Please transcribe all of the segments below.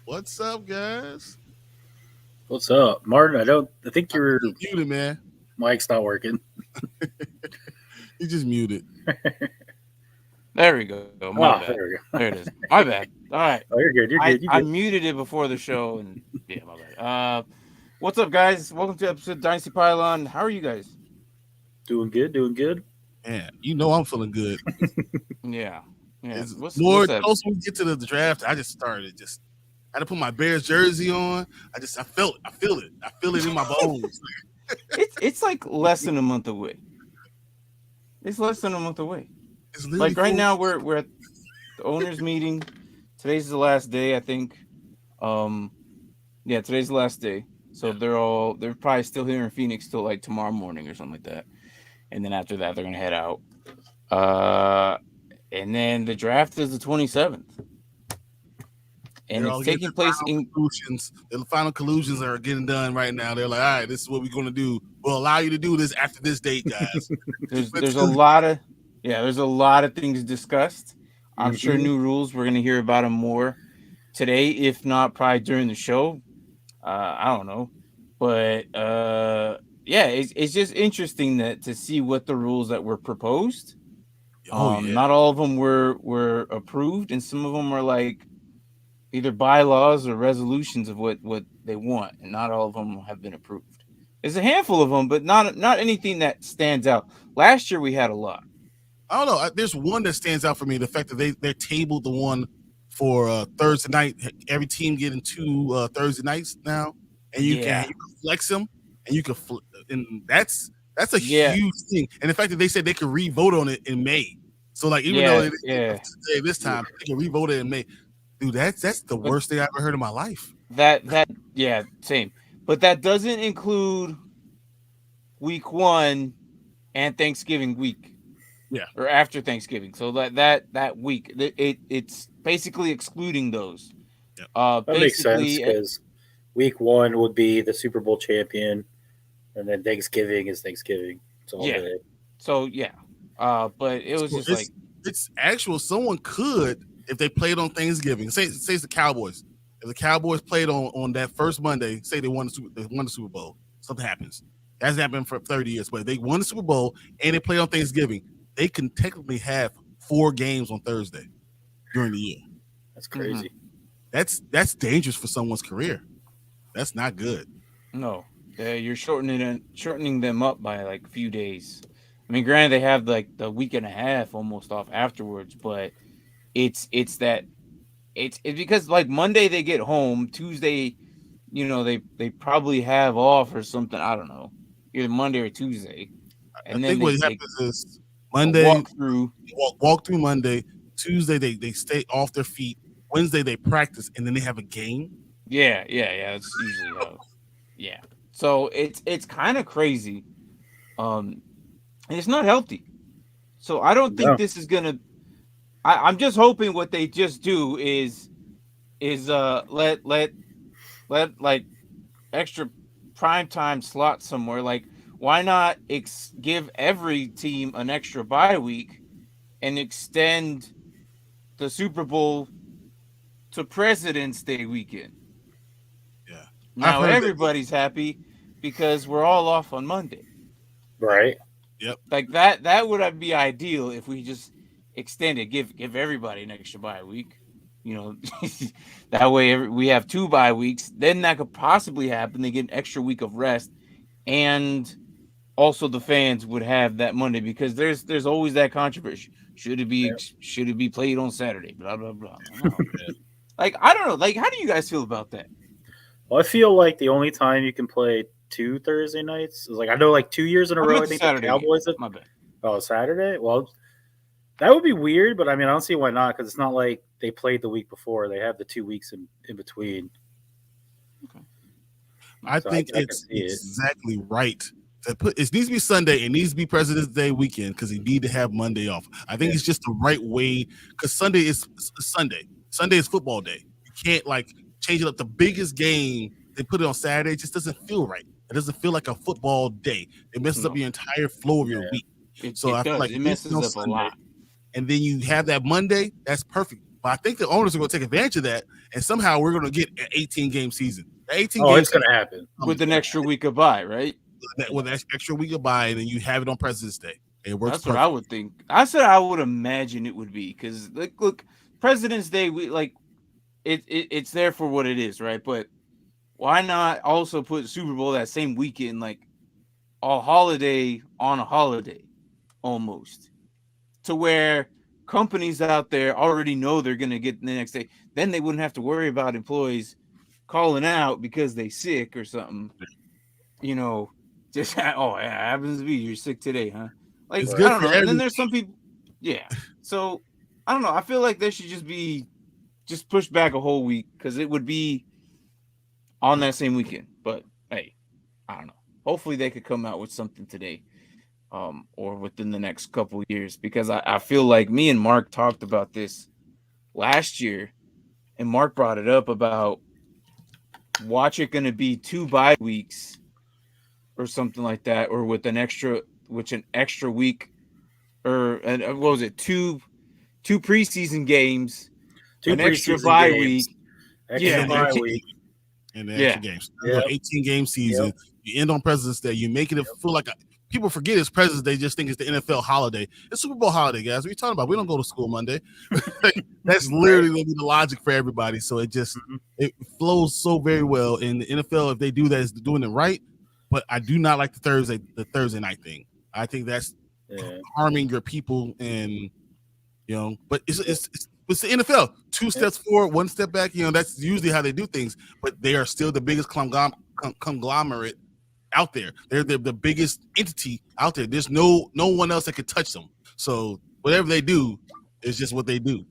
What's up, guys? What's up, Martin? I think your You're muted, man. mic's not working. You just muted. There we go. My bad. Ah, there we There go. it is. My bad. All right. Oh, you're good. You're I good. You I good? muted it before the show, and yeah, my bad. What's up, guys? Welcome to episode of Dynasty Pylon. How are you guys? Doing good. Doing good. Man, you know I'm feeling good. Yeah, yeah. It's What's more that? closer we get to the draft. I just started. I had to put my Bears jersey on. I felt it. I feel it. I feel it in my bones. It's like less than a month away. It's less than a month away. It's literally Like right 4 now, weeks. we're at the owners' meeting. Today's the last day, I think. Um, yeah, today's the last day. So Yeah. they're probably still here in Phoenix till like tomorrow morning or something like that. And then after that, they're gonna head out. Uh, and then the draft is the 27th, and They're it's all getting taking place in conclusions. The final conclusions are getting done right now. They're like, all right, this is what we're going to do. We'll allow you to do this after this date, guys. there's a lot of there's a lot of things discussed. I'm sure Mm-hmm. new rules. We're gonna hear about them more today, if not probably during the show. I don't know, but yeah, it's just interesting that to see what the rules that were proposed. Oh yeah. Not all of them were approved, and some of them are like either bylaws or resolutions of what they want, and not all of them have been approved. There's a handful of them, but not anything that stands out. Last year we had a lot. I don't know. There's one that stands out for me. The fact that they tabled the one for Thursday night. Every team getting two Thursday nights now, and Yeah, you can flex them, and you can and that's a yeah, huge thing. And the fact that they said they could re-vote on it in May. So like even though yeah, it yeah. today this time they can re-vote it in May. Dude, that's the But worst thing I ever heard in my life. that yeah, same. But that doesn't include week one and Thanksgiving week Yeah. or after Thanksgiving. So that week, it's basically excluding those. Yeah. That makes sense Basically, because week one would be the Super Bowl champion, and then Thanksgiving is Thanksgiving. It's all yeah. day. So yeah, but it was So just like it's actual. Someone could if they played on Thanksgiving. Say it's the Cowboys. If the Cowboys played on that first Monday, say they won the Super Bowl, something happens. That hasn't happened for 30 years, but if they won the Super Bowl and they played on Thanksgiving, they can technically have 4 games on Thursday during the year. That's mhm, crazy. That's dangerous for someone's career. That's not good. no, you're shortening them up by like a few days. I mean, granted, they have like the week and a half almost off afterwards, but it's that it's because like Monday they get home, Tuesday, they probably have off or something. I don't know, either Monday or Tuesday, I and then think what they happens is a Monday walkthrough. walk through Monday, Tuesday they stay off their feet, Wednesday they practice, and then they have a game. Yeah. That's usually how. Yeah. So it's kind of crazy. And it's not healthy. So I don't think No, this is gonna. I'm just hoping what they just do is let like extra prime time slot somewhere. Like why not give every team an extra bye week and extend the Super Bowl to President's Day weekend? Yeah, I've Now heard that. everybody's happy because we're all off on Monday. right? Yep. Like that would be ideal if we just extend it, give everybody an extra bye week. You know, that way we have 2 bye weeks. Then that could possibly happen. They get an extra week of rest, and also the fans would have that Monday because there's always that controversy. Yeah. Should it be played on Saturday? Blah blah blah. Oh, like I don't know. Like how do you guys feel about that? Well, I feel like the only time you can play two Thursday nights is like I know like 2 years in a I row. meant I the think the Saturday game. Cowboys have. My bad. Oh, Saturday. Well, that would be weird, but I mean I don't see why not because it's not like they played the week before. They have the 2 weeks in between, Okay. I so think I can it's see it. exactly right to put. It needs to be Sunday. It needs to be President's Day weekend because you need to have Monday off. I think Yeah. it's just the right way because Sunday is Sunday. Sunday is football day. You can't like change it up. The biggest game they put it on Saturday just doesn't feel right. It doesn't feel like a football day. It messes up No, your entire flow of your Yeah. week. it, So it I feel does. like It leaving it messes on up a Sunday lot. and then you have that Monday. That's perfect. But I think the owners are going to take advantage of that, and somehow we're going to get an 18-game season. The 18 Oh, games it's going to happen. with an extra week of bye, right? With an extra week of bye, and then you have it on President's Day. It works. That's what I would think. I would imagine it would be because, like, look, President's Day, it's there for what it is, right? But why not also put Super Bowl that same weekend, like a holiday on a holiday, almost, to where companies out there already know they're going to get the next day. Then they wouldn't have to worry about employees calling out because they sick or something. You know, just it happens to be you're sick today, huh? Like, It's I good don't for know. And then there's some people, yeah. So I don't know. I feel like there should just push back a whole week because it would be on that same weekend. But hey, I don't know. Hopefully they could come out with something today, or within the next couple of years, because I feel like me and Mark talked about this last year, and Mark brought it up about watch it going to be 2 bye weeks or something like that, or with an extra week, or what was it, two preseason games, Two an extra preseason bye games, week, extra bye week. And the extra games. Yep. 18-game season. Yep. You end on President's Day. You're making it feel like people forget it's President's Day. Just think it's the NFL holiday. It's Super Bowl holiday, guys. What are you talking about? We don't go to school Monday. That's literally going to be the logic for everybody. So it just it flows so very well. And the NFL, if they do that, is doing it right. But I do not like the Thursday night thing. I think that's harming your people, and but it's the NFL. 2 steps forward, 1 step back. That's usually how they do things. But they are still the biggest conglomerate out there. They're the biggest entity out there. There's no one else that could touch them. So whatever they do is just what they do.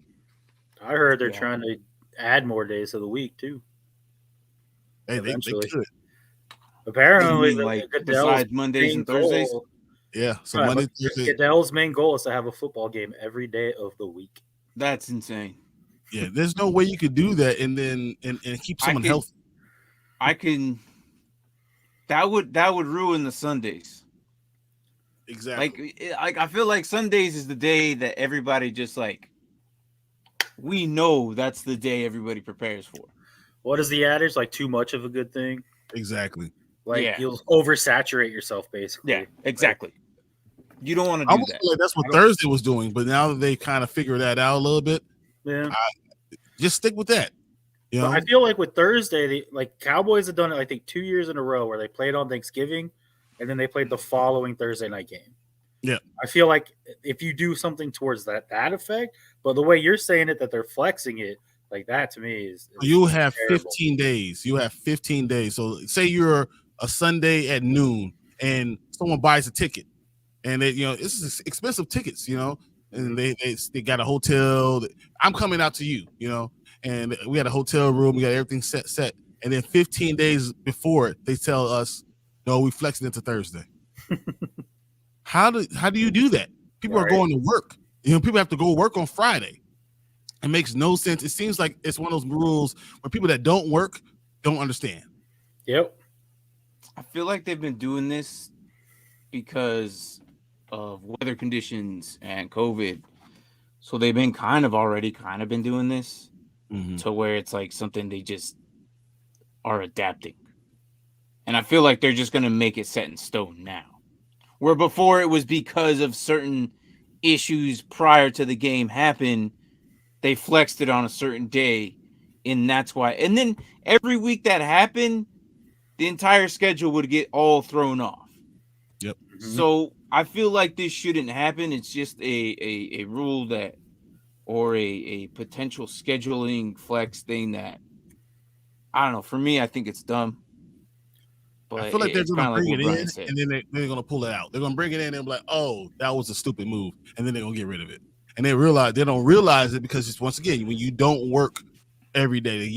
I heard they're trying to add more days of the week too. Hey, they could. Apparently, besides Mondays and Thursdays. Yeah, so Monday, Thursday. Goodell's main goal is to have a football game every day of the week. That's insane. Yeah, there's no way you could do that and then and keep someone healthy. That would ruin the Sundays. Exactly. Like I feel like Sundays is the day that everybody just we know that's the day everybody prepares for. What is the adage? Like too much of a good thing. Exactly. You'll oversaturate yourself, basically. Yeah, exactly. You don't want to do that. Feel like that's what Thursday was doing, but now that they kind of figure that out a little bit, just stick with that. I feel like with Thursday, Cowboys have done it, I think, 2 years in a row where they played on Thanksgiving, and then they played the following Thursday night game. Yeah, I feel like if you do something towards that effect, but the way you're saying it, that they're flexing it, like that to me is you have terrible. 15 days. You have 15 days. So say you're a Sunday at noon, and someone buys a ticket. And it's expensive tickets, and they got a hotel. I'm coming out to you, and we had a hotel room. We got everything set. And then 15 days before it, they tell us, no, we flexing it to Thursday. How do you do that? People are going to work. People have to go work on Friday. It makes no sense. It seems like it's one of those rules where people that don't work don't understand. Yep. I feel like they've been doing this because of weather conditions and COVID. So they've been kind of been doing this to where it's like something they just are adapting. And I feel like they're just going to make it set in stone now. Where before it was because of certain issues prior to the game happen, they flexed it on a certain day, and that's why. And then every week that happened, the entire schedule would get all thrown off. Yep. So I feel like this shouldn't happen. It's just a rule that, or a potential scheduling flex thing that, I don't know. For me, I think it's dumb. But I feel like they're going to bring it in, said. and then they're going to pull it out. They're going to bring it in and be like, oh, that was a stupid move. And then they're going to get rid of it. And they don't realize it because it's, once again, when you don't work every day,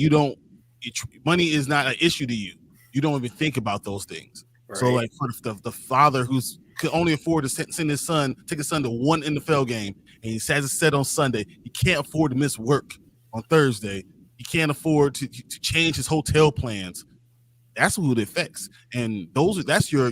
money is not an issue to you. You don't even think about those things. Right. So like for the father who's could only afford to take his son to one NFL game, and he has it set on Sunday, he can't afford to miss work on Thursday. He can't afford to change his hotel plans. That's who it affects, and that's your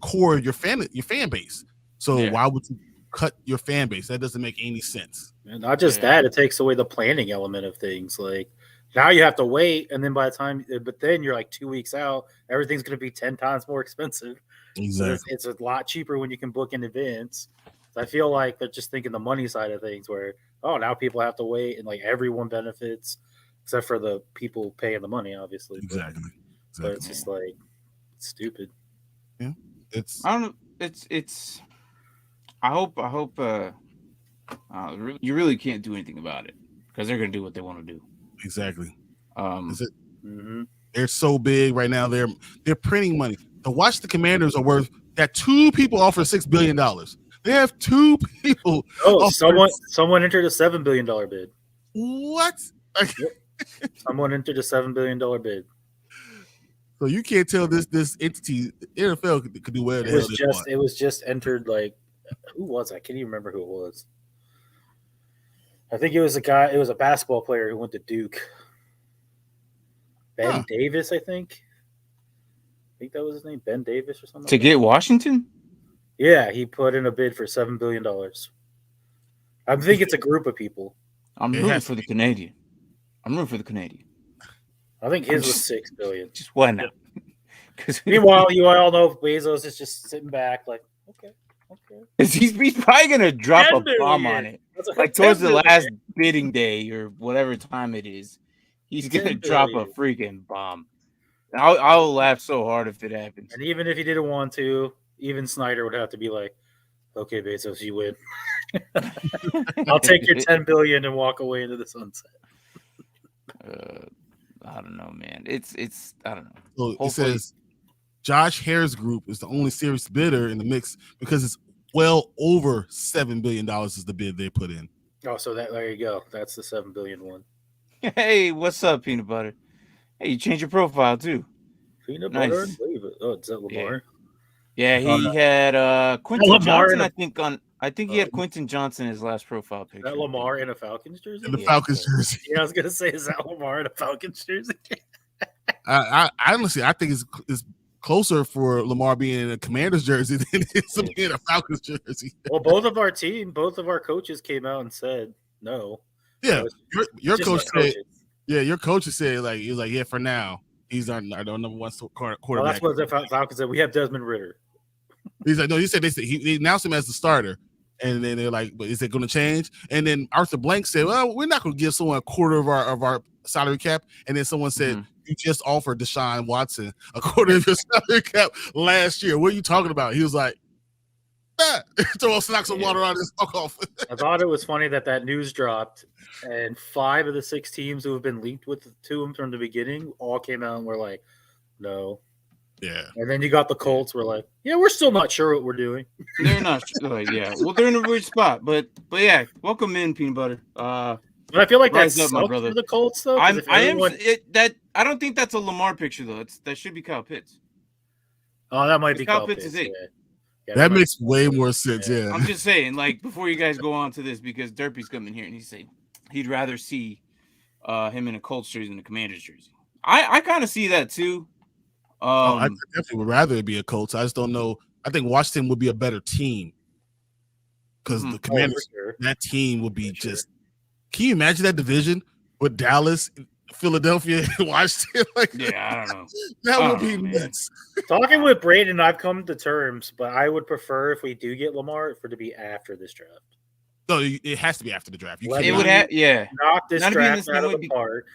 core, your fan base. So why would you cut your fan base. That doesn't make any sense. And not just that, it takes away the planning element of things. Like now you have to wait, and then by the time, but then you're like 2 weeks out, everything's going to be 10 times more expensive. Exactly. So it's a lot cheaper when you can book in advance. So I feel like they're just thinking the money side of things, where now people have to wait, and like everyone benefits except for the people paying the money, obviously. Exactly. But it's just like it's stupid. Yeah, I don't know. It's. I hope. You really can't do anything about it because they're going to do what they want to do. Exactly. Is it? Mm-hmm. They're so big right now. They're printing money. To watch the Commanders are worth that 2 people offer $6 billion. They have 2 people. Oh, someone entered a $7 billion bid. What? Someone entered a $7 billion bid. So you can't tell this entity, NFL could do whatever the hell they want. It was just entered. Like, who was it? I can't even remember who it was. I think it was a guy. It was a basketball player who went to Duke. Ben Davis, I think. I think that was his name, Ben Davis or something. To get Washington? Yeah, he put in a bid for $7 billion. I think it's a group of people. I'm rooting for the Canadian. I think his was $6 billion. Just why not? Meanwhile, you all know Bezos is just sitting back, like, okay. He's probably gonna drop a bomb on it, like towards the last bidding day or whatever time it is. He's gonna drop a freaking bomb. I'll laugh so hard if it happens. And even if he didn't want to, even Snyder would have to be like, "Okay, Bezos, you win. I'll take your $10 billion and walk away into the sunset." I don't know, man. It's I don't know. So it says Josh Hare's group is the only serious bidder in the mix because it's well over $7 billion is the bid they put in. Oh, so there you go. That's the $7 billion one. Hey, what's up, Peanut Butter? Hey, you changed your profile too. Peanut Butter? Oh, is that Lamar? Yeah, he had Quentin Johnson, I think he had Quentin Johnson in his last profile picture. Is that Lamar in a Falcons jersey? In the Falcons jersey. Yeah, I was gonna say, is that Lamar in a Falcons jersey? I honestly, I think it's closer for Lamar being in a Commanders jersey than it is to be in a Falcons jersey. Well, both of our coaches came out and said no. Yeah, your coach said. Yeah, your coach said he was like, yeah, for now he's our number 1 quarterback. Well, that's what the Falcons said. We have Desmond Ridder. He's like, no, they said he announced him as the starter. And then they're like, but is it going to change? And then Arthur Blank said, well, we're not going to give someone a quarter of our salary cap. And then someone said, you just offered Deshaun Watson a quarter of your salary cap last year. What are you talking about? He was like, throw a snack some water on his fuck off. I thought it was funny that news dropped, and 5 of the 6 teams who have been linked to him from the beginning all came out and were like, no. Yeah. And then you got the Colts were like, yeah, we're still not sure what we're doing. They're not sure. Yeah. Well, they're in a weird spot. But yeah, welcome in, Peanut Butter. But I feel like that's up, for the Colts, though. I don't think that's a Lamar picture, though. That should be Kyle Pitts. Oh, that might be Kyle Pitts. Is it? Yeah, that makes way more sense, yeah. I'm just saying, like, before you guys go on to this, because Derpy's coming here and he's saying he'd rather see him in a Colts jersey than a Commanders jersey. I kind of see that, too. I definitely would rather it be a Colts. I just don't know. I think Washington would be a better team because the Commanders, that team would be just. Can you imagine that division with Dallas, Philadelphia, and Washington? Yeah, I don't know. That would be nuts. Talking with Braden, I've come to terms, but I would prefer if we do get Lamar for it to be after this draft. No, it has to be after the draft. Knock this draft out of the park.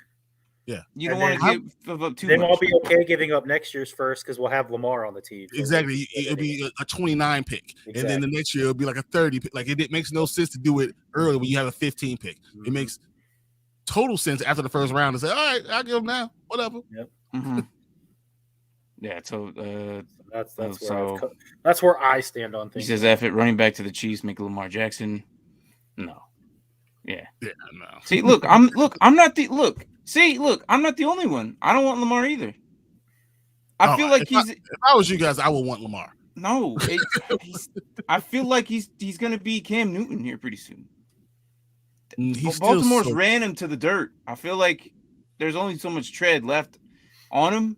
Yeah, you don't want to give up too much. Then I'll be okay giving up next year's first because we'll have Lamar on the team. Exactly, it'll be a 29 pick, and then the next year it'll be like a 30 pick. Like it makes no sense to do it early when you have a 15 pick. It makes total sense after the first round to say, all right, I'll give them now, whatever. Yep. Mm-hmm. Yeah, so that's where I stand on things. He says, "F it, running back to the Chiefs, make Lamar Jackson." No. Yeah. Yeah. No. See, I'm not the only one. I don't want Lamar either. I feel like if I was you guys, I would want Lamar. No, I feel like he's going to be Cam Newton here pretty soon. Baltimore's ran him to the dirt. I feel like there's only so much tread left on him,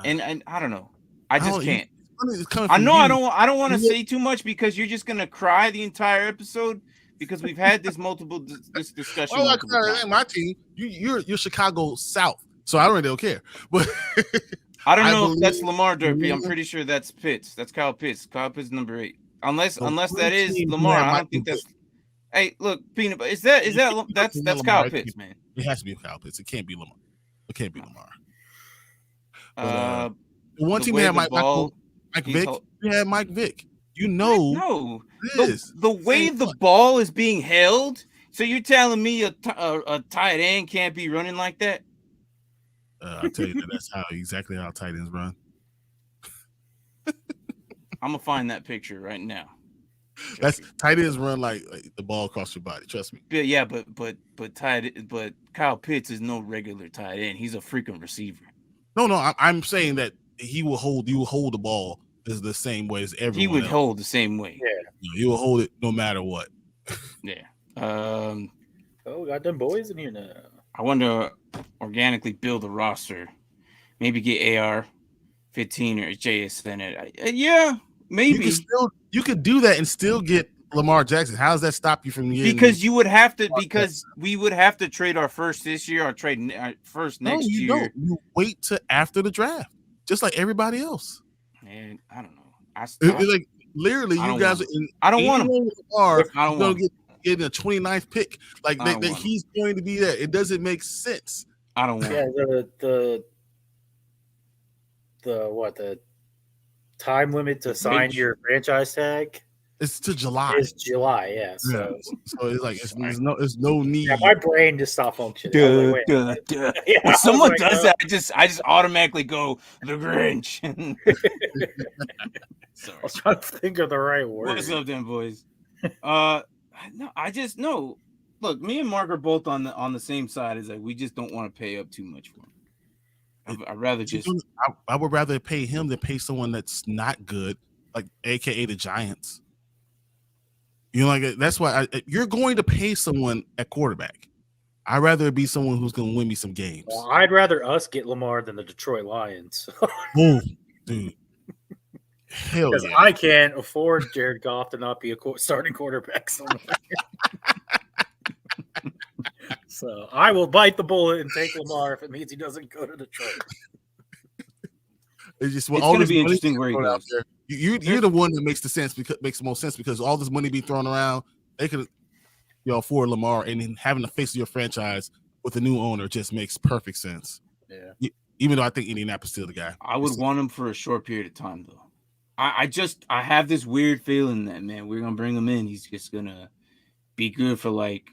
and I don't know. I just can't. money is coming I from know you. I don't want to say too much because you're just gonna cry the entire episode because we've had this this discussion. Well, multiple times. my team. You're Chicago South, so I really don't care. But I don't know if believe- that's Lamar Derby. I'm pretty sure that's Pitts. That's Kyle Pitts. Kyle Pitts number 8. Unless that is team Lamar. that I don't think that's. Hey, look, Peanut. Is that that's Kyle Lamar. Pitts, man. It has to be Kyle Pitts. It can't be Lamar. It can't be Lamar. Uh, The one the team way that had the ball- Mike Vick. You had Mike Vick. You know, no, this. the way the ball is being held. So you're telling me a tight end can't be running like that? I'll tell you that's exactly how tight ends run. I'm gonna find that picture right now. That's tight ends run like the ball across your body. Trust me. But Kyle Pitts is no regular tight end. He's a freaking receiver. No. I'm saying that he will hold. You will hold the ball is the same way as everyone. He would else. hold the same way. Yeah, he will hold it no matter what. Yeah. Oh, we got them boys in here now. I wonder organically build a roster, maybe get AR-15 or JSN. Yeah, maybe You could do that and still get Lamar Jackson. How does that stop you from getting? Because you would have to. Because we would have to trade our first this year or trade our first next year. Don't. You wait till after the draft, just like everybody else. And I don't know. It's like literally, you guys. I don't want him. I don't want him. Getting a 29th pick, like that he's going to be there. It doesn't make sense. I don't want. Yeah, the time limit to sign your franchise tag. It's to July. It's July, yeah. So it's like there's no need. Yeah, my brain just stopped functioning. When Yeah, someone does that, I just automatically go the Grinch. Sorry. I was trying to think of the right word. What's up, then, boys? No, I just no. Look, me and Mark are both on the same side. Is like we just don't want to pay up too much for him. I'd rather just. I would rather pay him than pay someone that's not good, like AKA the Giants. You know, like that's why you're going to pay someone at quarterback. I'd rather it be someone who's going to win me some games. Well, I'd rather us get Lamar than the Detroit Lions. Oh, dude. Hell Because yeah. I can't afford Jared Goff to not be a starting quarterback somewhere. So I will bite the bullet and take Lamar if it means he doesn't go to Detroit. It's going to be interesting where he goes. You're the one that makes the most sense because all this money being thrown around, they could, afford Lamar, and then having the face of your franchise with a new owner just makes perfect sense. Yeah. Even though I think Indianapolis is still the guy. I would want him for a short period of time, though. I have this weird feeling that, man, we're gonna bring him in. He's just gonna be good for like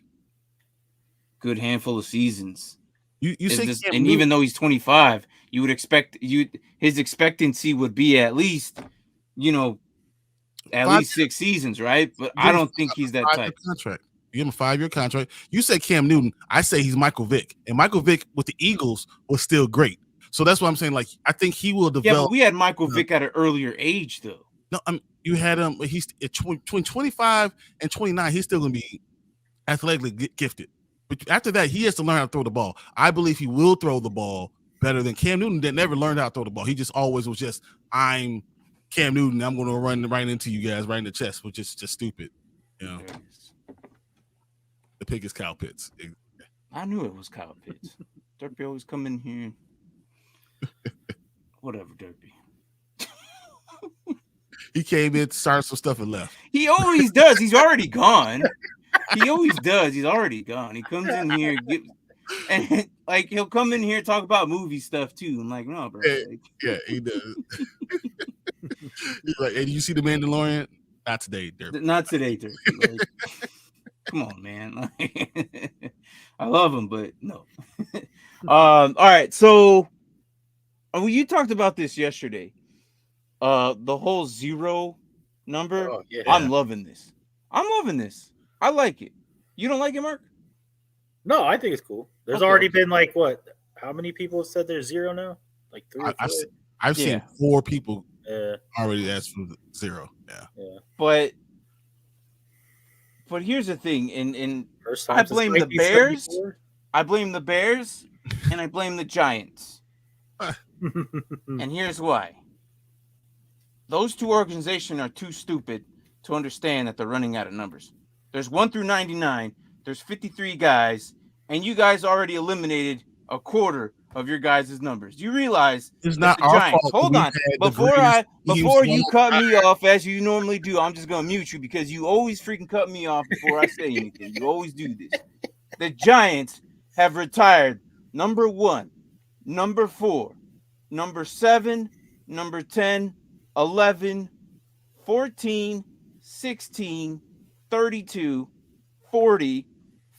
good handful of seasons. You say this, and even though he's 25, you would expect his expectancy would be at least, at least 6 seasons, right? But I don't think he's that type. Contract. You give him a 5-year contract. You said Cam Newton. I say he's Michael Vick, and Michael Vick with the Eagles was still great. So that's what I'm saying. Like, I think he will develop. Yeah, but we had Michael Vick at an earlier age, though. No, you had him. He's between 25 and 29. He's still going to be athletically gifted. But after that, he has to learn how to throw the ball. I believe he will throw the ball better than Cam Newton that never learned how to throw the ball. He just always was just, I'm Cam Newton. I'm going to run right into you guys, right in the chest, which is just stupid. The pick is Kyle Pitts. I knew it was Kyle Pitts. Derpy always come in here. Whatever, Derpy. He came in, started some stuff, and left. He always does. He's already gone. He always does. He's already gone. He comes in here, and like he'll come in here talk about movie stuff too. I'm like, no, bro. Yeah, he does. He's like, hey, do you see the Mandalorian? Not today, Derpy. Not today, Derpy. Like, come on, man. Like, I love him, but no. All right, so you talked about this yesterday. The whole 0 number. Oh, yeah. I'm loving this. I like it. You don't like it, Mark? No, I think it's cool. There's already been like what? How many people have said there's 0 now? Like 3 or 4? I've seen 4 people Yeah. already asked for 0. Yeah. But here's the thing, and First I blame the Bears. I blame the Bears, and I blame the Giants. And here's why. those two organizations are too stupid to understand that they're running out of numbers. There's 1 through 99. There's 53 guys, and you guys already eliminated a quarter of your guys' numbers. You realize It's that not the our Giants. fault. Hold We've on, had the before greatest teams you all cut time. me off as you normally do, I'm just gonna mute you because you always freaking cut me off before I say anything. You always do this. The Giants have retired number 1, number 4, number 7, number 10, 11, 14, 16, 32, 40,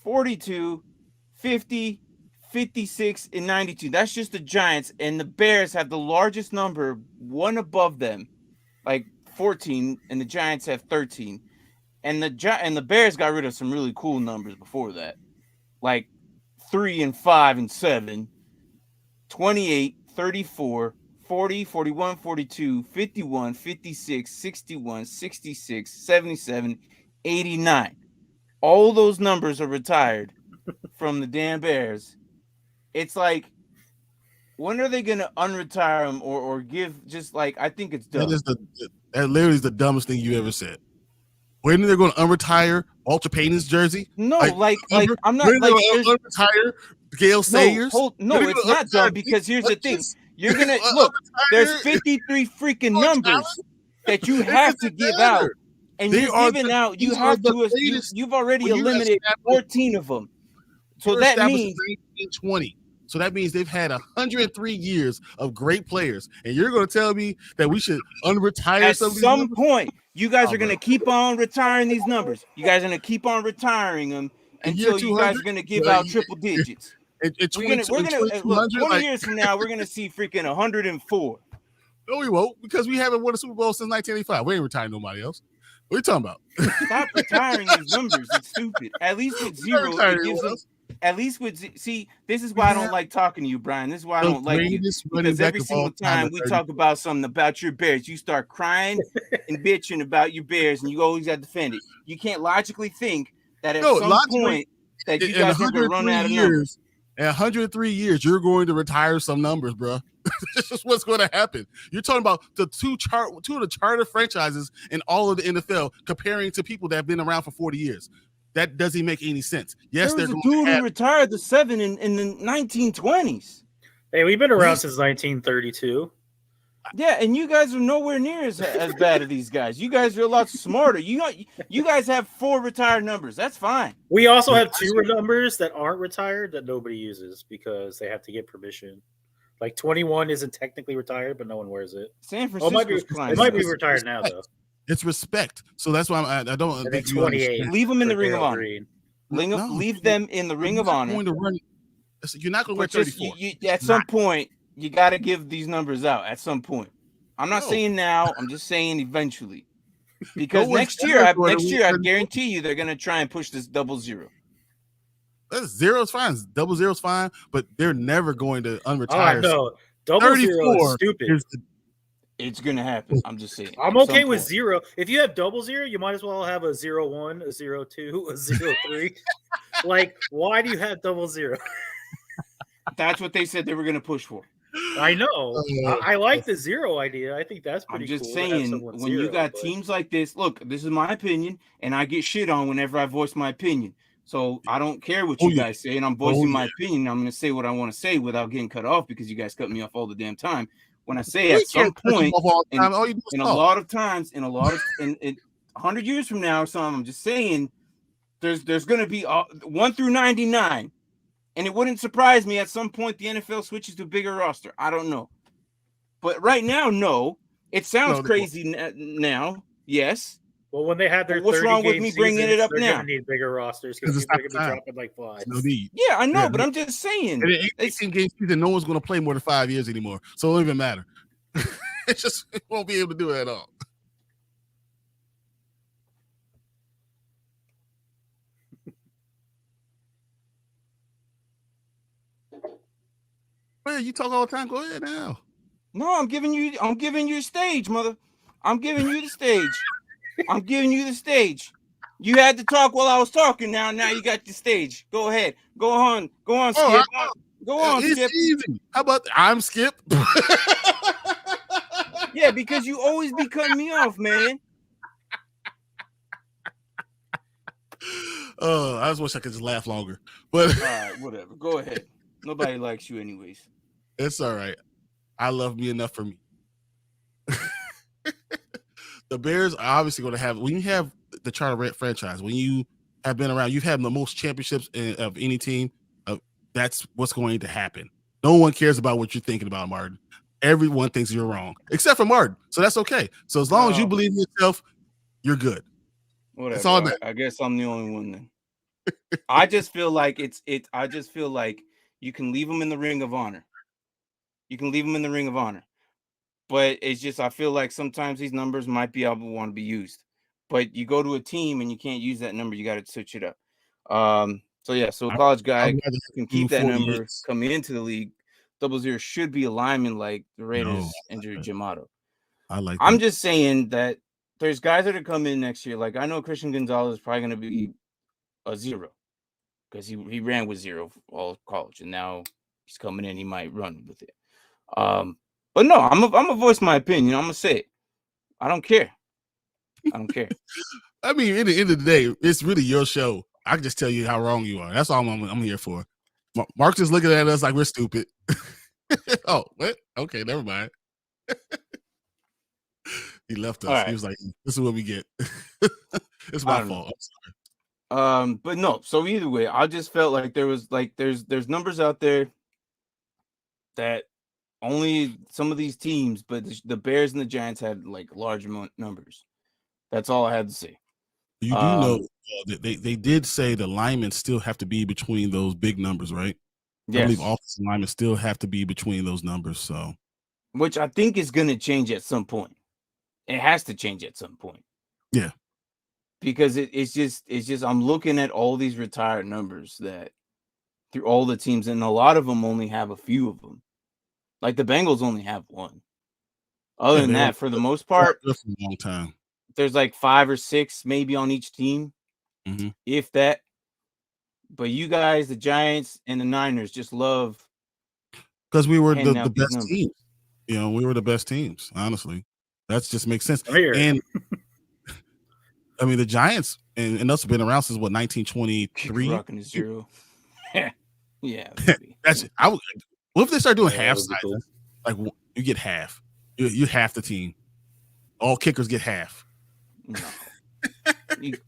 42, 50, 56, and 92. That's just the Giants, and the Bears have the largest number, one above them, like 14, and the Giants have 13. And the Bears got rid of some really cool numbers before that, like 3 and 5 and 7, 28, 34, 40, 41, 42, 51, 56, 61, 66, 77, 89. All those numbers are retired from the damn Bears. It's like, when are they going to unretire them or give just like, I think it's dumb. That literally is the dumbest thing you ever said. When are they going to unretire Walter Payton's jersey? No, like I'm not when like unretire Gale Sayers. No, it's not dumb because here's the thing. You're going to look, there's 53 freaking numbers that you have to give out. And you've given out, you've already eliminated 14 of them. So that means 1920. So that means they've had 103 years of great players, and you're going to tell me that we should unretire at some point. You guys are going to keep on retiring these numbers. You guys are going to keep on retiring them until you guys are going to give out triple digits. We're gonna look 20 years from now. We're going to see freaking 104. No, we won't, because we haven't won a Super Bowl since 1985. We ain't retiring nobody else. What are you talking about? Stop retiring these numbers. It's stupid. At least with zero, it gives us. At least with see, this is why I don't like talking to you, Brian. This is why I don't like you, because every single time we talk about something about your Bears, you start crying and bitching about your Bears, and you always got to defend it. You can't logically think that at some point that you guys are going to run out of numbers. In 103 years, you're going to retire some numbers, bro. This is what's going to happen. You're talking about the two of the charter franchises in all of the NFL, comparing to people that have been around for 40 years. That doesn't make any sense. Yes, there's a dude who retired the 7 in the 1920s. Hey, we've been around since 1932. Yeah, and you guys are nowhere near as bad as these guys. You guys are a lot smarter. You guys have 4 retired numbers. That's fine. We also have 2 numbers that aren't retired that nobody uses because they have to get permission. Like 21 isn't technically retired, but no one wears it. San Francisco's it might be retired now, though. It's respect. So that's why I don't think 28. Leave them in the Ring of Honor. Leave them in the Ring of Honor. You're not going to wear 34. At some point, you got to give these numbers out. At some point, I'm not saying now. I'm just saying eventually, because next year, I guarantee you, they're going to try and push this 00. That's 0 is fine. 00 is fine, but they're never going to unretire. Oh, no, 00 is stupid. It's gonna happen. I'm just saying. I'm okay with 0. If you have 00, you might as well have a 01, a 02, a 03. Like, why do you have 00? That's what they said they were gonna push for. I know. I like the 0 idea. I think that's pretty cool. I'm just saying, when you got teams like this, look, this is my opinion, and I get shit on whenever I voice my opinion. So I don't care what you guys say, and I'm voicing my opinion. I'm gonna say what I want to say without getting cut off because you guys cut me off all the damn time. When I say at some point, in a lot of times, in 100 years from now or something, I'm just saying there's going to be 1 through 99, and it wouldn't surprise me at some point the NFL switches to a bigger roster. I don't know, but right now, no. It sounds crazy now. Yes. Well, when they have their what's wrong with me bringing it up now? Need bigger rosters because they're going to be dropping like flies. No need. Yeah, I know, but I'm just saying. 18 game season, no one's going to play more than 5 years anymore, so it won't even matter. It won't be able to do it at all. Well, you talk all the time. Go ahead now. No, I'm giving you a stage, mother. I'm giving you the stage. I'm giving you the stage. You had to talk while I was talking. Now you got the stage. Go ahead. Go on, Skip. Go on, Skip. Easy. How about I'm Skip? Yeah, because you always be cutting me off, man. I just wish I could just laugh longer. But All right, whatever. Go ahead. Nobody likes you anyways. it's all right. I love me enough for me. The Bears are obviously going to have, when you have the Charter franchise, when you have been around, you've had the most championships of any team. That's what's going to happen. No one cares about what you're thinking about, Martin. Everyone thinks you're wrong, except for Martin. So that's okay. So as long as you believe in yourself, you're good. Whatever. That's all that. I guess I'm the only one then. I just feel like I just feel like you can leave them in the ring of honor. You can leave them in the ring of honor. But it's just, I feel like sometimes these numbers might be able to want to be used. But you go to a team and you can't use that number. You got to switch it up. So a college guy can keep that number coming into the league. 00 should be a lineman like the Raiders injured Jim Otto. I'm just saying that there's guys that are coming in next year. Like I know Christian Gonzalez is probably going to be a 0 because he ran with 0 all college, and now he's coming in. He might run with it. But no, I'm gonna voice my opinion. I'm gonna say it. I don't care. I mean, at the end of the day, it's really your show. I can just tell you how wrong you are. That's all I'm here for. Mark's just looking at us like we're stupid. Oh, what? Okay, never mind. He left us. Right. He was like, "This is what we get." It's my fault. I'm sorry. But no. So either way, I just felt like there's numbers out there that only some of these teams, but the Bears and the Giants had like large numbers. That's all I had to say. You do know that they did say the linemen still have to be between those big numbers, right? Yes. I believe offensive linemen still have to be between those numbers. So, which I think is going to change at some point. It has to change at some point. Yeah, because it's just I'm looking at all these retired numbers that through all the teams, and a lot of them only have a few of them. Like the Bengals only have one. Other than that, for the most part, for a long time. There's like 5 or 6 maybe on each team, if that. But you guys, the Giants and the Niners, just love because we were the best teams. You know, we were the best teams. Honestly, that just makes sense. And I mean, the Giants and us have been around since what 1923. Rocking a 0. Yeah, that's it. What if they start doing half sizes? Cool. Like you get half. You half the team. All kickers get half. No,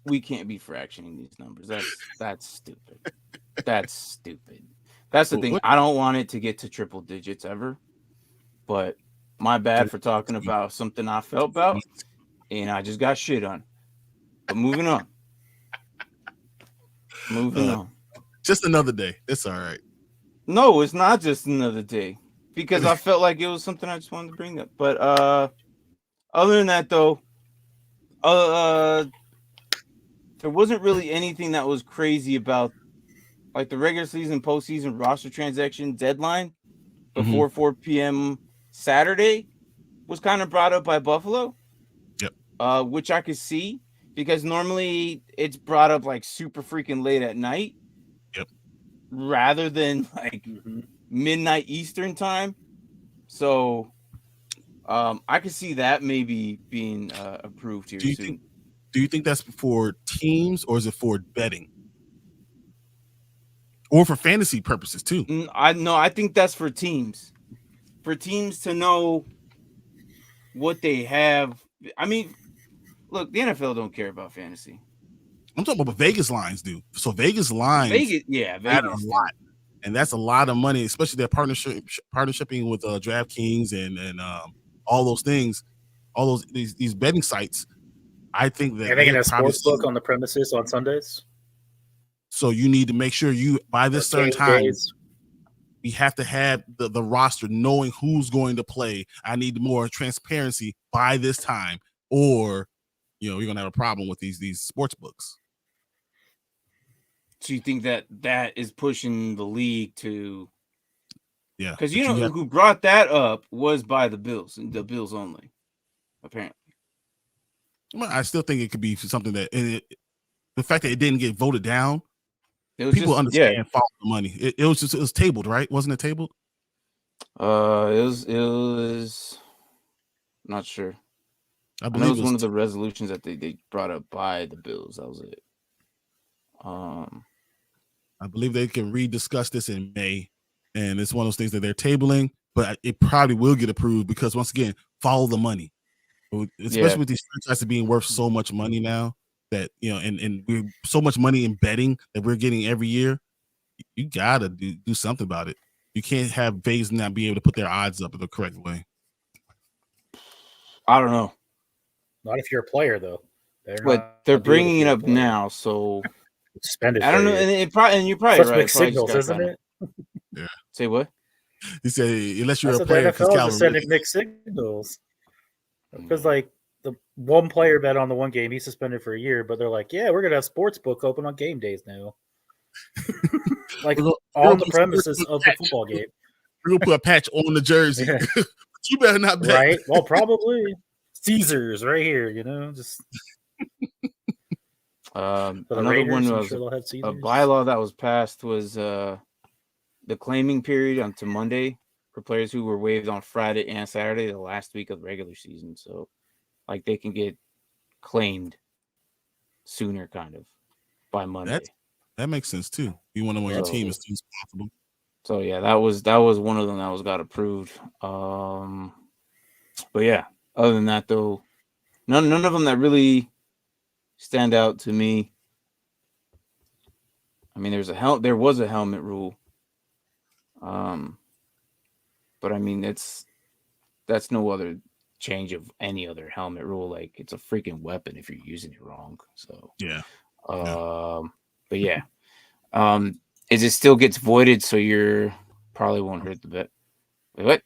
we can't be fractioning these numbers. That's stupid. That's stupid. That's the thing. I don't want it to get to triple digits ever. But my bad for talking about something I felt about, and I just got shit on. But moving on. Moving on. Just another day. It's all right. No, it's not just another day because I felt like it was something I just wanted to bring up. But other than that, though, there wasn't really anything that was crazy about like the regular season, postseason roster transaction deadline before 4 p.m. Saturday was kind of brought up by Buffalo. Yep. Which I could see because normally it's brought up like super freaking late at night. Yep. Rather than like midnight Eastern time. So I could see that maybe being approved here soon. Do you think that's for teams or is it for betting? Or for fantasy purposes too? I think that's for teams. For teams to know what they have. I mean, look, the NFL don't care about fantasy. I'm talking about Vegas lines do. So Vegas lines Vegas a lot. And that's a lot of money, especially their partnershiping with DraftKings and all those things, all these betting sites. I think that are they going to sports book on the premises on Sundays? So you need to make sure you by this certain time we have to have the roster knowing who's going to play. I need more transparency by this time, or you're gonna have a problem with these sports books. So you think that is pushing the league to? Yeah, because who brought that up was by the Bills and the Bills only, apparently. Well, I still think it could be something that the fact that it didn't get voted down, people understand follow the money. It was tabled, right? Wasn't it tabled? It was. Not sure. I I know it believe was it one was of the resolutions that they brought up by the Bills. That was it. I believe they can rediscuss this in May, and it's one of those things that they're tabling, but it probably will get approved because once again, follow the money, especially with these franchises being worth so much money now that and we're so much money in betting that we're getting every year. You gotta do something about it. You can't have Vegas not be able to put their odds up in the correct way. I don't know. Not if you're a player, though. But they're bringing it up now, so suspended. I don't know, and you're probably such right. mixed signals, isn't it? Yeah. Say what? He said unless you're That's a player, the NFL is sending mixed signals because like the one player bet on the one game, he's suspended for a year, but they're like, yeah, we're gonna have sports book open on game days now, like on the premises of the football game. We're gonna put a patch on the jersey. You better not bet. Right? Well, probably Caesars right here. Just another Raiders, one I'm was sure they'll have a Caesars. bylaw that was passed was the claiming period onto Monday for players who were waived on Friday and Saturday, the last week of the regular season. So, like, they can get claimed sooner, kind of, by Monday. That makes sense too. You want them on your team as soon as possible. So yeah, that was one of them that got approved. But yeah, other than that though, none of them that really stand out to me. I mean, there was a helmet rule. But I mean, that's no other change of any other helmet rule. Like, it's a freaking weapon if you're using it wrong. So yeah. But yeah, is it still gets voided, so your parlay won't hurt the bet. Wait, what?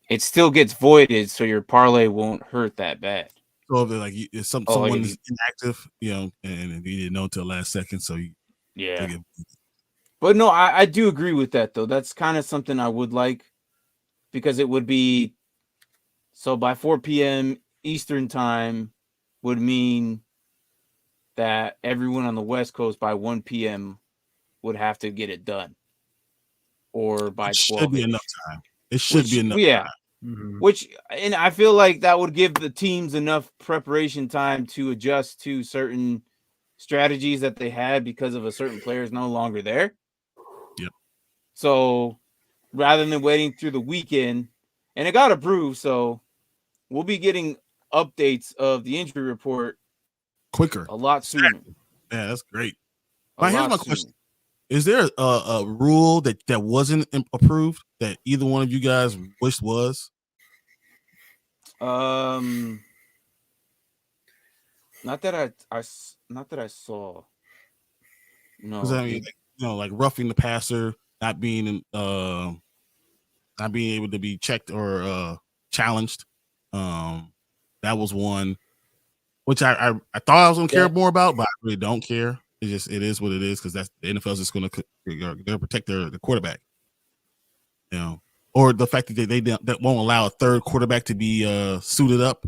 It still gets voided, so your parlay won't hurt that bad. So if someone is inactive, and you didn't know until last second, so But no, I do agree with that though. That's kind of something I would like, because it would be so by 4 p.m. Eastern time would mean that everyone on the West Coast by 1 p.m. would have to get it done, or by 12. Should be enough time. It should be enough time. Mm-hmm. And I feel like that would give the teams enough preparation time to adjust to certain strategies that they had because of a certain player is no longer there. Yep. So rather than waiting through the weekend, and it got approved, so we'll be getting updates of the injury report quicker, a lot sooner. Yeah, that's great. Now, here's my question: is there a rule that wasn't approved that either one of you guys wished was? Not that I saw. No, Because I mean, like roughing the passer, not being able to be checked or challenged. That was one which I thought I was gonna care more about, but I really don't care. It is what it is, because that's the NFL's just gonna protect the quarterback. Or the fact that they that won't allow a third quarterback to be suited up.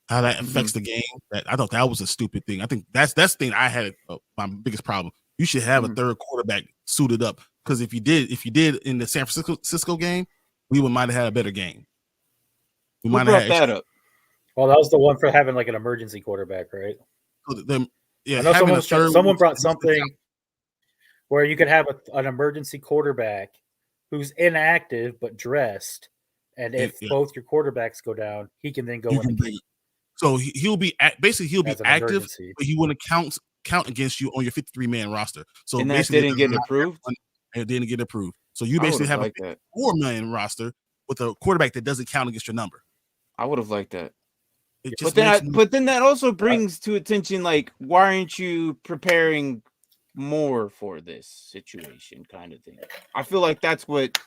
How that affects the game. I thought that was a stupid thing. I think that's the thing I had my biggest problem. You should have a third quarterback suited up, because if you did in the San Francisco game, we might have had a better game. We might have had that up. Well, that was the one for having like an emergency quarterback, right? I know someone brought something where you could have an emergency quarterback who's inactive but dressed, and if both your quarterbacks go down, he can then go in the game. So he'll be active, but he wouldn't count against you on your 53-man roster. So and that didn't get approved. It didn't get approved. So you basically have a 54-man roster with a quarterback that doesn't count against your number. I would have liked that. But then that also brings to attention, like, why aren't you preparing more for this situation, kind of thing? I feel like that's what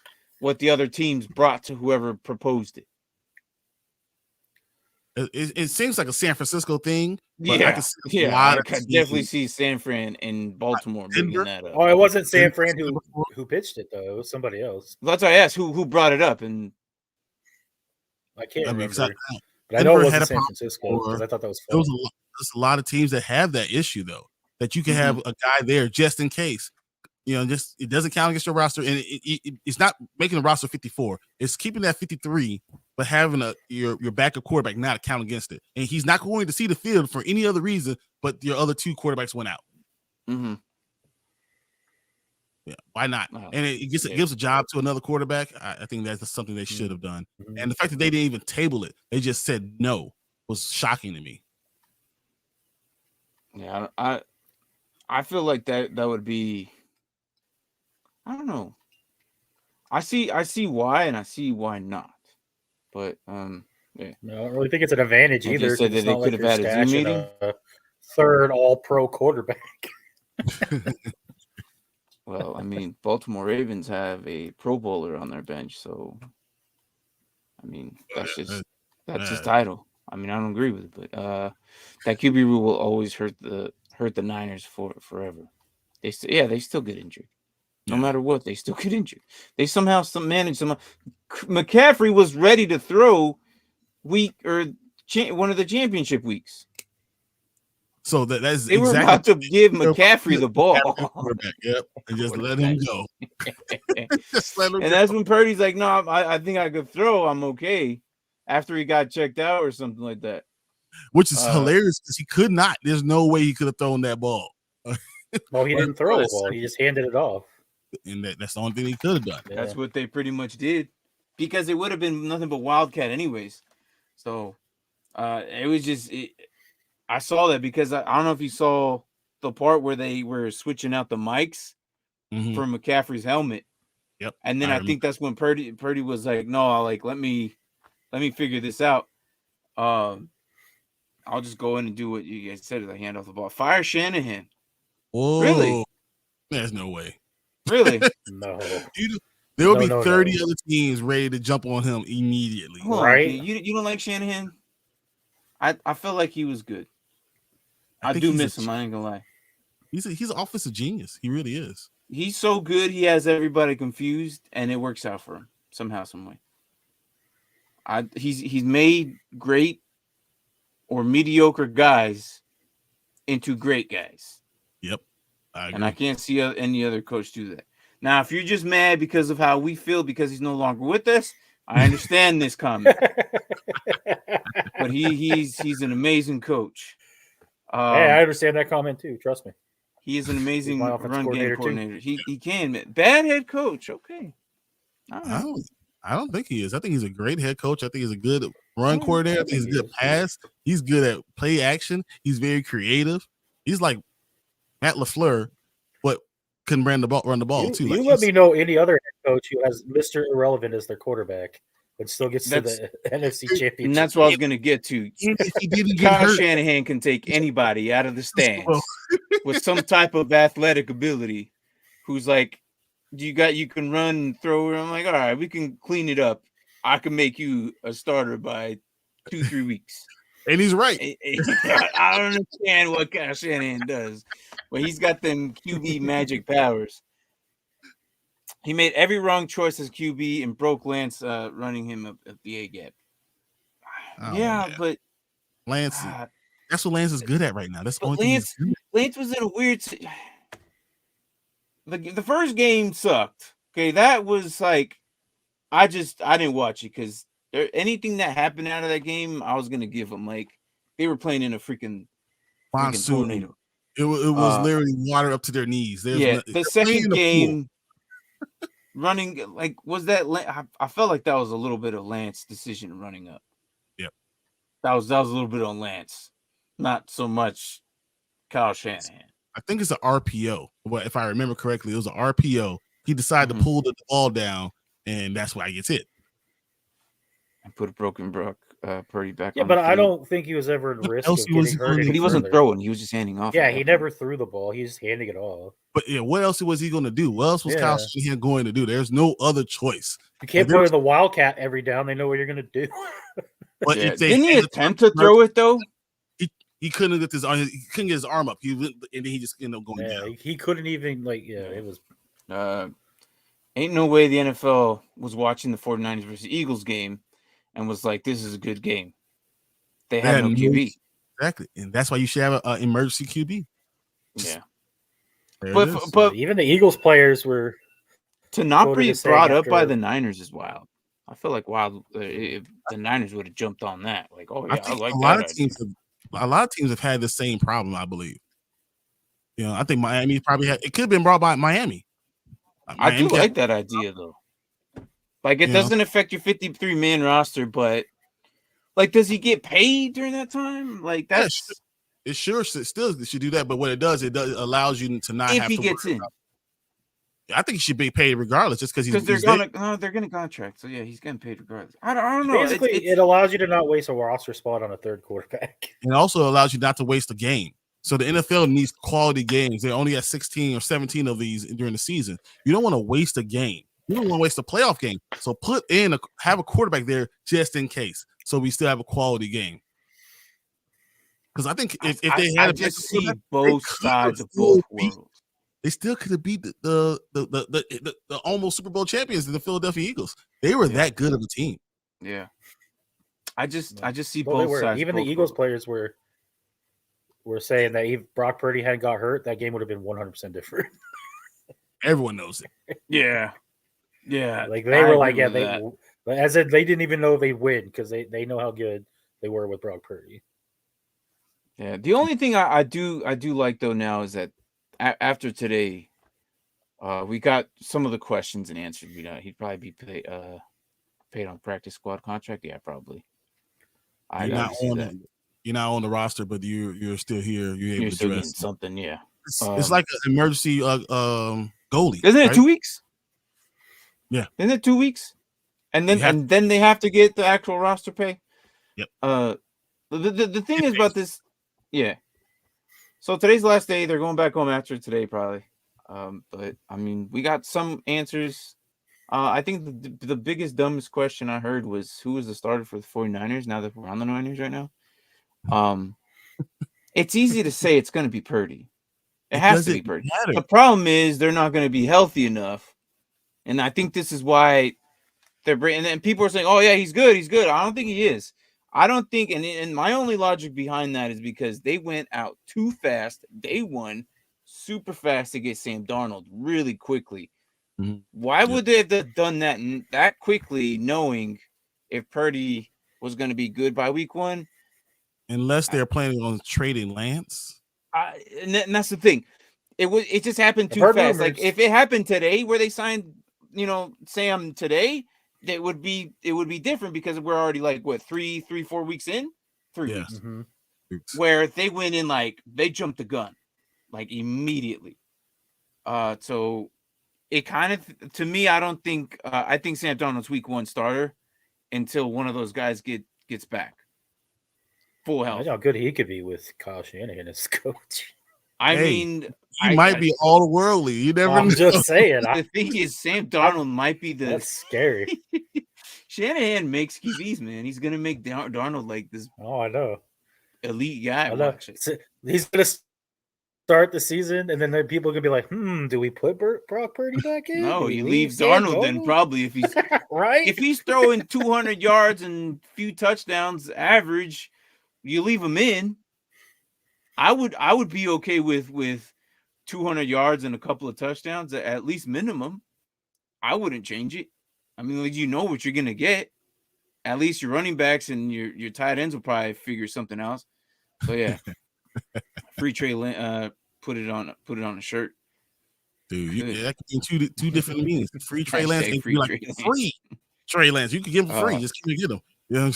the other teams brought to whoever proposed it. It seems like a San Francisco thing. But I could definitely see San Fran and Baltimore bringing that up. Oh, it wasn't San Fran who pitched it, though. It was somebody else. That's why I asked who brought it up, and I can't remember. But I know it wasn't San Francisco, because I thought that was fun. There's a lot of teams that have that issue, though, that you can have a guy there just in case. Just it doesn't count against your roster, and it's not making the roster 54. It's keeping that 53, but having your backup quarterback not account against it. And he's not going to see the field for any other reason, but your other two quarterbacks went out. Mm-hmm. Yeah, why not? And it gives a job to another quarterback. I think that's something they should have done. And the fact that they didn't even table it, they just said no, was shocking to me. Yeah, I feel like that would be. I don't know. I see why, and I see why not. But yeah. No, I don't really think it's an advantage I either. just said that It's they not could like have you're had a Zoom stashing meeting. a third All-Pro quarterback. Well, I mean, Baltimore Ravens have a Pro Bowler on their bench, so I mean, that's his title. I mean, I don't agree with it, but that QB rule will always hurt the Niners forever. They still get injured. No matter what, they still get injured. They somehow manage. McCaffrey was ready to throw one of the championship weeks. So that's they were about to give McCaffrey the ball. Yep, and just let him go. Just let him go. That's when Purdy's like, "No, I think I could throw. I'm okay." After he got checked out or something like that, which is hilarious because he could not. There's no way he could have thrown that ball. Well, he didn't throw the ball; he just handed it off. And that's the only thing he could have done. That's what they pretty much did, because it would have been nothing but Wildcat anyways. So it was just. I saw that because I don't know if you saw the part where they were switching out the mics for McCaffrey's helmet. Yep. And then I think that's when Purdy was like, "No, like let me figure this out. I'll just go in and do what you guys said. I hand off the ball. Fire Shanahan." Whoa. Really? There's no way. Really? No. There will be 30 other teams ready to jump on him immediately. Right? You don't like Shanahan? I felt like he was good. I do miss him. I ain't gonna lie. He's an offensive genius. He really is. He's so good. He has everybody confused, and it works out for him somehow, some way. He's made great or mediocre guys into great guys. Yep. I can't see any other coach do that. Now, if you're just mad because of how we feel because he's no longer with us, I understand this comment. But he's an amazing coach. Hey, I understand that comment too. Trust me. He is an amazing run game coordinator. He can. Bad head coach. Okay. I don't think he is. I think he's a great head coach. I think he's a good run coordinator. I think he's a good pass. He's good at play action. He's very creative. He's like Matt LaFleur, but can run the ball too. You let me know any other head coach who has Mr. Irrelevant as their quarterback, but still gets to the NFC Championship. And that's what I was going to get to. Kyle Shanahan can take anybody out of the stands with some type of athletic ability. Who's like, you can run and throw. I'm like, all right, we can clean it up. I can make you a starter by 2-3 weeks. And he's right. I don't understand what Kyle Shanahan does, but he's got them QB magic powers. He made every wrong choice as QB and broke Lance running him up the A gap. But Lance, that's what Lance is good at right now. That's the only thing. Lance was in a weird. The first game sucked. Okay, that was like, I didn't watch it because anything that happened out of that game, I was gonna give them like they were playing in a freaking tornado. It was literally water up to their knees. The second game. Running like was that? I felt like that was a little bit of Lance's decision running up. Yep, that was a little bit on Lance, not so much Kyle Shanahan. I think it's an RPO. But if I remember correctly, it was an RPO. He decided to pull the ball down, and that's why he gets hit. And put a broken Purdy back. Yeah, but I don't think he was ever at risk of getting hurt. But he wasn't throwing; he was just handing off. Yeah, he never threw the ball; he's just handing it off. But what else was he going to do? What else was Kyle Shanahan going to do? There's no other choice. You can't play with the Wildcat every down. They know what you're going to do. But didn't he attempt to throw it though? He couldn't get his arm. He couldn't get his arm up. And then he just ended up going down. He couldn't even it was. Ain't no way the NFL was watching the 49ers versus Eagles game and was like, "This is a good game." They had no QB. Exactly, and that's why you should have an emergency QB. But even the Eagles players were to not be brought up by the Niners is wild. I feel like if the Niners would have jumped on that, like, oh I yeah, I think like a lot that of idea. a lot of teams have had the same problem. I believe. I think Miami probably had. It could have been brought by Miami. I do Miami like that idea though. Like, it doesn't affect your 53-man roster, but like, does he get paid during that time? Like, that's it sure still should do that. But what it does allows you to not if have he to gets worry in. about. I think he should be paid regardless, just because Because he's they're gonna contract. So yeah, he's getting paid regardless. I don't know. Basically, it allows you to not waste a roster spot on a third quarterback. And it also allows you not to waste a game. So the NFL needs quality games. They only have 16 or 17 of these during the season. You don't want to waste a game. You don't want to waste a playoff game. So have a quarterback there just in case. So we still have a quality game. Because I think if they had, I just see both sides of both worlds. They still could have beat the almost Super Bowl champions, the Philadelphia Eagles. They were that good of a team. Yeah, I just see both sides. Even the Eagles players were saying that if Brock Purdy hadn't got hurt, that game would have been 100% different. Everyone knows it. Yeah. Like they were like, as if they didn't even know they'd win because they know how good they were with Brock Purdy. Yeah. The only thing I do like though now is that after today, we got some of the questions and answered. He'd probably be paid on practice squad contract. Yeah, probably. You're not on the roster, but you're still here. You're able to dress something. Yeah, it's like an emergency goalie. Isn't it 2 weeks? Yeah, isn't it 2 weeks? And then they have to get the actual roster pay. Yep. The thing is about this. Yeah. So today's the last day. They're going back home after today, probably. But I mean, we got some answers. I think the biggest, dumbest question I heard was who was the starter for the 49ers now that we're on the Niners right now. It's easy to say it's going to be Purdy. It has to be Purdy. The problem is they're not going to be healthy enough. And I think this is why they're bringing, and people are saying, oh yeah, he's good. I don't think he is. I don't think, and my only logic behind that is because they went out too fast. Day one, super fast to get Sam Darnold really quickly. Mm-hmm. Why would they have done that quickly, knowing if Purdy was going to be good by week one? Unless they're planning on trading Lance. And that's the thing. It just happened too fast. Like if it happened today, where they signed, Sam today, it would be different because we're already like what 4 weeks in, 3 weeks, mm-hmm. Where they went in like they jumped the gun, like immediately. So it kind of, to me, I don't think I think Sam Darnold's week one starter until one of those guys gets back full health. Imagine how good he could be with Kyle Shanahan as coach. I mean, he might be all worldly. You never know. I'm just saying. The thing is, Sam Darnold might be that's scary. Shanahan makes QBs, man. He's gonna make Darnold like this. Oh, I know. Elite guy. He's gonna start the season, and then people are gonna be like, do we put Brock Purdy back in? No, you leave Darnold then probably if he's right. If he's throwing 200 yards and a few touchdowns average, you leave him in. I would be okay with 200 yards and a couple of touchdowns at least minimum. I wouldn't change it. I mean, you know what you're gonna get. At least your running backs and your tight ends will probably figure something else. So yeah, free Trey Lance. Put it on a shirt, dude. That could be two different meanings. Free Trey Lance and free Trey Lance. You could give him free. Just keep get him. Yeah.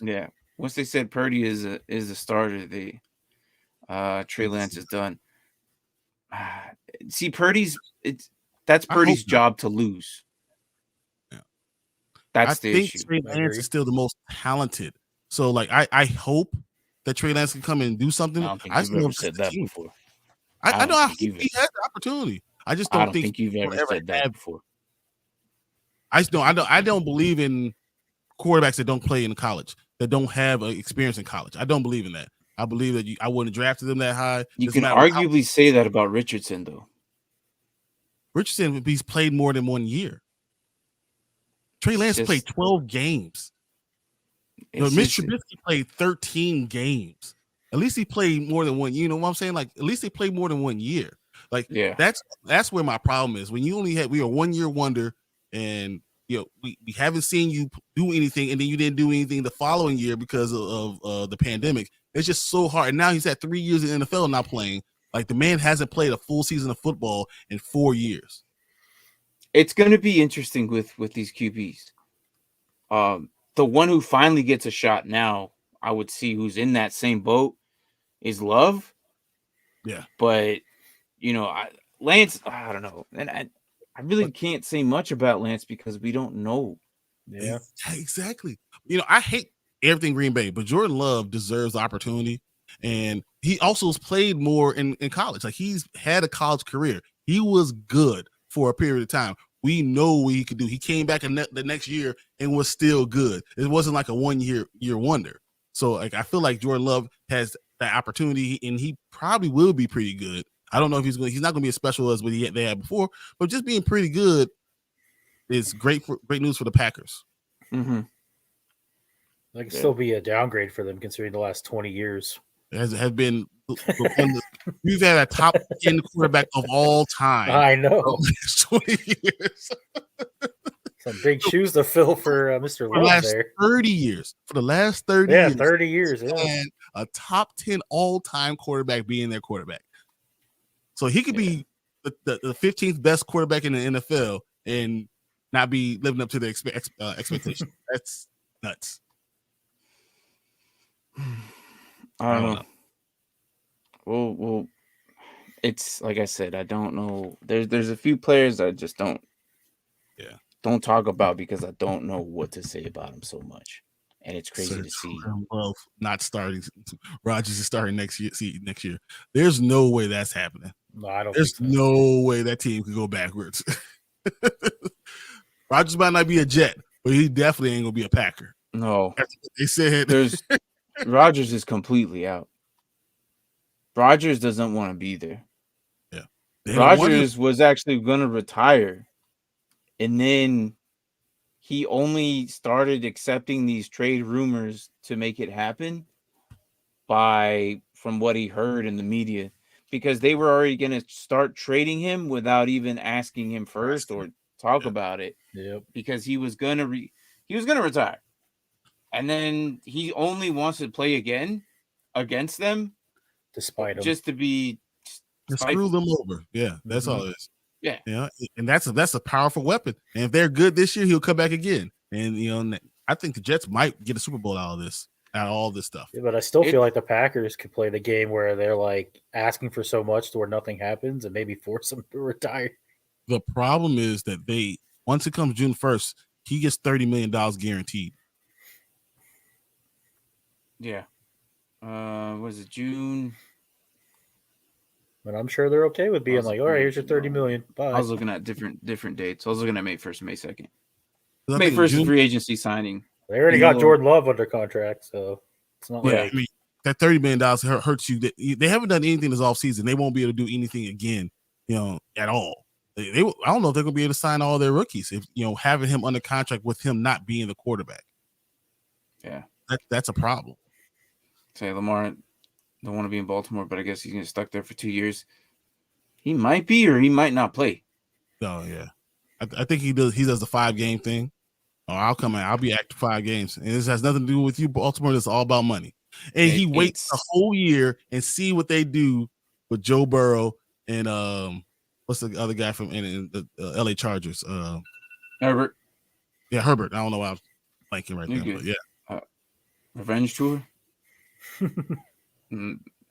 Yeah. Once they said Purdy is a starter, Trey Lance is done. See, that's Purdy's job to lose. Yeah. That's the issue. Trey Lance is still the most talented. So, like, I hope that Trey Lance can come in and do something. I don't think you've ever said that before. I know. I hope he has the opportunity. I just don't think you've ever said that before. I don't believe in quarterbacks that don't play in college, that don't have experience in college. I don't believe in that. I believe that I wouldn't have drafted them that high. You can arguably say that about Richardson, though. Richardson, he's played more than 1 year. Trey Lance played 12 games. Mitch Trubisky played 13 games. At least he played more than one. You know what I'm saying? Like, at least they played more than 1 year. Like, that's where my problem is. When you we are 1 year wonder, and we haven't seen you do anything, and then you didn't do anything the following year because of the pandemic. It's just so hard. And now he's had 3 years in the NFL not playing. Like the man hasn't played a full season of football in 4 years. It's going to be interesting with these QBs. The one who finally gets a shot now, I would see who's in that same boat is Love. Yeah, but Lance, I don't know, and I really can't say much about Lance because we don't know. Yeah, exactly. I hate everything Green Bay, but Jordan Love deserves the opportunity, and he also has played more in college. Like he's had a college career. He was good for a period of time. We know what he could do. He came back the next year and was still good. It wasn't like a 1 year wonder. So like I feel like Jordan Love has that opportunity, and he probably will be pretty good. I don't know if he's not going to be as special as what they had before, but just being pretty good is great news for the Packers. Mm-hmm. That could still be a downgrade for them considering the last 20 years. It has been we've had a top 10 quarterback of all time. I know. For the last 20 years. Some big shoes to fill for Mr. Love there. 30 years. For the last 30 years. 30 years. Yeah. And a top 10 all-time quarterback being their quarterback. So he could be the 15th best quarterback in the NFL and not be living up to the expectation. That's nuts. I don't know. Well, it's like I said, I don't know. There's a few players I just don't talk about because I don't know what to say about them so much, and it's crazy to see. Well, not starting. Rodgers is starting next year. There's no way that's happening. No, I don't. There's no way that team could go backwards. Rodgers might not be a Jet, but he definitely ain't gonna be a Packer. No, that's what they said. Rodgers is completely out. Rodgers doesn't want to be there. Yeah, Rodgers was actually going to retire, and then he only started accepting these trade rumors to make it happen from what he heard in the media, because they were already going to start trading him without even asking him first or talk about it. Yep. Because he was going to retire. And then he only wants to play again against them, despite them, just to be screw them over. Yeah, that's all it is. Yeah, and that's a powerful weapon. And if they're good this year, he'll come back again. And I think the Jets might get a Super Bowl out of all this stuff. Yeah, but I still feel like the Packers could play the game where they're like asking for so much to where nothing happens, and maybe force them to retire. The problem is that once it comes June 1st, he gets $30 million guaranteed. Yeah. Was it June? But I'm sure they're okay with being like, all right, here's your $30 million. Bye. I was looking at different dates. I was looking at May 1st, May 2nd. May 1st is free agency signing. They already got Jordan Love under contract, so it's not like that $30 million hurts you. They haven't done anything this offseason. They won't be able to do anything again, at all. I don't know if they're going to be able to sign all their rookies if having him under contract with him not being the quarterback. Yeah, that's a problem. Say Lamar don't want to be in Baltimore, but I guess he's gonna get stuck there for 2 years. He might be, or he might not play. Oh yeah, I think he does. He does the 5-game thing. Oh, I'll come in. I'll be active 5 games, and this has nothing to do with you, Baltimore. It's all about money. And he waits a whole year and see what they do with Joe Burrow and what's the other guy from in the LA Chargers? Herbert. Yeah, Herbert. I don't know why I'm blanking right now, but yeah. Revenge tour. Hold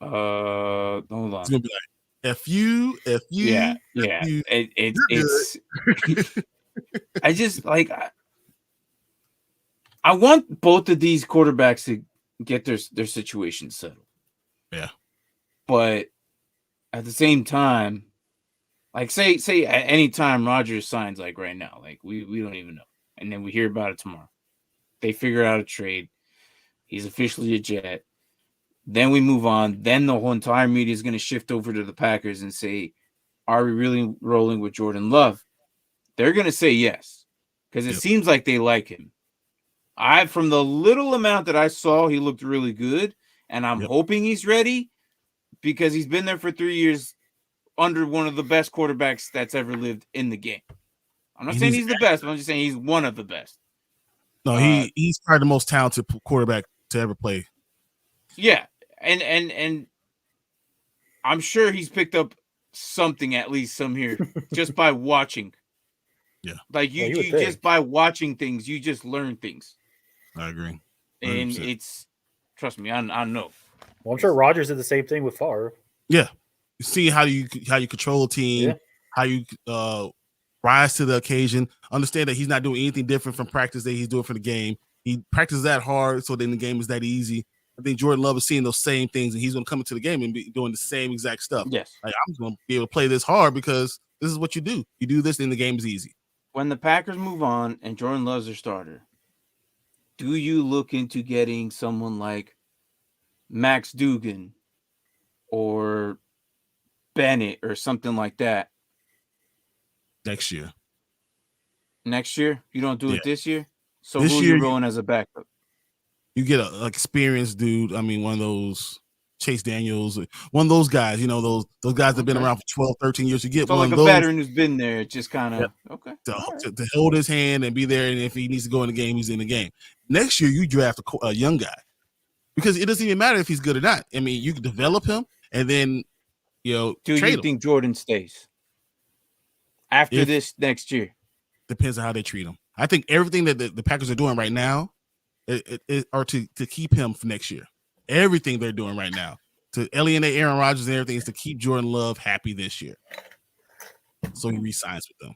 on. It's gonna be like F you. Yeah. It's I just like I want both of these quarterbacks to get their situation settled. Yeah. But at the same time, like say at any time Rodgers signs, like right now, like we don't even know. And then we hear about it tomorrow. They figure out a trade. He's officially a Jet. Then we move on. Then the whole entire media is going to shift over to the Packers and say, are we really rolling with Jordan Love? They're going to say yes, because it seems like they like him. From the little amount that I saw, he looked really good, and I'm hoping he's ready because he's been there for 3 years under one of the best quarterbacks that's ever lived in the game. I'm not He saying needs- he's the best, but I'm just saying he's one of the best. No, he's probably the most talented quarterback to ever play. Yeah, and I'm sure he's picked up something, at least some here, just by watching. Yeah, like you would just think. by watching things, you just learn things, I agree. 100%. and it's trust me, I know. Well, I'm sure Rodgers did the same thing with Favre. Yeah, you see how you control a team, how you rise to the occasion. Understand that he's not doing anything different from practice that he's doing for the game. He practices that hard, so then the game is that easy. I think Jordan Love is seeing those same things, and he's going to come into the game and be doing the same exact stuff. Yes. Like, I'm going to be able to play this hard because this is what you do. You do this, then the game is easy. When the Packers move on and Jordan Love's their starter, do you look into getting someone like Max Dugan or Bennett or something like that Next year. next year? You don't do it this year? So This who year, are you rolling as a backup? You get an experienced dude. I mean, one of those Chase Daniels, one of those guys, those guys that have been around for 12, 13 years. You get So one like of a those veteran who's been there, just kind of okay. To hold his hand and be there, and if he needs to go in the game, he's in the game. Next year, you draft a young guy because it doesn't even matter if he's good or not. I mean, you can develop him, and then Do trade you him. think Jordan stays after this next year? Depends on how they treat him. I think everything that the Packers are doing right now are to keep him for next year. Everything they're doing right now to alienate Aaron Rodgers and everything is to keep Jordan Love happy this year, so he re-signs with them.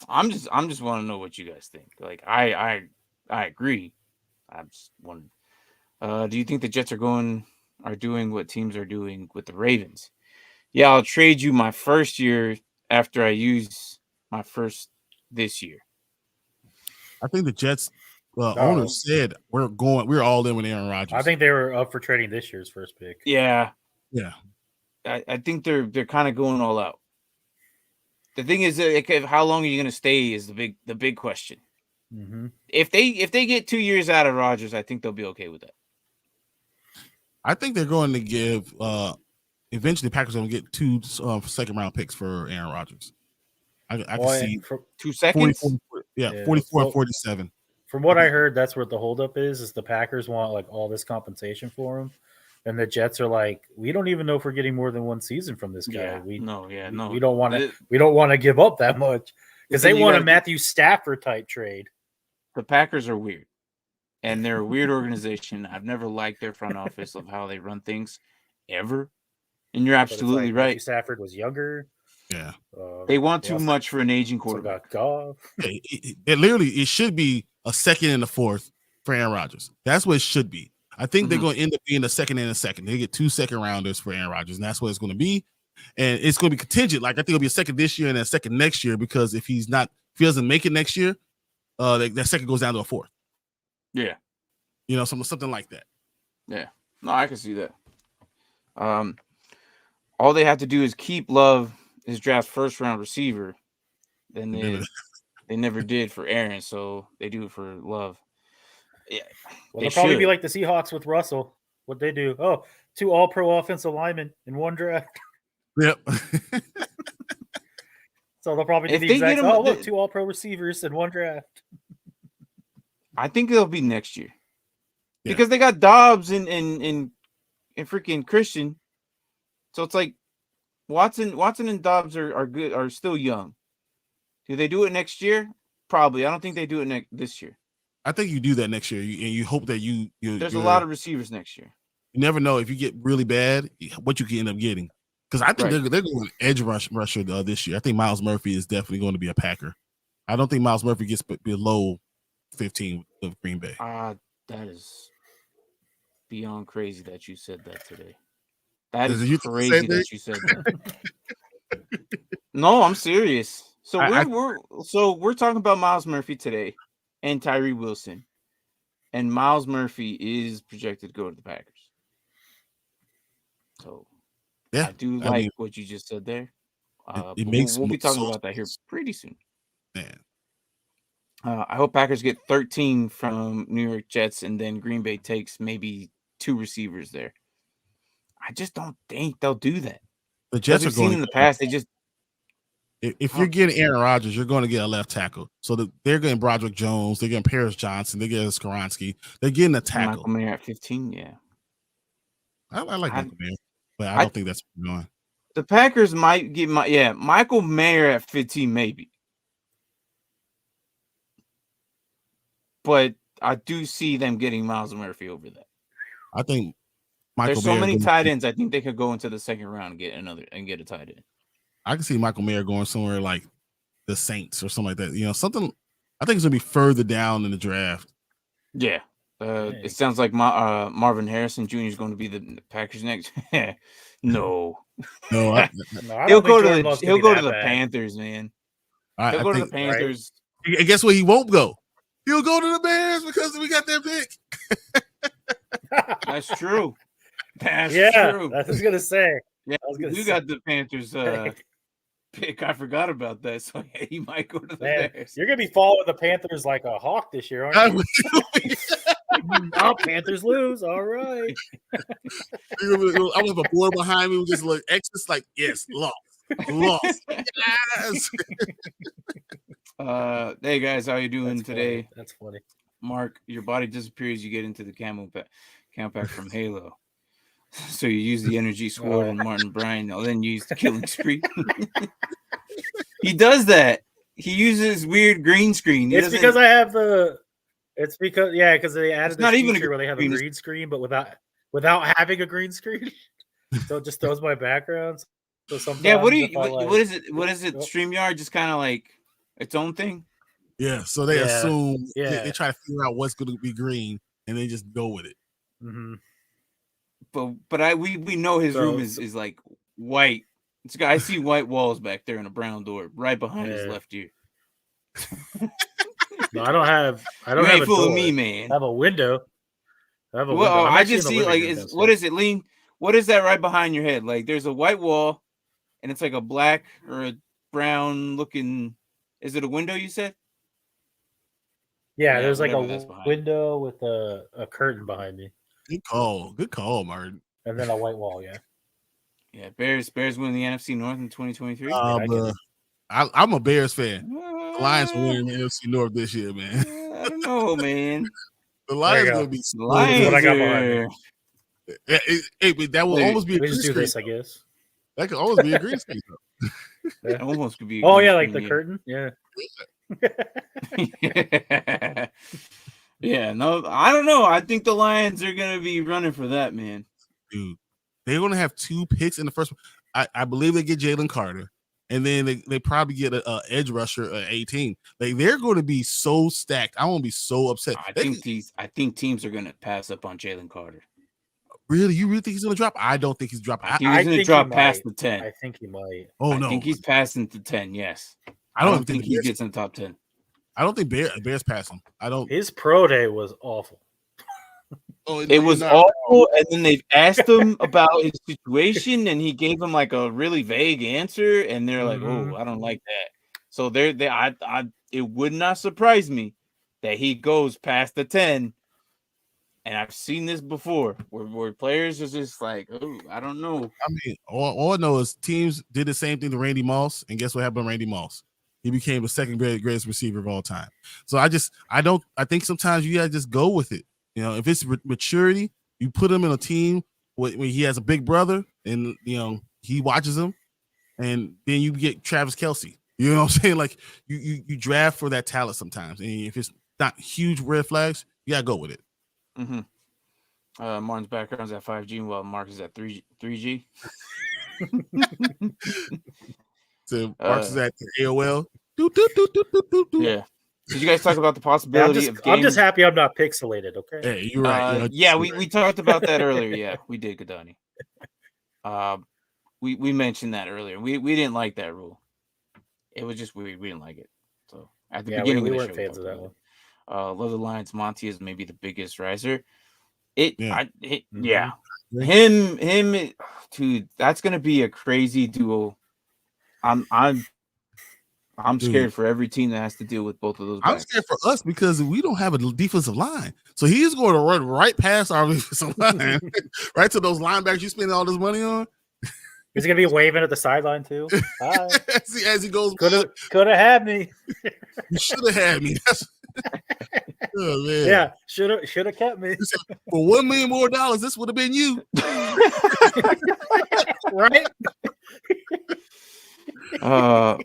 I'm just want to know what you guys think. Like I agree. I just wondering. Do you think the Jets are doing what teams are doing with the Ravens? Yeah, I'll trade you my first year after I use my first this year. I think the Jets owners said we're all in with Aaron Rodgers. I think they were up for trading this year's first pick. Yeah. Yeah. I think they're kind of going all out. The thing is, how long are you going to stay is the big question. Mm-hmm. If they get 2 years out of Rodgers, I think they'll be okay with that. I think they're going to give eventually Packers are going to get 2 second round picks for Aaron Rodgers. I can see 2 seconds. 44 and 47. From what I heard, that's what the holdup is the Packers want like all this compensation for him. And the Jets are like, we don't even know if we're getting more than one season from this guy. Yeah, We no. We don't want to. We don't want to give up that much because they want a Matthew Stafford type trade. The Packers are weird, and they're a weird organization. I've never liked their front office of how they run things, ever. And you're absolutely right. Matthew Stafford was younger. Yeah, they want too much for an aging quarterback. It should be a second and a fourth for Aaron Rodgers. That's what it should be. I think they're going to end up being a second and a second. They get 2 second rounders for Aaron Rodgers, and that's what it's going to be. And it's going to be contingent. Like I think it'll be a second this year and a second next year because if he doesn't make it next year, that second goes down to a fourth. Yeah, something like that. Yeah, no, I can see that. All they have to do is keep Love his draft first round receiver. Then they never did for Aaron, so they do it for Love. Yeah, well, they'll probably be like the Seahawks with Russell. What they do? 2 All-Pro offensive linemen in one draft. Yep. So they'll probably do the exact. 2 All-Pro receivers in one draft. I think it'll be next year because they got Dobbs and freaking Christian. So it's like Watson and Dobbs are good, are still young. Do they do it next year? Probably. I don't think they do it this year. I think you do that next year, and you hope that there's a lot of receivers next year. You never know if you get really bad, what you can end up getting. Because I think they're going edge rusher this year. I think Myles Murphy is definitely going to be a Packer. I don't think Myles Murphy gets below 15 of Green Bay. That is beyond crazy that you said that today. That is crazy that you said that. No, I'm serious. So we're talking about Myles Murphy today and Tyree Wilson, and Myles Murphy is projected to go to the Packers. So yeah, I do like what you just said there. We'll be talking about that here pretty soon. Man. I hope Packers get 13 from New York Jets, and then Green Bay takes maybe 2 receivers there. I just don't think they'll do that. The Jets are going in the past. If you're getting Aaron Rodgers, you're going to get a left tackle. So they're getting Broderick Jones, they're getting Paris Johnson, they're getting Skoronski, they're getting a tackle. Michael Mayer at 15, yeah. I like Michael Mayer, but I don't think that's what we're going. The Packers might get Michael Mayer at 15, maybe. But I do see them getting Miles Murphy over that. I think there's so many tight ends. I think they could go into the second round and get a tight end. I can see Michael Mayer going somewhere like the Saints or something like that. Something. I think it's gonna be further down in the draft. Yeah, it sounds like Marvin Harrison Jr. is going to be the Packers next. No, he'll go to the Panthers, man. He'll go to the Panthers. Right? And guess what? He won't go. He'll go to the Bears because we got their pick. That's true. That's true. I was gonna say. Yeah, you got the Panthers pick. I forgot about that. So yeah, he might go to the Bears. You're gonna be following the Panthers like a hawk this year, aren't you? Oh, Panthers lose. All right. I was a board behind me, just like X's, like yes, lost. Yes. Hey guys, how you doing today? That's funny. Mark, your body disappears. You get into the camo pack from Halo. So you use the energy sword and Martin Bryan, then you use the killing spree. He does that. He uses weird green screen. It's because I have the. It's because because they added this feature where they have a green screen, but without having a green screen, so it just throws my backgrounds. So sometimes what is it? What is it? StreamYard just kind of like its own thing. Yeah. So they assume they try to figure out what's going to be green, and they just go with it. Mm-hmm. But we know his room is like white. I see white walls back there and a brown door right behind his left ear. No, I don't have a door. Of me, man. I have a window. I just see what is it, Lean? What is that right behind your head? Like there's a white wall and it's like a black or a brown looking. Is it a window you said? Yeah, there's like a window with a curtain behind me. Good call, Martin. And then a white wall, Yeah, Bears win the NFC North in 2023. I'm a Bears fan. The Lions will win the NFC North this year, man. I don't know, man. The Lions will be Lions. What I got behind me. But that will almost be a green screen. This, I guess. That could almost be a green screen. That almost could be. Like the curtain. Yeah. Yeah, no, I don't know. I think the Lions are gonna be running for that, man. Dude, they're gonna have 2 picks in the first one. I believe they get Jalen Carter, and then they probably get a edge rusher at 18. Like they're going to be so stacked. I won't be so upset. I think teams are gonna pass up on Jalen Carter. Really, you really think he's gonna drop? I don't think he's dropping. He's gonna drop past the 10. I think he might. Oh no, I think he's passing the 10. Yes, I don't think he gets in the top 10. I don't think Bears pass him. I don't. His pro day was awful. It was awful, and then they've asked him about his situation, and he gave them like a really vague answer, and they're like, "Oh, I don't like that." So it would not surprise me that he goes past the 10. And I've seen this before, where players are just like, "Oh, I don't know." I mean, all I know is teams did the same thing to Randy Moss, and guess what happened to Randy Moss? He became the second greatest receiver of all time. So I think sometimes you gotta just go with it. If it's maturity, you put him in a team when he has a big brother and, he watches him, and then you get Travis Kelce. You know what I'm saying? Like you draft for that talent sometimes. And if it's not huge red flags, you gotta go with it. Mm-hmm. Martin's background's at 5G while Mark is at 3G. So Mark's is at AOL. Yeah. Did you guys talk about the possibility of games? I'm just happy I'm not pixelated, okay? Hey, you're right. We talked about that earlier. Yeah, we did, Gadani. We mentioned that earlier. We didn't like that rule. It was just weird. We didn't like it. So at the beginning we of the weren't show, fans of that one. Love the Lions. Monty is maybe the biggest riser. Him, dude. That's gonna be a crazy duo. I'm scared for every team that has to deal with both of those guys. I'm scared for us because we don't have a defensive line. So he's going to run right past our defensive line, right to those linebackers you spending all this money on. He's gonna be waving at the sideline too. Bye. as he goes, Could have had me. you should have had me. Oh, man. Yeah, should have kept me. For $1 million more, this would have been you. Right? All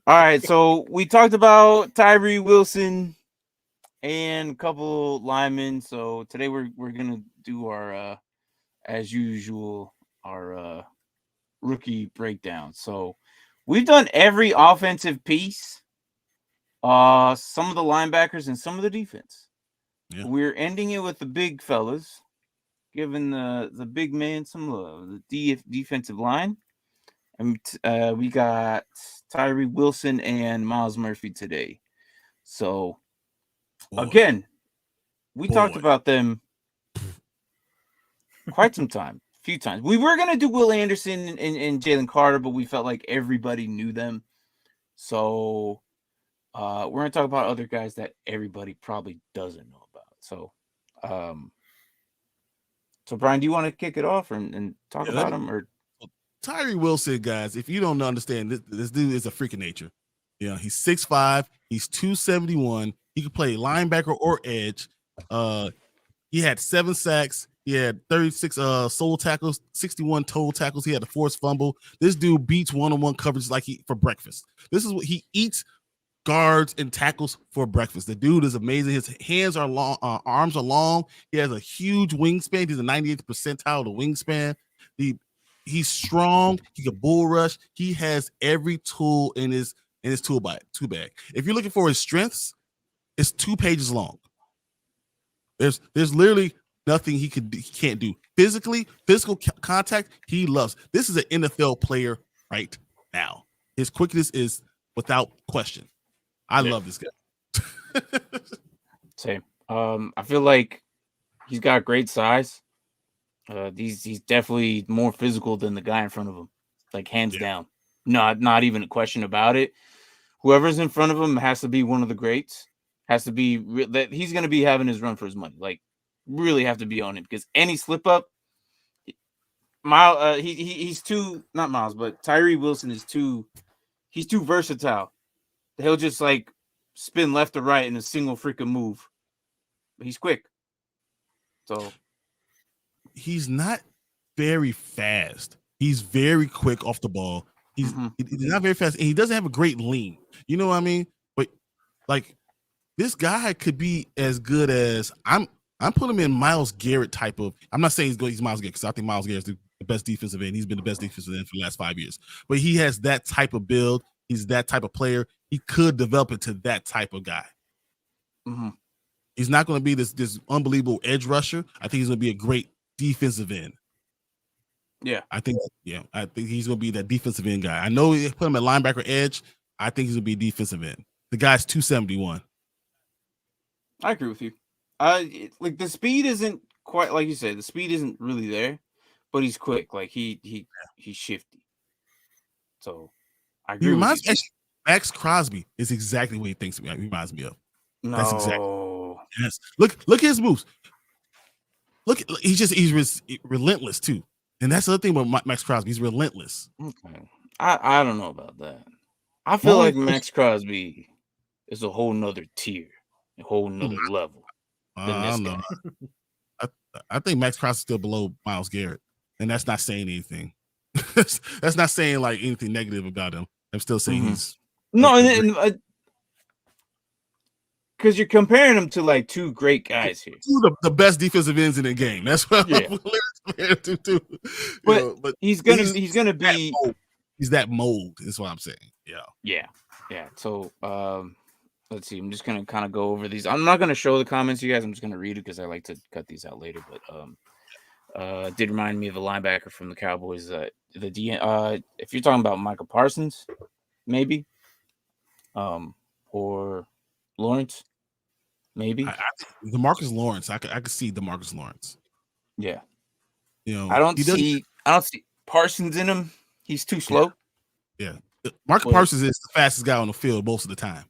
right, so we talked about Tyree Wilson and a couple linemen. So today we're gonna do our as usual our rookie breakdown. So we've done every offensive piece, some of the linebackers and some of the defense. Yeah. We're ending it with the big fellas, giving the big man some love, the defensive line. And we got Tyree Wilson and Miles Murphy today. So again, we talked about them quite some time, a few times. We were gonna do Will Anderson and Jalen Carter, but we felt like everybody knew them. So we're gonna talk about other guys that everybody probably doesn't know about. So so Brian, do you want to kick it off and talk about him? Or Tyree Wilson, guys, if you don't understand, this dude is a freak of nature. Yeah, he's 6'5", he's 271. He could play linebacker or edge. He had 7 sacks. He had 36 solo tackles, 61 total tackles. He had a forced fumble. This dude beats one-on-one coverage like for breakfast. This is what he eats: guards and tackles for breakfast. The dude is amazing. His hands are long, arms are long. He has a huge wingspan. He's a 98th percentile of the wingspan. He's strong. He can bull rush. He has every tool in his tool bag. If you're looking for his strengths, it's 2 pages long. There's literally nothing he can't do. Physical contact, he loves. This is an NFL player right now. His quickness is without question. I love this guy. Same. I feel like he's got great size. He's definitely more physical than the guy in front of him, like hands down. Not even a question about it. Whoever's in front of him has to be one of the greats. Has to be that he's going to be having his run for his money. Like, really have to be on him, because any slip up, he's too, not Miles, but Tyree Wilson is too versatile. He'll just like spin left or right in a single freaking move. But he's quick. So he's not very fast. He's very quick off the ball. He's not very fast, and he doesn't have a great lean. You know what I mean? But like, this guy could be as good as I'm putting him in Myles Garrett type of. I'm not saying he's Myles Garrett, because I think Myles Garrett's the best defensive end. He's been the best defensive end for the last 5 years. But he has that type of build. He's that type of player. He could develop into that type of guy. He's not going to be this unbelievable edge rusher. I think he's going to be a great defensive end. Yeah, I think he's going to be that defensive end guy. I know he put him at linebacker edge. I think he's going to be a defensive end. The guy's 271. I agree with you. Like, the speed isn't quite like you said. The speed isn't really there, but he's quick. Like he's shifty. So I agree. Max Crosby is exactly what he reminds me of. No. That's exactly. Yes. Look at his moves. Look, he's relentless too. And that's the other thing about Max Crosby. He's relentless. Okay. I don't know about that. I feel like Max Crosby is a whole nother tier, a whole nother level. I don't know. I think Max Crosby is still below Myles Garrett, and that's not saying anything. That's not saying like anything negative about him. I'm still saying he's because you're comparing him to like 2 great guys here. 2 the best defensive ends in the game. That's what I'm comparing to too. But he's gonna be he's that mold. Is what I'm saying. Yeah. So let's see. I'm just gonna kind of go over these. I'm not gonna show the comments, you guys. I'm just gonna read it because I like to cut these out later. But did remind me of a linebacker from the Cowboys. If you're talking about Michael Parsons, maybe, or Lawrence, maybe. DeMarcus Lawrence. I could see DeMarcus Lawrence. Yeah. You know, I don't see Parsons in him. He's too slow. Yeah. Marcus Parsons is the fastest guy on the field most of the time.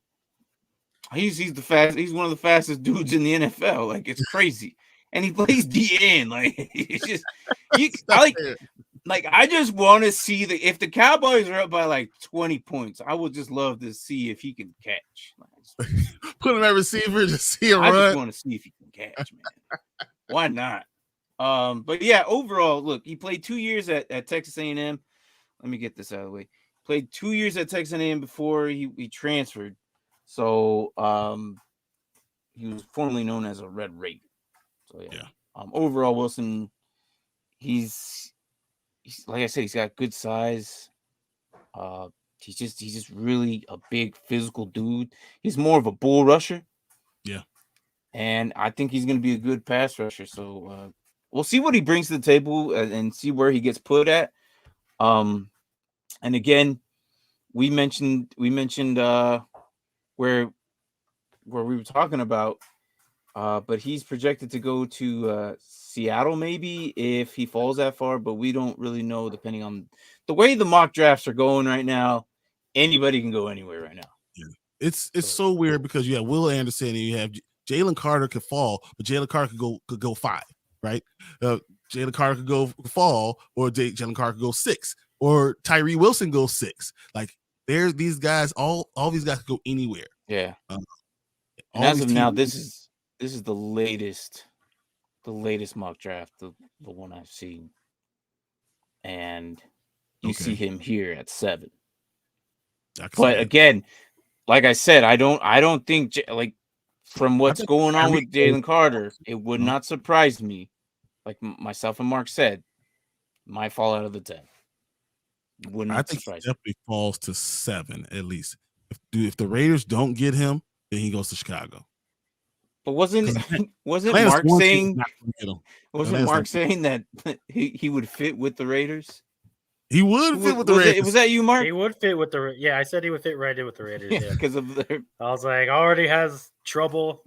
He's the fast. He's one of the fastest dudes in the NFL. Like, it's crazy, and he plays DN. Like, it's just Like, I just want to see if the Cowboys are up by like 20 points, I would just love to see if he can catch. Put him at receiver, just see him I run. just want to see if he can catch, man. Why not? But yeah, overall, look, he played 2 years at Texas A&M. Let me get this out of the way. Played 2 years at Texas A&M before he transferred. So he was formerly known as a Red Raider. So yeah. Overall, Wilson, he's like I said, he's got good size. He's just really a big physical dude. He's more of a bull rusher. Yeah. And I think he's going to be a good pass rusher. So we'll see what he brings to the table and see where he gets put at. And again, we mentioned where we were talking about, but he's projected to go to Seattle maybe if he falls that far, but we don't really know depending on the way the mock drafts are going right now. Anybody can go anywhere right now. Yeah. It's so weird because you have Will Anderson and you have Jalen Carter could fall, but Jalen Carter could go 5, right? Jalen Carter could go fall, or Jalen Carter could go 6, or Tyree Wilson goes 6. Like there's these guys, all these guys could go anywhere. Yeah. And as of now, this is the latest mock draft, the one I've seen, and you see him here at 7. But again, like I said, I don't think like from what's going on with Jalen Carter, it would not surprise me. Like myself and Mark said, might fall out of the 10. I think he definitely falls to 7 at least. If the Raiders don't get him, then he goes to Chicago. But wasn't Mark saying that he would fit with the Raiders? He would fit with the Raiders. Was that you, Mark? He would fit with the. Yeah, I said he would fit right in with the Raiders. Yeah, because of their. I was like, already has trouble.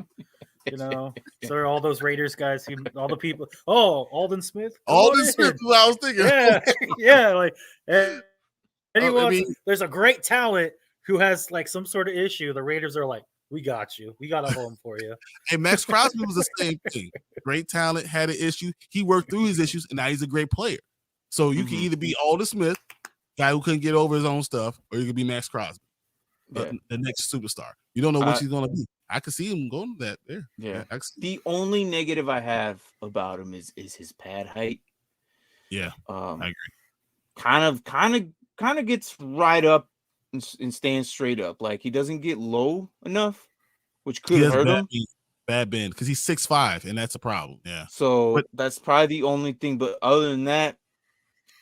You know, so all those Raiders guys, all the people. Oh, Alden Smith. Alden Smith, who I was thinking. Yeah, like anyone. There's a great talent who has like some sort of issue. The Raiders are like, we got you. We got a home for you. Hey, Max Crosby was the same thing. Great talent, had an issue. He worked through his issues, and now he's a great player. So you can either be Alden Smith, guy who couldn't get over his own stuff, or you could be Max Crosby, the next superstar. You don't know which he's going to be. I could see him going to that there. Yeah. The only negative I have about him is his pad height. Yeah, I agree. Kind of gets right up and stands straight up. Like he doesn't get low enough, which could hurt him. Bad bend because he's 6'5", and that's a problem. Yeah. So that's probably the only thing. But other than that,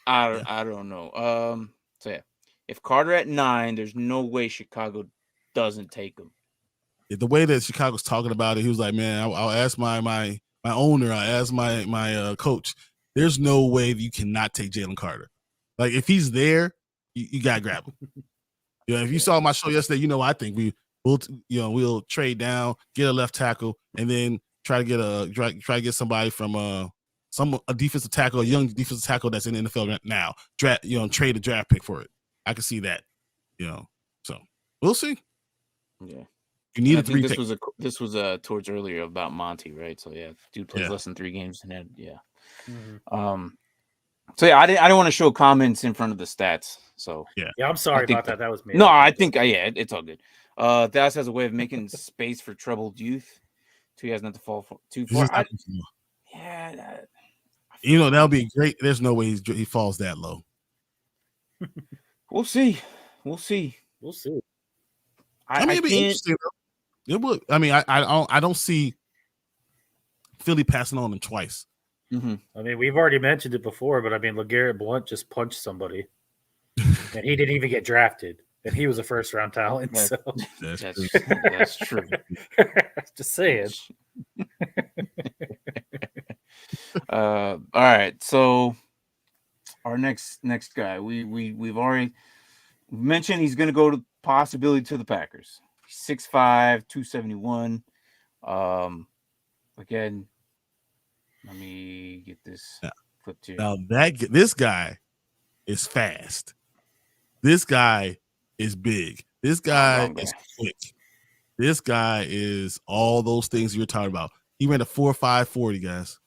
I don't know. So yeah, if Carter at 9, there's no way Chicago doesn't take him. The way that Chicago's talking about it, he was like, "Man, I'll ask my owner. I ask my coach. There's no way that you cannot take Jalen Carter. Like if he's there, you gotta grab him. If you saw my show yesterday, I think we'll trade down, get a left tackle, and then try to get somebody from a defensive tackle, a young defensive tackle that's in the NFL right now. Trade a draft pick for it. I can see that. So we'll see. Yeah. You need this was towards earlier about Monty, right? So yeah, dude plays less than 3 games and then So yeah, I didn't want to show comments in front of the stats. So yeah, I'm sorry about that. That was me. No, I think it's all good. Dallas has a way of making space for troubled youth, so he has not to fall too far. That'll be great. There's no way he falls that low. We'll see. I mean, it'd be interesting. It would. I mean, I don't see Philly passing on him twice. Mm-hmm. I mean, we've already mentioned it before, but I mean, LeGarrette Blount just punched somebody, and he didn't even get drafted, and he was a first-round talent. So that's true. Just saying. All right, so our next guy, we've already mentioned he's going to go to possibility to the Packers. 6'5", 271. Again, let me get this flipped here. Now this guy is fast. This guy is big. This guy is quick. This guy is all those things you're talking about. He ran a 4.5 40, guys.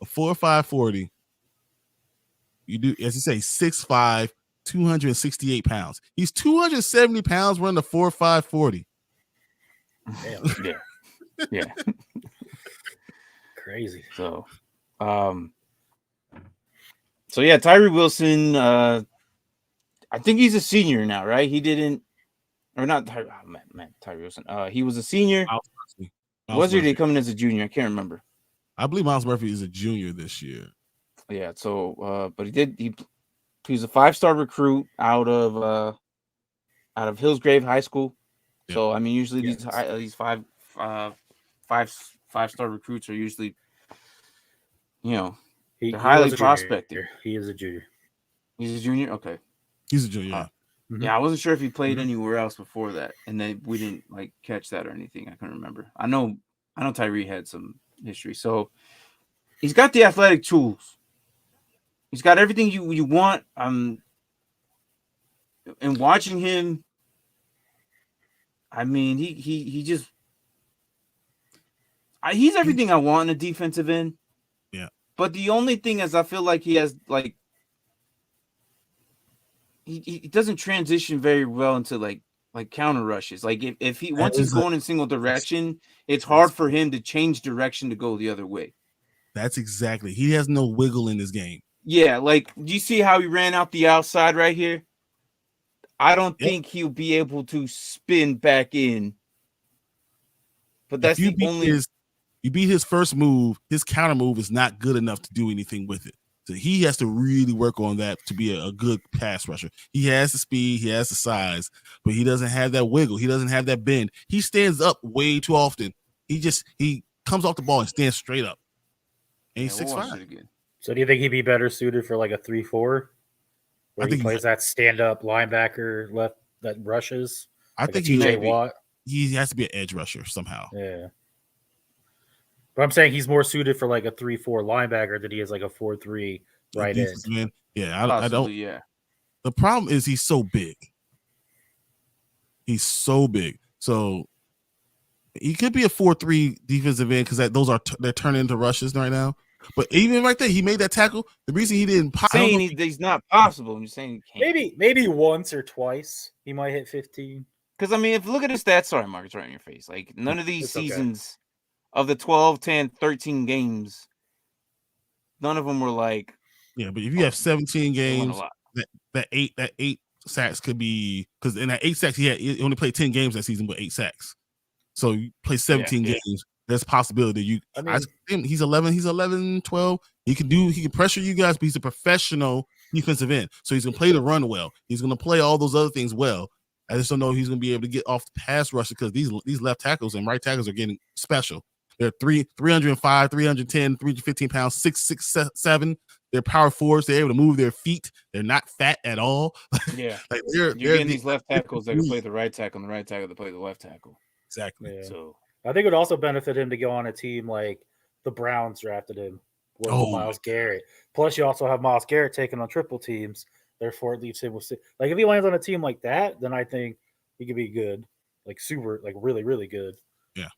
A 4.5 40. You do, as you say, 6'5", 268 pounds. He's 270 pounds running the 4.5 40. Yeah. Crazy. So yeah, Tyree Wilson. I think he's a senior now, right? He didn't, or not. Tyree Wilson. He was a senior. Was he coming as a junior? I can't remember. I believe Miles Murphy is a junior this year. Yeah. So, but he was a 5-star recruit out of Hillsgrave High School. Yep. So I mean, usually these 5-star recruits are usually, they're highly prospected. He is a junior. He's a junior. Okay. He's a junior. Yeah, I wasn't sure if he played anywhere else before that, and then we didn't catch that or anything. I couldn't remember. I know Tyree had some history, so he's got the athletic tools. He's got everything you want. And watching him, I mean, he's everything I want in a defensive end. Yeah. But the only thing is, I feel like he has he doesn't transition very well into counter rushes. If he once he's going in single direction, it's hard for him to change direction to go the other way. That's exactly. He has no wiggle in his game. Yeah, do you see how he ran out the outside right here? I don't think he'll be able to spin back in. But that's the only. You beat his first move. His counter move is not good enough to do anything with it. So he has to really work on that to be a good pass rusher. He has the speed, he has the size, but he doesn't have that wiggle. He doesn't have that bend. He stands up way too often. He comes off the ball and stands straight up. And he's 6'5". So do you think he'd be better suited for a 3-4? Where he plays that stand-up linebacker left that rushes? I think TJ Watt. He has to be an edge rusher somehow. Yeah. But I'm saying he's more suited for a 3-4 linebacker than he is a 4-3 right end. Yeah, I don't. Yeah. The problem is he's so big. He's so big. So he could be a 4-3 defensive end because they're turning into rushes right now. But even right there, he made that tackle. The reason he didn't pop. Saying he's not possible. I'm just saying he can't. Maybe once or twice he might hit 15. Because I mean, if you look at his stats, sorry, Mark, it's right in your face. None of these seasons. Of the 12, 10, 13 games, none of them were yeah, but if you have 17 games, that eight sacks could be because in that 8 sacks he only played 10 games that season with 8 sacks. So you play 17 games, there's a possibility I think he's 11, 12. He can pressure you guys, but he's a professional defensive end. So he's gonna play the run well. He's gonna play all those other things well. I just don't know if he's gonna be able to get off the pass rush because these left tackles and right tackles are getting special. They're 305, 310, 315 pounds, 6'6", 7. They're power forwards. They're able to move their feet. They're not fat at all. Yeah. You're getting these left tackles that can play the right tackle and the right tackle that play the left tackle. Exactly. Yeah. So I think it would also benefit him to go on a team like the Browns drafted him with Myles Garrett. Plus, you also have Myles Garrett taking on triple teams. Therefore, it leaves him with if he lands on a team like that, then I think he could be good, super, really, really good. Yeah.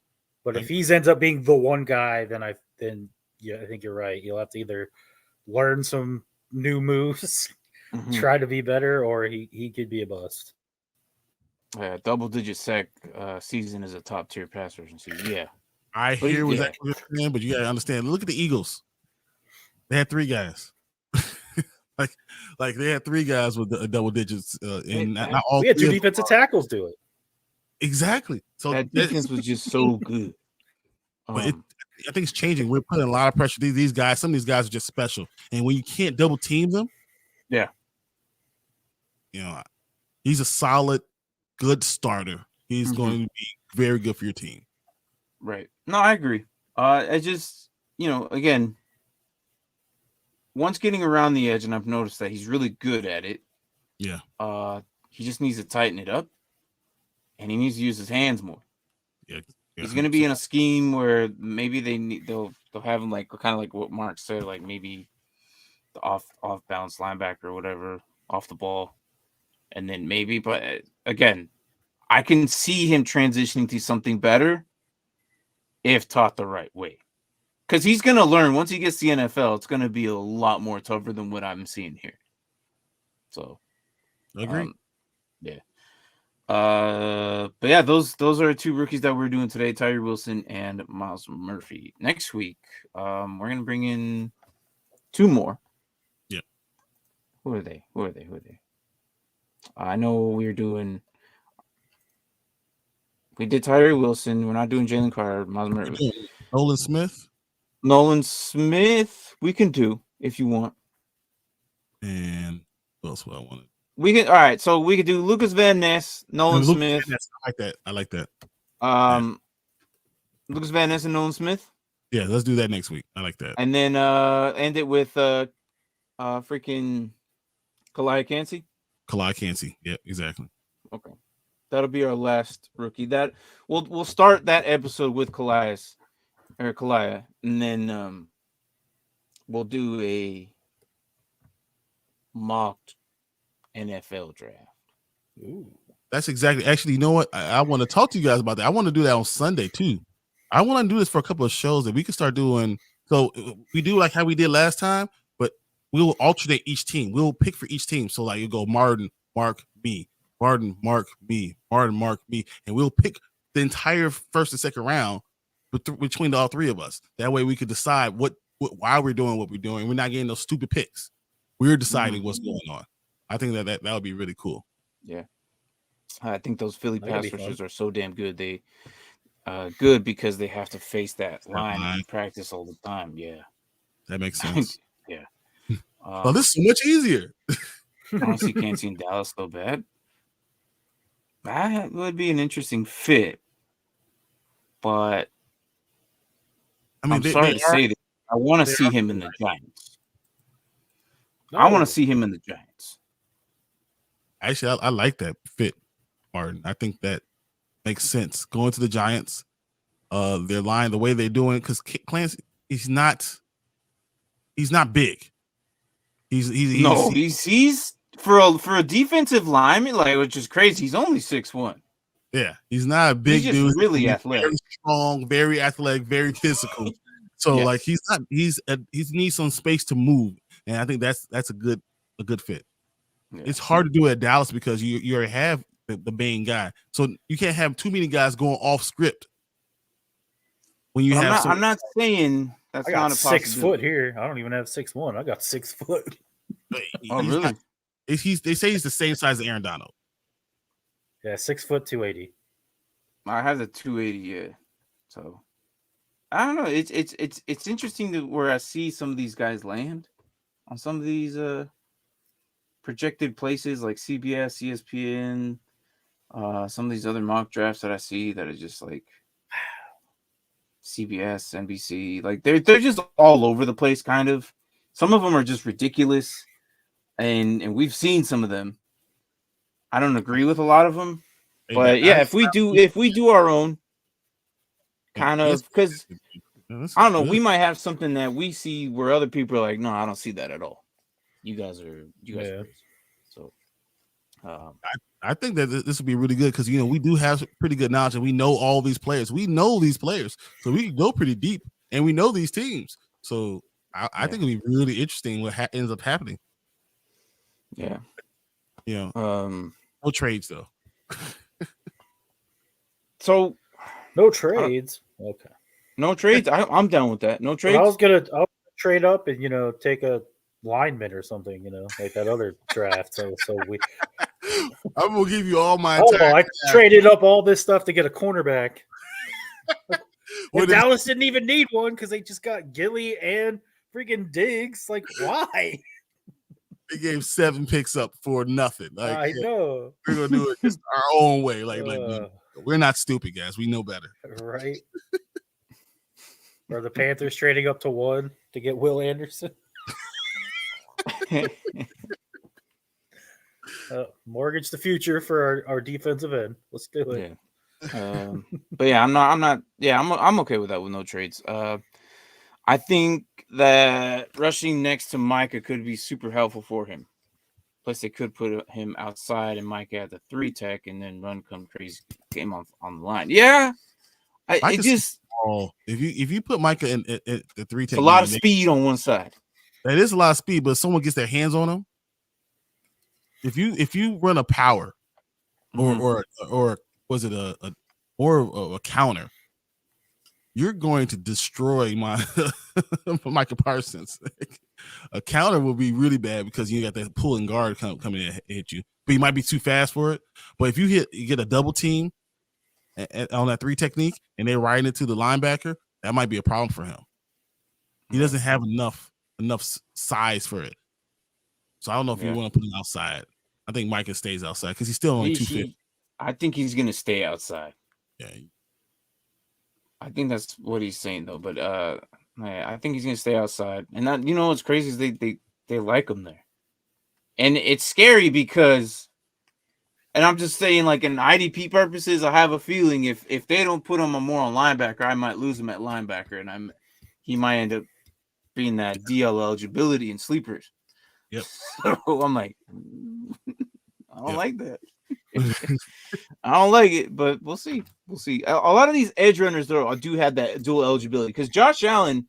But if he ends up being the one guy, then I think you're right. You'll have to either learn some new moves, try to be better, or he could be a bust. Yeah, double-digit sack season is a top-tier pass rushing season. Yeah, I hear what that saying, but you gotta understand. Look at the Eagles; they had 3 guys. They had 3 guys with double digits, and not all. We had 2 defensive tackles do it. Exactly. So that defense was just so good. But I think it's changing. We're putting a lot of pressure. These guys, some of these guys are just special, and when you can't double team them, he's a solid, good starter. He's going to be very good for your team. Right. No, I agree. I just, again, once getting around the edge, and I've noticed that he's really good at it. Yeah. He just needs to tighten it up. And he needs to use his hands more. Yeah, he's going to be in a scheme where maybe they'll have him kind of like what Mark said, maybe the off balance linebacker or whatever, off the ball, and then maybe. But again, I can see him transitioning to something better if taught the right way. because he's gonna learn once he gets to the NFL. It's gonna be a lot more tougher than what I'm seeing here. So, Agree. yeah. But yeah, those are two rookies that we're doing today: Tyree Wilson and Miles Murphy. Next week, we're gonna bring in two more. Yeah. Who are they? I know we did Tyree Wilson. We're not doing Jalen Carter, Miles Murphy. Nolan Smith. Nolan Smith, we can do if you want. And what else would I want? We can. All right, so we could do Lucas Van Ness, Nolan Smith. I like that. Lucas Van Ness and Nolan Smith. Yeah, let's do that next week. I like that. And then end it with freaking Kalai Kancey. Kalai Kancey. Yeah, exactly. Okay, that'll be our last rookie. That we'll start that episode with Kalai, and then we'll do a mocked NFL draft. Ooh. That's exactly. Actually, you know what? I want to talk to you guys about that. I want to do that on Sunday too. I want to do this for a couple of shows that we can start doing. So we do like how we did last time, but we will alternate each team. We'll pick for each team. So like you go Martin, Mark, me, Martin, Mark, me, Martin, Mark, me, and we'll pick the entire first and second round between all three of us. That way we could decide why we're doing what we're doing. We're not getting those stupid picks. We're deciding what's going on. I think that would be really cool. Yeah. I think those Philly pass rushers are so damn good. They good because they have to face that line in practice all the time. Yeah. That makes sense. Yeah. Well, this is so much easier. Honestly, can't see in Dallas so bad. That would be an interesting fit. But I mean, I'm sorry to say that I want to see him in the Giants. No. I want to see him in the Giants. Actually, I like that fit, Martin. I think that makes sense. Going to the Giants, their line, the way they're doing, because Clancy, he's not big. He's for a defensive lineman, like, which is crazy. He's only 6'1". Yeah, he's not a big dude. Really athletic, very strong, very athletic, very physical. So like he needs some space to move, and I think that's a good fit. Yeah. It's hard to do it at Dallas because you already have the main guy, so you can't have too many guys going off script. When you I'm not saying that's not a possibility. 6 foot here. I don't even have 6'1". I got 6 foot. Really? They say he's the same size as Aaron Donald. Yeah, 6 foot 280. I have the 280. Yeah, so I don't know. It's interesting to where I see some of these guys land on some of these projected places like CBS, ESPN, some of these other mock drafts that I see that are just like CBS, NBC, like they're just all over the place. Kind of, some of them are just ridiculous, and we've seen some of them. I don't agree with a lot of them, but yeah, if we do our own kind of, because I don't know, we might have something that we see where other people are like, no, I don't see that at all. You guys are crazy. So I think that this would be really good because we do have pretty good knowledge and we know all these players. We know these players, so we can go pretty deep and we know these teams. So I think it'd be really interesting what ends up happening. Yeah. No trades though. So no trades. Okay. No trades. I'm down with that. No trades. I'll trade up and take a lineman or something, like that other draft. So we. I'm gonna give you all my. I traded up all this stuff to get a cornerback. Dallas didn't even need one because they just got Gilly and freaking Diggs. Like, why? They gave 7 picks up for nothing. Like, I know. We're gonna do it just our own way. Like we're not stupid, guys. We know better, right? Or the Panthers trading up to 1 to get Will Anderson. Mortgage the future for our defensive end. Let's do it. Yeah. But yeah, I'm not. Yeah, I'm okay with that with no trades. I think that rushing next to Micah could be super helpful for him. Plus, they could put him outside and Micah at the 3 tech and then run come crazy game on the line. Yeah, Oh, if you put Micah in the 3 It's technique, a lot of speed on one side. that is a lot of speed, but if someone gets their hands on him, if you run a power or was it a counter, you're going to destroy Micah Parsons. A counter will be really bad because you got that pulling guard coming in and hit you, but you might be too fast for it. But if you get a double team on that 3 technique and they're riding it to the linebacker, that might be a problem for him. He doesn't have enough size for it. So I don't know if you want to put him outside. I think Micah stays outside because he's still only 250. I think he's gonna stay outside. Yeah. I think that's what he's saying though. But I think he's gonna stay outside. And that, you know what's crazy is they like him there. And it's scary because, and I'm just saying, like, in IDP purposes, I have a feeling if they don't put him more on linebacker, I might lose him at linebacker, and he might end up being that DL eligibility in sleepers. Yep. So I'm like, I don't like that. I don't like it, but we'll see. We'll see. A lot of these edge runners, though, do have that dual eligibility because Josh Allen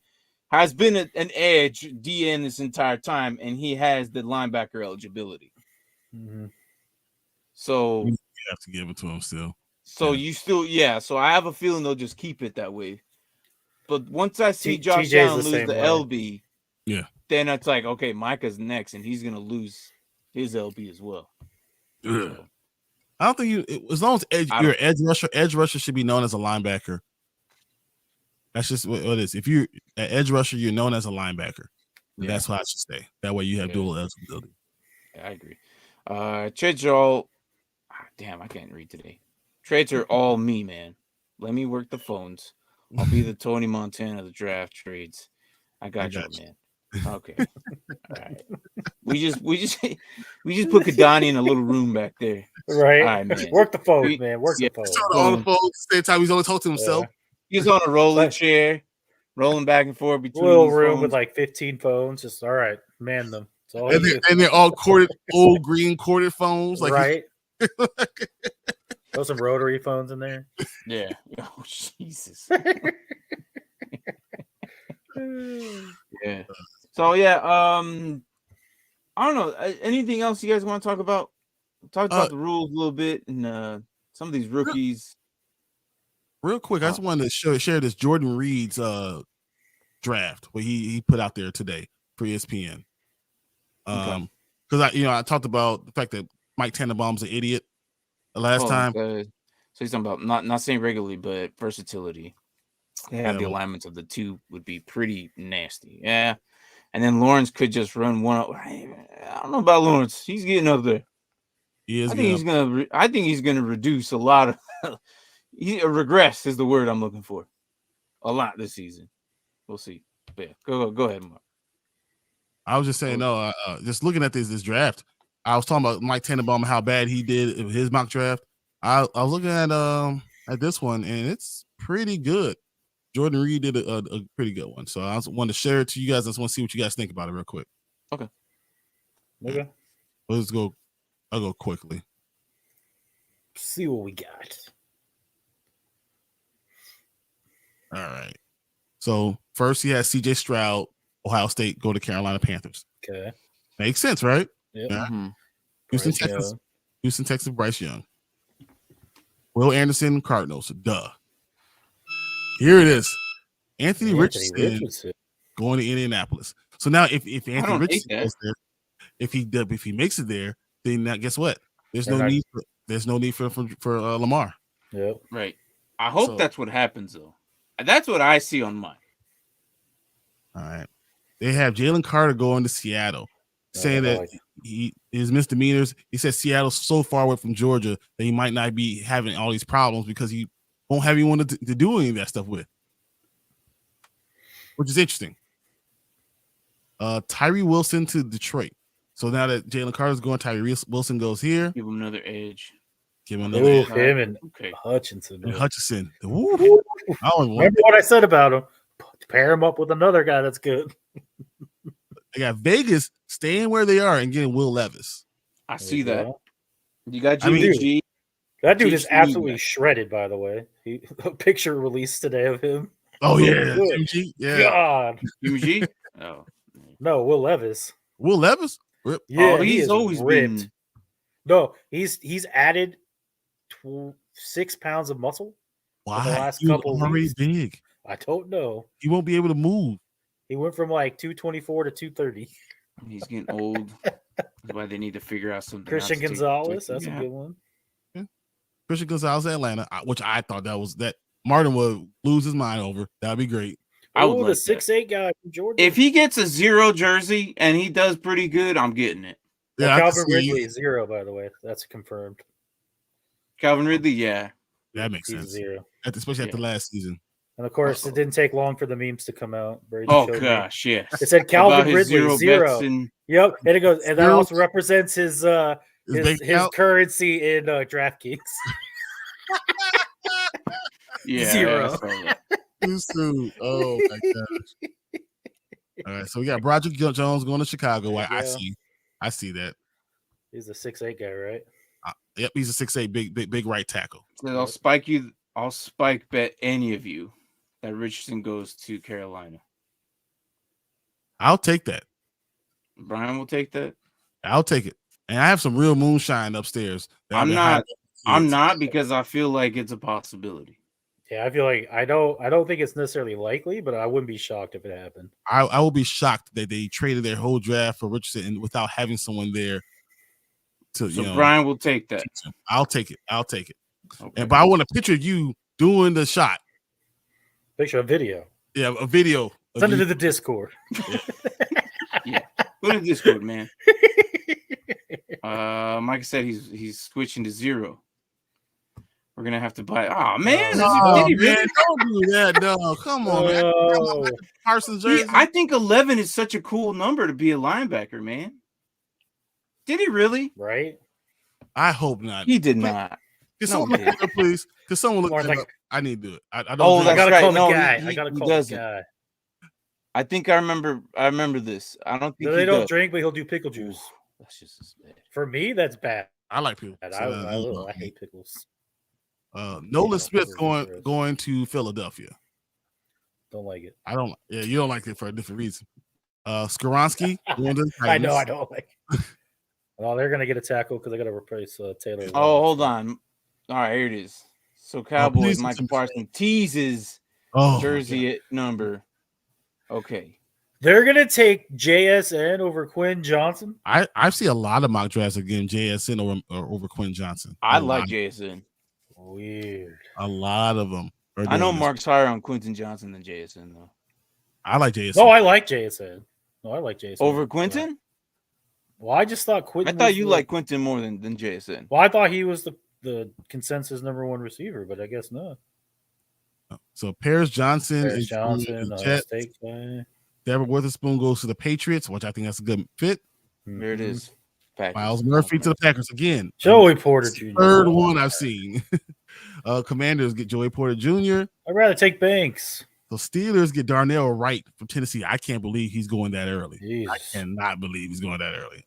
has been an edge DN this entire time, and he has the linebacker eligibility. Mm-hmm. So you have to give it to him still. So you still, So I have a feeling they'll just keep it that way. But once I see Josh TJ's Allen the lose the same way. LB, then it's like, okay, Micah's next, and he's gonna lose his LB as well. So, I don't think as long as you're an edge rusher should be known as a linebacker. That's just what it is. If you're an edge rusher, you're known as a linebacker. That's how I should stay. That way you have dual eligibility. Yeah, I agree. Trades are all damn, I can't read today. Trades are all me, man. Let me work the phones. I'll be the Tony Montana of the draft trades. I got you, man. Okay. All right. We just put Kadani in a little room back there. Right. All right, man. Work the phones, man. Work the phones. On the phone at the same time he's only talking to himself. He's on a rolling chair, rolling back and forth between little room phones. with like 15 phones. Just all right, man them. And they're all corded, old green corded phones. Like right. Throw some rotary phones in there. Yeah. Oh, Jesus. Yeah. So I don't know. Anything else you guys want to talk about? Talk about the rules a little bit and some of these rookies. Real quick, I just wanted to share this Jordan Reed's draft what he put out there today for ESPN. Because I talked about the fact that Mike Tannenbaum's an idiot the last time. So he's talking about not saying regularly, but versatility. They have the alignments of the two would be pretty nasty. Yeah. And then Lawrence could just run one up. I don't know about Lawrence. He's getting up there. He is. I think he's gonna reduce a lot of regress is the word I'm looking for. A lot this season. We'll see. But yeah, go ahead, Mark. I was just saying, just looking at this draft, I was talking about Mike Tannenbaum, how bad he did in his mock draft. I was looking at this one, and it's pretty good. Jordan Reed did a pretty good one. So I just wanted to share it to you guys. I just want to see what you guys think about it real quick. Okay. Let's go. I'll go quickly. See what we got. All right. So first he has CJ Stroud, Ohio State, go to Carolina Panthers. Okay. Makes sense, right? Yep. Yeah. Mm-hmm. Houston, Texas, Bryce Young. Will Anderson, Cardinals. Duh. Here it is. Anthony Richardson going to Indianapolis. So now if Anthony Richardson goes there, if he makes it there, then guess what? There's no need for Lamar. Yep. Right. I hope that's what happens though. That's what I see on mine. All right. They have Jalen Carter going to Seattle, saying that his misdemeanors. He says Seattle's so far away from Georgia that he might not be having all these problems because he won't have anyone to do any of that stuff with, which is interesting. Tyree Wilson to Detroit. So now that Jalen Carter's going, Tyree Wilson goes here. Give him another edge. Him and Hutchinson. Hutchinson. Remember what I said about him. Pair him up with another guy that's good. They got Vegas staying where they are and getting Will Levis. I see that. You got Jimmy G. That dude is absolutely shredded, by the way. A picture released today of him. Oh So yeah, good. Jimmy G. Yeah, God. Jimmy G? Oh. No, Will Levis. Will Levis. Rip. Yeah, Oh, he he's is always ripped. been. No, he's added 6 pounds of muscle in the Why? last He was couple of already weeks. big. I don't know. He won't be able to move. He went from like 224 to 230. He's getting old. That's why they need to figure out something. else Christian to take Gonzalez, him that's a out. good one. Christian Gonzalez, Atlanta, which I thought that Martin would lose his mind over. That'd be great. I would Oh, like the that. 6'8" guy from Georgia. If he gets a 0 jersey and he does pretty good, I'm getting it. Yeah, I can Calvin see Ridley is 0, by the way. That's confirmed. Calvin Ridley, yeah. that makes He's sense, 0. especially after last season. And of course, it didn't take long for the memes to come out. Brady Oh showed me. gosh, yes. It said Calvin About his Ridley 0 0. bets and Yep, and it goes, and that Zero? also represents his bank his account? currency in DraftKings. yeah, 0. I saw that. Too soon. Oh my gosh. All right, so we got Broderick Jones going to Chicago. There you I go. see that. He's a 6'8" guy, right? Yep, he's a 6'8", big right tackle. Said, I'll spike bet any of you that Richardson goes to Carolina. I'll take that. Brian will take that. I'll take it. And I have some real moonshine upstairs. that I've I'm been not. hiding from I'm kids. not because I feel like it's a possibility. Yeah, I feel like I don't think it's necessarily likely, but I wouldn't be shocked if it happened. I will be shocked that they traded their whole draft for Richardson and without having someone there to So Brian will take that. teach him. I'll take it. Okay. Okay. But I want a picture of you doing the shot. Picture a video. Yeah, a video. of Send it you- to the Discord. Yeah. Go to Discord, man. Mike said he's switching to 0. We're gonna have to buy. Oh man, Oh, did he man, really? don't do that. No, come on, man. Oh. Parsons He- jersey. I think 11 is such a cool number to be a linebacker, man. Did he really? Right? I hope not. He did not. Can No, someone he look it up, please? Can someone look Mark's it like- up? I need to do it. I don't. Oh, do I it. that's gotta right. call the No, guy. he- I gotta he call the doesn't. guy. I think I remember this. I don't think They he don't does. drink, but he'll do pickle juice. That's just as bad. For me, that's bad. I like people. I hate pickles. Nolan Yeah, Smith gross. going to Philadelphia. Don't like it. I don't. Yeah, you don't like it for a different reason. Skoronsky going to the I know I Titans. don't like it. Well, they're gonna get a tackle because they got to replace Taylor. Oh, hold on. All right, here it is. So Cowboys, please Michael continue. Parsons teases Oh, jersey at number. Okay. They're gonna take JSN over Quinn Johnson. I see a lot of mock drafts again. JSN over Quinn Johnson. I A like lot. JSN. Weird. A lot of them. I know Mark's higher on Quentin Johnson than JSN though. I like JSN. No, I like JSN. No, I like JSN Over Quentin? Well, I just thought Quentin. I thought was you the- liked Quentin more than JSN. Well, I thought he was the consensus #1 receiver, but I guess not. So Paris Johnson Paris is going to Johnson, the Ohio Jets. State guy. Deborah Witherspoon goes to the Patriots, which I think that's a good fit. There it is. Packers. Miles Murphy to the Packers again. Joey Porter Jr. Third one I've seen. Commanders get Joey Porter Jr. I'd rather take Banks. The Steelers get Darnell Wright from Tennessee. I can't believe he's going that early. Jeez. I cannot believe he's going that early.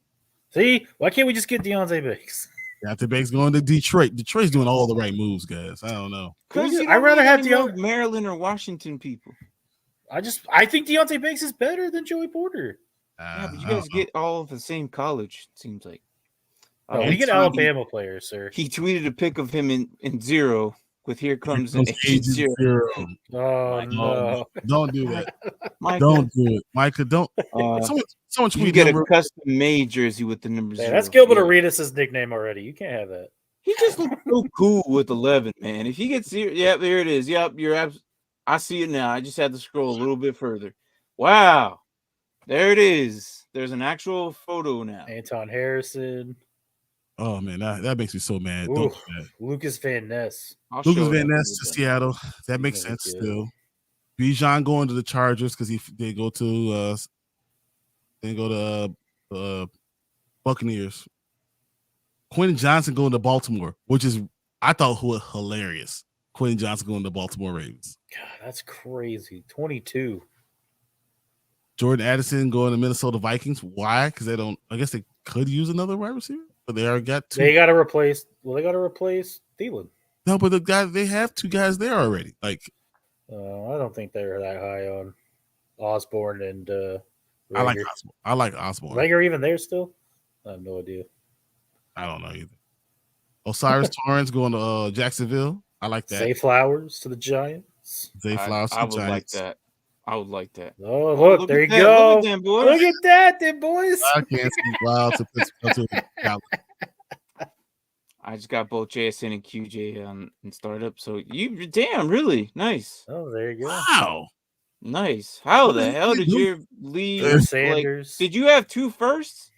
See, why can't we just get Deontay Banks? After Banks going to Detroit. Detroit's doing all the right moves, guys. I don't know. Because I'd rather have Deontay Maryland or Washington people. I think Deontay Banks is better than Joey Porter. Yeah, but you I guys don't know. get all of the same college, it seems like. No, He we get tweeted- Alabama players, sir. He tweeted a pic of him in 0 with "Here comes an Those agent agents 0." zero. Oh My no! Don't do that. Micah, Don't do it, Micah. Don't. Someone you tweet get number. a custom made jersey with the number Hey, 0. that's Gilbert Arenas' nickname already. You can't have that. He just looks so cool with 11, man. If he gets 0, yep, there it is. Yep, I see it now. I just had to scroll a little bit further. Wow, there it is. There's an actual photo now. Anton Harrison, Oh man, that makes me so mad. Ooh. Don't do that. Lucas Van Ness. I'll Lucas show it Van up Ness when to we're done. Seattle. That makes Yeah, sense good. still. Bijan going to the Chargers because they go to Buccaneers. Quentin Johnson going to Baltimore, which is I thought was hilarious. Quentin Johnson going to Baltimore Ravens. God, that's crazy. 22. Jordan Addison going to Minnesota Vikings. Why? Because they don't. I guess they could use another wide receiver, but they already got two. They got to replace. Well, they got to replace Thielen. No, but they have two guys there already. Like I don't think they're that high on Osborne and I like Rager. Osborne. I like Osborne. Rager even there still? I have no idea. I don't know either. Osiris Torrance going to Jacksonville. I like that. Zay Flowers to the Giants. Zay Flowers to I the would like Giants. that. I would like that. Oh, look, there you at that. go. Look at them, boys. Look at that, them boys. I can't see Wild to Pittsburgh. I just got both JSN and QJ in startup. So you damn really nice. Oh, there you go. Wow. Nice. How What the is hell he did doing? your lead Drew like, Sanders. did you have 2 firsts?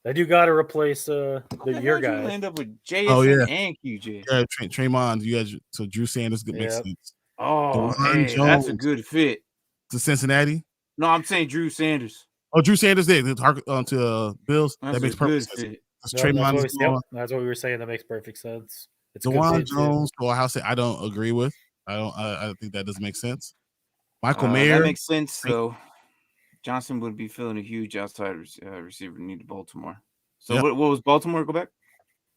Then you got to replace How the your hell did you guy. end up with JSN Oh, yeah. and QJ? Yeah, Tremont. You guys. So Drew Sanders makes Yep. sense. Oh, DeJuan hey, that's a Jones. good fit. To Cincinnati. No, I'm saying Drew Sanders. Oh, Drew Sanders did to Bills. That's That makes a good perfect sense. fit. Tremont is going. That's what we were saying. That makes perfect sense. It's a good DeJuan fit, too. Jones to Ohio State. I don't agree with. I think that doesn't make sense. Michael That Mayer. makes sense, though. Johnson would be filling a huge outside receiver need to Baltimore. So Yep. what was Baltimore? Go back.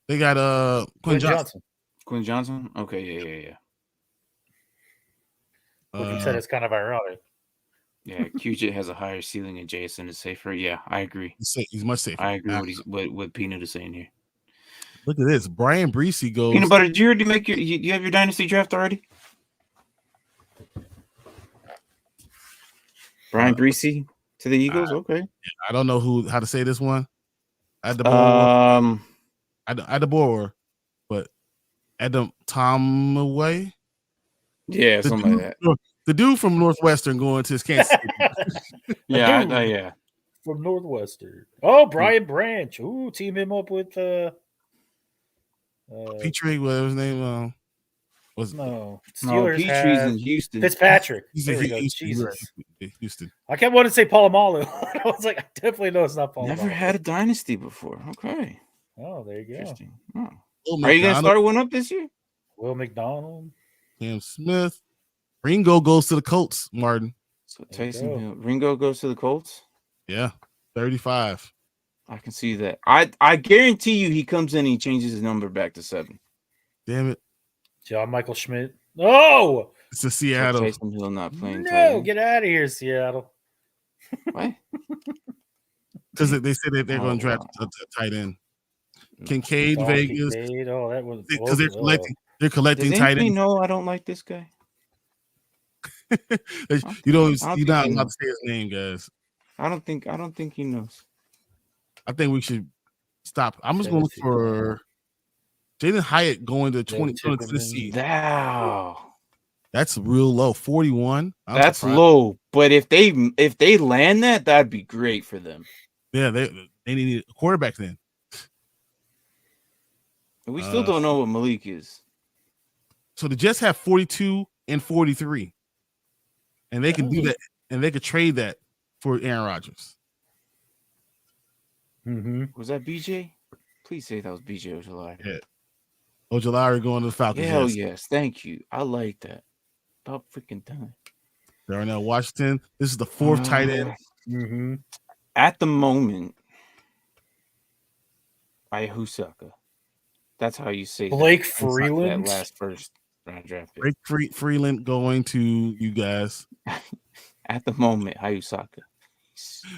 They got Quinn Johnson. Quinn Johnson. Okay, yeah. Like you said, it's kind of ironic. Yeah, QJ has a higher ceiling and Jason is safer. Yeah, I agree. He's much safer. I agree with what Peanut is saying here. Look at this. Brian Breesy goes. Peanut Butter, did you already make you have your dynasty draft already? Brian Breesy to the Eagles. Okay. I don't know how to say this one. At the board, but Adam Tomaway. Yeah, something like that. The dude from Northwestern going to Kansas City. Yeah. From Northwestern. Oh, Brian Branch. Ooh, team him up with Petrie, whatever his name was. No, Steelers Petries in Houston. Fitzpatrick. He's There in we go. Houston. Jesus. Houston. I kept wanting to say Palomalo. I was like, I definitely know it's not Palomalo. Never had a dynasty before. Okay. Oh, there you go. Interesting. Oh. Will Are you gonna McDonald, start one up this year? Will McDonald. Cam Smith. Ringo goes to the Colts, Martin. So There you Taysom go. Hill. Ringo goes to the Colts. Yeah. 35. I can see that. I guarantee you he comes in and he changes his number back to 7. Damn it. John Michael Schmidt. Oh, It's a So Seattle. Taysom Hill not playing. tight no. end. Get out of here, Seattle. What? Because they said that they're going to draft a tight end. Kincaid, Oh, Vegas. Kincaid. Oh, that was Because they're collecting. They're Does collecting tight anybody ends. know I don't like this guy? You're think not he allowed to knows. say his name, guys. I don't think he knows. I think we should stop. I'm just going to look for Jaden Hyatt going to 20 Tippmann. Tennessee. Wow. That's real low. 41. I'm That's surprised. low. But if they land that, that'd be great for them. Yeah, they need a quarterback then. And we still don't know what Malik is. So the Jets have 42 and 43. And they can do that, and they could trade that for Aaron Rodgers. Mm-hmm. Was that BJ? Please say that was BJ Ojolari. Yeah. Ojolari going to the Falcons. Hell yes. Thank you. I like that. About freaking time. Darnell Washington. This is the fourth tight end. Mm-hmm. At the moment, Ayahusaka. That's how you say Blake that. Freeland? That last first round draft pick. Blake Freeland going to you guys. At the moment, Hayusaka.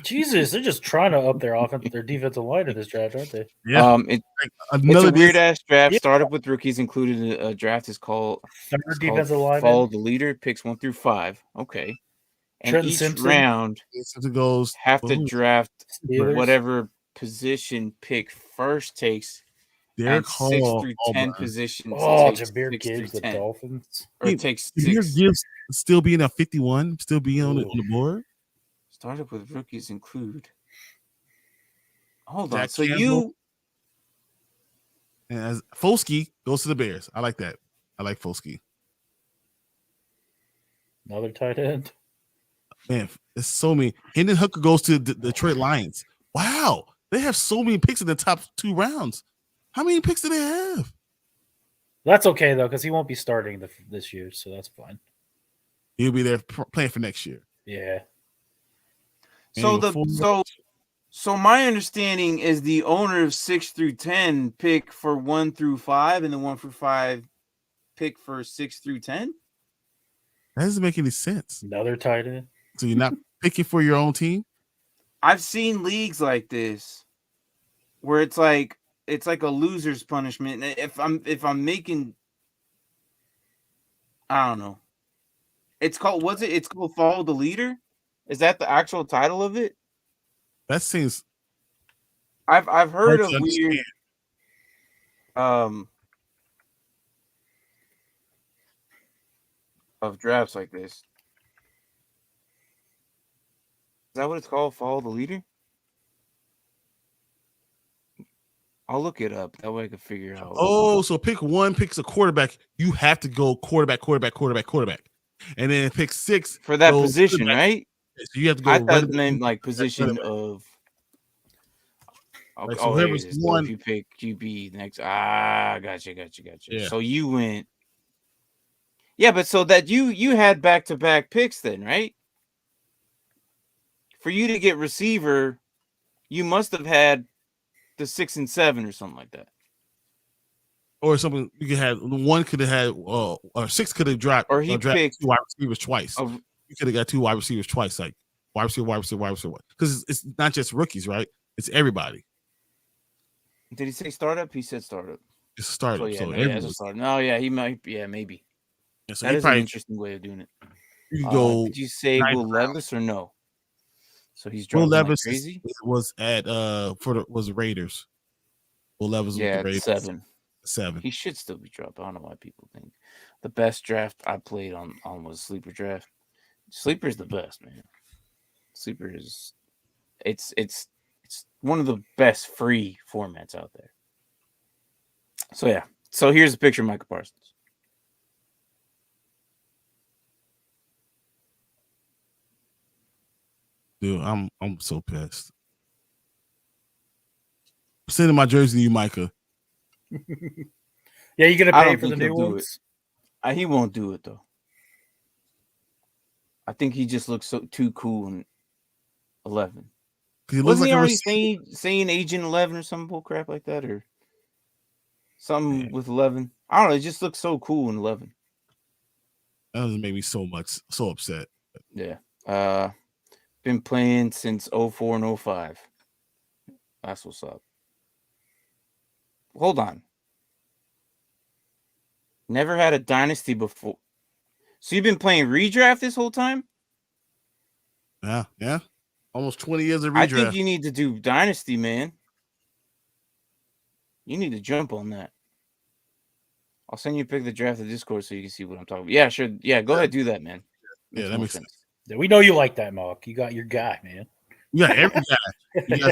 Jesus, they're just trying to up their offense, their defensive line in this draft, aren't they? Yeah. It's Another a weird ass draft. Yeah. Started with rookies included. A draft is called Third It's defensive called lineman. Follow the leader, picks 1 through 5. Okay. And Trenton each Simpson. round it goes. have to draft Steelers. whatever position pick first takes. Derek And 6 Hall. through 10 positions. Oh, takes Jameer 6 Gibbs, through the 10. Dolphins. Or it takes Jameer 6. Gibbs still being at 51, still being on the board. Started with rookies include. Hold on. Jack So Campbell. you And as Folsky goes to the Bears. I like that. I like Folsky. Another tight end. Man, it's so many. Hendon Hooker goes to the Detroit Lions. Wow. They have so many picks in the top 2 rounds. How many picks do they have? That's okay, though, because he won't be starting this year, so that's fine. He'll be there playing for next year. Yeah. So my understanding is the owner of 6 through 10 pick for 1 through 5, and the 1 through 5 pick for 6 through 10. That doesn't make any sense. Another tight end. So you're not picking for your own team? I've seen leagues like this where it's like a loser's punishment. If I'm making, I don't know. It's called It's called Follow the Leader. Is that the actual title of it? That seems. I've heard hard of to weird of drafts like this. Is that what it's called? Follow the Leader? I'll look it up. That way I can figure out. Oh, so pick 1 picks a quarterback. You have to go quarterback. And then pick 6 for that goes position, quarterback. right? So you have to go. I thought it meant like position of. Like, so whoever's so one. if you pick QB next, gotcha. Yeah. So you went. Yeah, but so that you had back-to-back picks then, right? For you to get receiver, you must have had the 6 and 7 or something like that. Or something you could have. 1 could have had, or 6 could have dropped. Or he picked 2 wide receivers twice. You could have got 2 wide receivers twice, like wide receiver. Because it's not just rookies, right? It's everybody. Did he say startup? He said startup. It's a startup. So, yeah, so it's a startup. No, yeah, he might. Yeah, maybe. Yeah, so that is an interesting way of doing it. You go. Did you say Will Levis or no? So he's Will dropping Levis like crazy. Was at was the Raiders. Will Levis was the Raiders. 7. He should still be dropped. I don't know why people think the best draft I played on was Sleeper draft. Sleeper is the best, man. Sleeper is it's one of the best free formats out there. So yeah. So here's a picture of Michael Parsons. Dude, I'm so pissed. I'm sending my jersey to you, Micah. Yeah, you gonna pay for the new ones? He won't do it though. I think he just looks too cool in 11. Wasn't he already saying Agent 11 or some bull crap like that, or something with 11? I don't know. It just looks so cool in 11. That doesn't make me so upset. Yeah. Been playing since 04 and 05. That's what's up. Hold on. Never had a dynasty before. So you've been playing redraft this whole time? Yeah. Almost 20 years of redraft. I think you need to do dynasty, man. You need to jump on that. I'll send you a pic of the draft of Discord so you can see what I'm talking about. Yeah, sure. Yeah, go ahead, do that, man. Yeah, that makes sense. Yeah, we know you like that, Mark. You got your guy, man. Yeah, every guy.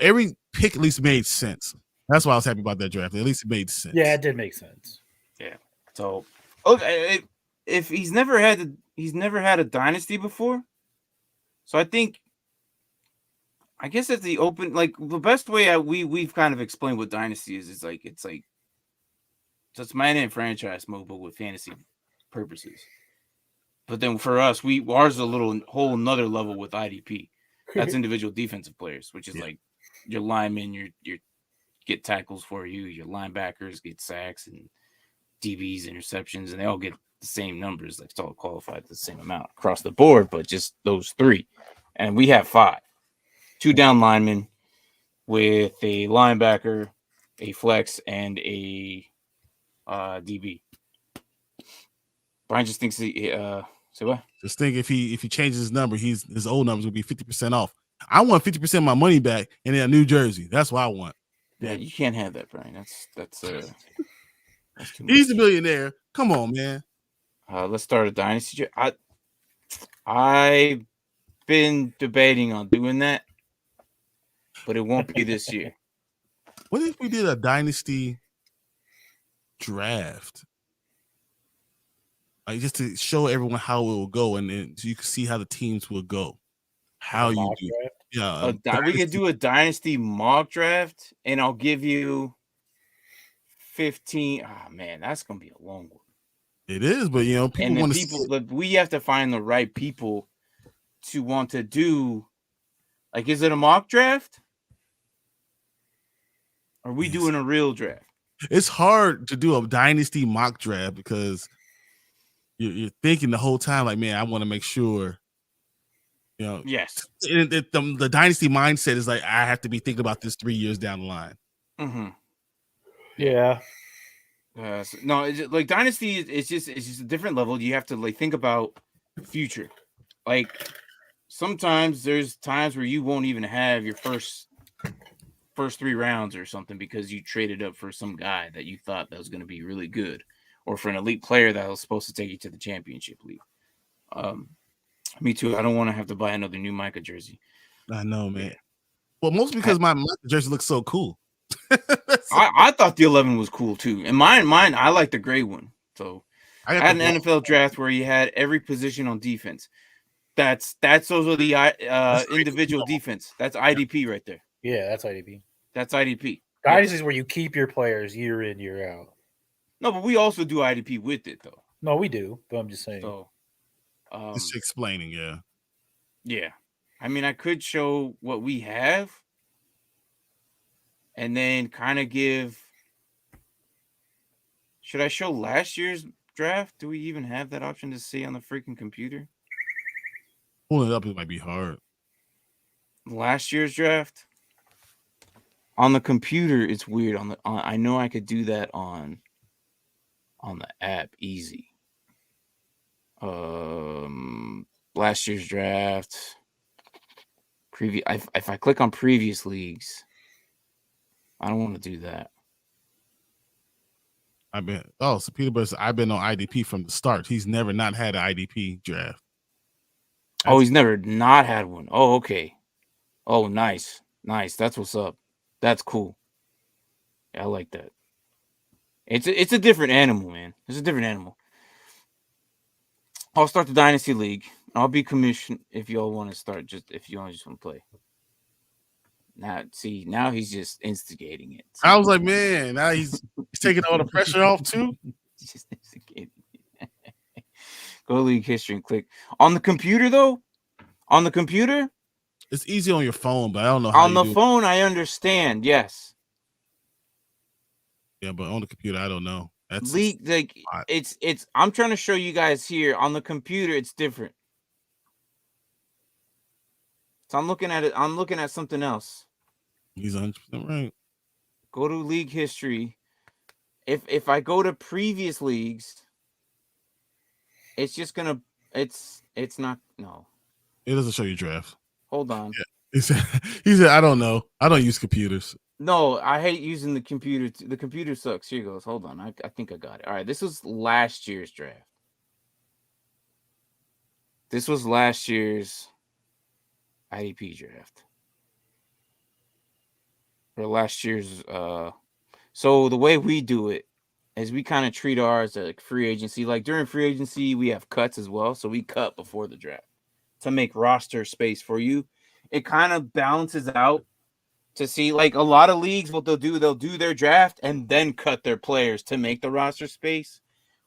Every pick at least made sense. That's why I was happy about that draft. At least it made sense. Yeah, it did make sense. Yeah. So, okay, if he's never had a dynasty before, so I guess that's the open, like the best way we've kind of explained what dynasty is. It's like so it's man and franchise mode, but with fantasy purposes. But then for us, ours is a whole another level with IDP. That's individual defensive players, which is like your linemen, your get tackles for you, your linebackers get sacks and DBs, interceptions, and they all get the same numbers. Like it's all qualified the same amount across the board, but just those 3. And we have 5. 2 down linemen with a linebacker, a flex, and a DB. Brian just thinks say what? Just think if he changes his number, his old number's gonna be 50% off. I want 50% of my money back in that New Jersey. That's what I want. Yeah, you can't have that, Brian. That's too much. He's a billionaire. Come on, man. Let's start a dynasty. I've been debating on doing that, but it won't be this year. What if we did a dynasty draft? Like just to show everyone how it will go, and then so you can see how the teams will go. How you do? Yeah, we could do a dynasty mock draft, and I'll give you 15. Oh man, that's gonna be a long one. It is, but people want to. We have to find the right people to want to do. Like, is it a mock draft? Are we doing a real draft? It's hard to do a dynasty mock draft because you're thinking the whole time, like, man, I want to make sure, Yes. the dynasty mindset is like, I have to be thinking about this 3 years down the line. Mm-hmm. Yeah. No, it's just, like Dynasty, it's just a different level. You have to like think about future. Like sometimes there's times where you won't even have your first 3 rounds or something because you traded up for some guy that you thought that was going to be really good, or for an elite player that was supposed to take you to the championship league. Me too. I don't want to have to buy another new Micah jersey. I know, man. Yeah. Well, mostly because my jersey looks so cool. I thought the 11 was cool too, and mine I like the gray one. So I had an NFL draft where you had every position on defense. That's those are the individual defense. That's IDP right there. Yeah, that's IDP. That's IDP. Dynasty is where you keep your players year in, year out. No, but we also do IDP with it though. No, we do, but I'm just saying. So, just explaining, yeah. Yeah, I mean, I could show what we have, and then kind of give. Should I show last year's draft? Do we even have that option to see on the freaking computer? Pulling it up, it might be hard. Last year's draft on the computer, it's weird. I know I could do that on the app, easy. Last year's draft. If I click on previous leagues, I don't want to do that. So Peter, I've been on IDP from the start. He's never not had an IDP draft. He's never not had one. Oh, okay. Oh, nice. That's what's up. That's cool. Yeah, I like that. It's a different animal, man. It's a different animal. I'll start the Dynasty League. I'll be commissioned if y'all want to start. If you just want to play. Now he's just instigating it. I was like, man, now he's taking all the pressure off too. Just instigating it. Go to league history and click on the computer though. On the computer, it's easy on your phone, but I don't know how. On the phone, I understand. Yes. Yeah, but on the computer, I don't know. That's league like it's. I'm trying to show you guys here on the computer. It's different. So I'm looking at it. I'm looking at something else. He's 100% right. Go to league history. If I go to previous leagues, it's just gonna. It's not. No. It doesn't show you draft. Hold on. Yeah. He said, I don't know. I don't use computers. No, I hate using the computer. The computer sucks. Here goes. Hold on. I think I got it. All right. This was last year's draft. This was last year's IDP draft. Or last year's. So the way we do it is we kind of treat ours like free agency. Like during free agency, we have cuts as well. So we cut before the draft to make roster space for you. It kind of balances out to see, like a lot of leagues, what they'll do their draft and then cut their players to make the roster space.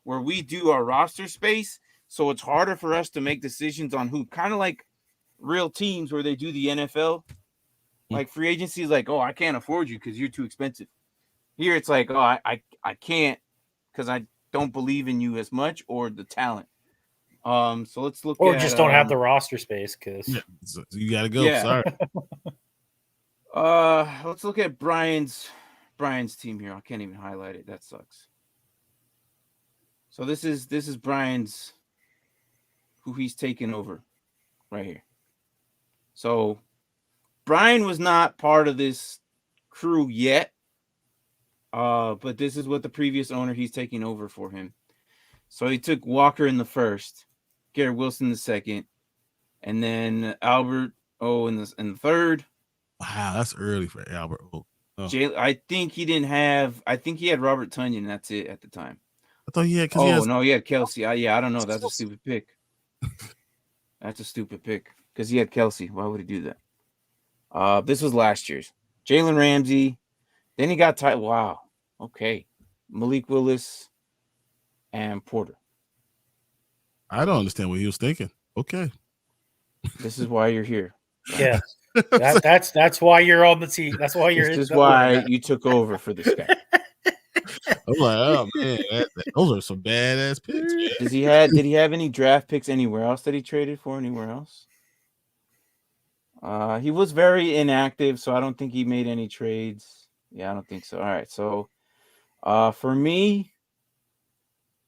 Where we do our roster space, so it's harder for us to make decisions on who, kind of like real teams where they do the NFL. Like free agency is like, oh, I can't afford you because you're too expensive. Here it's like, oh, I can't because I don't believe in you as much or the talent. So let's look or just don't have the roster space because you gotta go. Yeah. Sorry. Let's look at Brian's team here. I can't even highlight it. That sucks. So this is Brian's, who he's taken over right here. So Brian was not part of this crew yet. But this is what the previous owner, he's taking over for him. So he took Walker in the first, Garrett Wilson in the second, and then Albert O in the third. Wow, that's early for Albert O. Oh. I think he had Robert Tonyan. That's it at the time. I thought he had. No, he had Kelsey. I don't know. That's a stupid pick. That's a stupid pick because he had Kelsey. Why would he do that? This was last year's. Jalen Ramsey. Then he got tight. Wow. Okay. Malik Willis and Porter. I don't understand what he was thinking. Okay. This is why you're here. Yeah. That's why you're on the team. That's why you're. This is why you took over for this guy. I'm like, oh man, those are some badass picks, man. Did he have any draft picks anywhere else that he traded for anywhere else? He was very inactive, so I don't think he made any trades. Yeah, I don't think so. All right, so for me,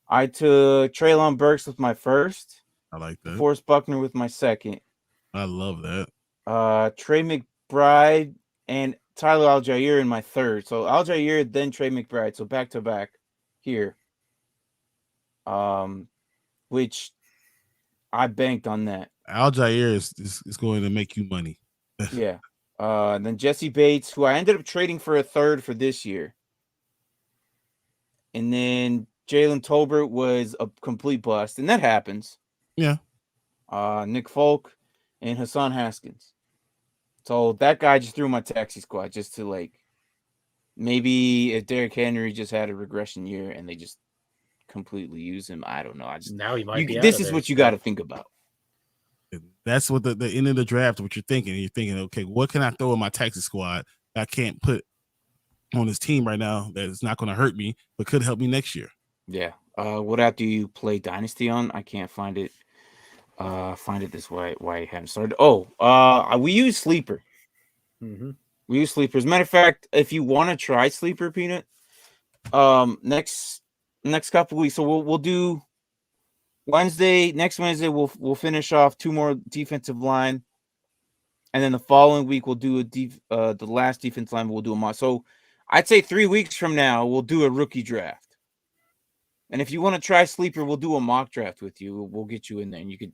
I took Treylon Burks with my first. I like that. Forrest Buckner with my second. I love that. Trey McBride and Tyler Algier in my third. So Algier, then Trey McBride. So back to back here. Which I banked on that. Algier is going to make you money. Yeah. And then Jesse Bates, who I ended up trading for a third for this year. And then Jalen Tolbert was a complete bust, and that happens. Yeah. Nick Folk and Hassan Haskins. So that guy just threw my taxi squad just to like maybe if Derrick Henry just had a regression year and they just completely use him. I don't know. Now he might be. This is what you got to think about. That's what the end of the draft. What you're thinking. You're thinking, okay, what can I throw in my taxi squad that I can't put on this team right now that is not going to hurt me but could help me next year. Yeah. What app do you play Dynasty on? I can't find it. This why I haven't started. We use Sleeper. Mm-hmm. We use Sleeper. As a matter of fact, if you want to try Sleeper, Peanut, next couple weeks, so we'll do Wednesday. Next Wednesday, we'll finish off 2 more defensive line, and then the following week we'll do the last defense line. We'll do a mock. So I'd say 3 weeks from now we'll do a rookie draft. And if you want to try Sleeper, we'll do a mock draft with you. We'll get you in there, and you could.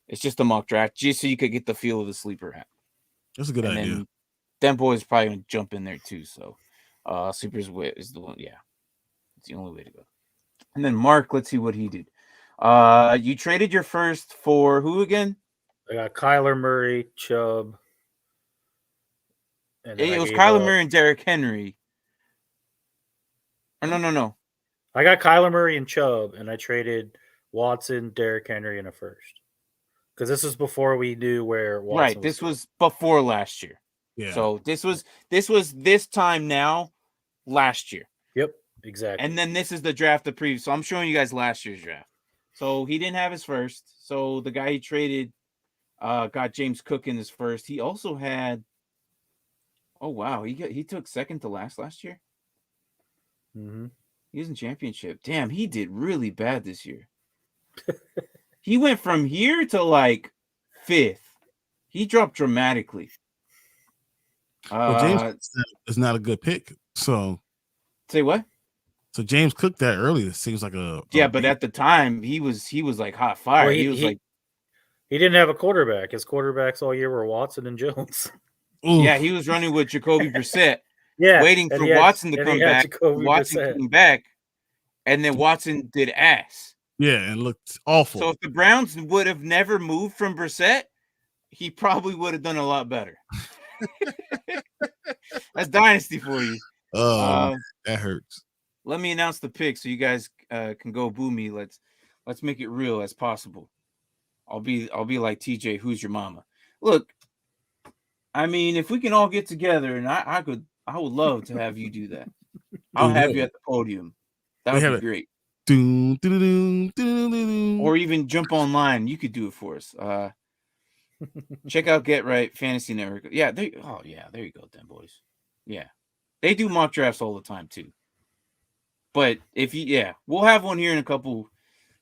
It's just a mock draft, just so you could get the feel of the Sleeper app. That's a good idea. Then boys probably gonna jump in there too. So, Sleeper's way is the one. Yeah, it's the only way to go. And then Mark, let's see what he did. You traded your first for who again? I got Kyler Murray, Chubb. And it was Kyler Murray and Derrick Henry. Oh, no. I got Kyler Murray and Chubb, and I traded Watson, Derrick Henry, and a first. Because this was before we knew where Watson right. This was before last year. Yeah. So this was this time now last year. Yep, exactly. And then this is the draft of previous. So I'm showing you guys last year's draft. So he didn't have his first. So the guy he traded got James Cook in his first. He also had. Oh wow, he took second to last year. Mm-hmm. He was in championship. Damn, he did really bad this year. He went from here to like 5th. He dropped dramatically. James is not a good pick. So say what? So James Cook that early seems like a but at the time he was like hot fire. Well, he was like he didn't have a quarterback. His quarterbacks all year were Watson and Jones. Oof. Yeah, he was running with Jacoby Brissett. Yeah, waiting for Watson to come back. Watson came back, and then Watson did ass. Yeah, and looked awful. So if the Browns would have never moved from Brissett, he probably would have done a lot better. That's Dynasty for you. Oh, that hurts. Let me announce the pick so you guys can go boo me. Let's make it real as possible. I'll be like TJ, who's your mama? Look, I mean, if we can all get together, and I would love to have you do that. I'll have you at the podium. That would be great. Or even jump online. You could do it for us. Check out Get Right Fantasy Network. Yeah, there you go, then boys. Yeah, they do mock drafts all the time too. But we'll have one here in a couple.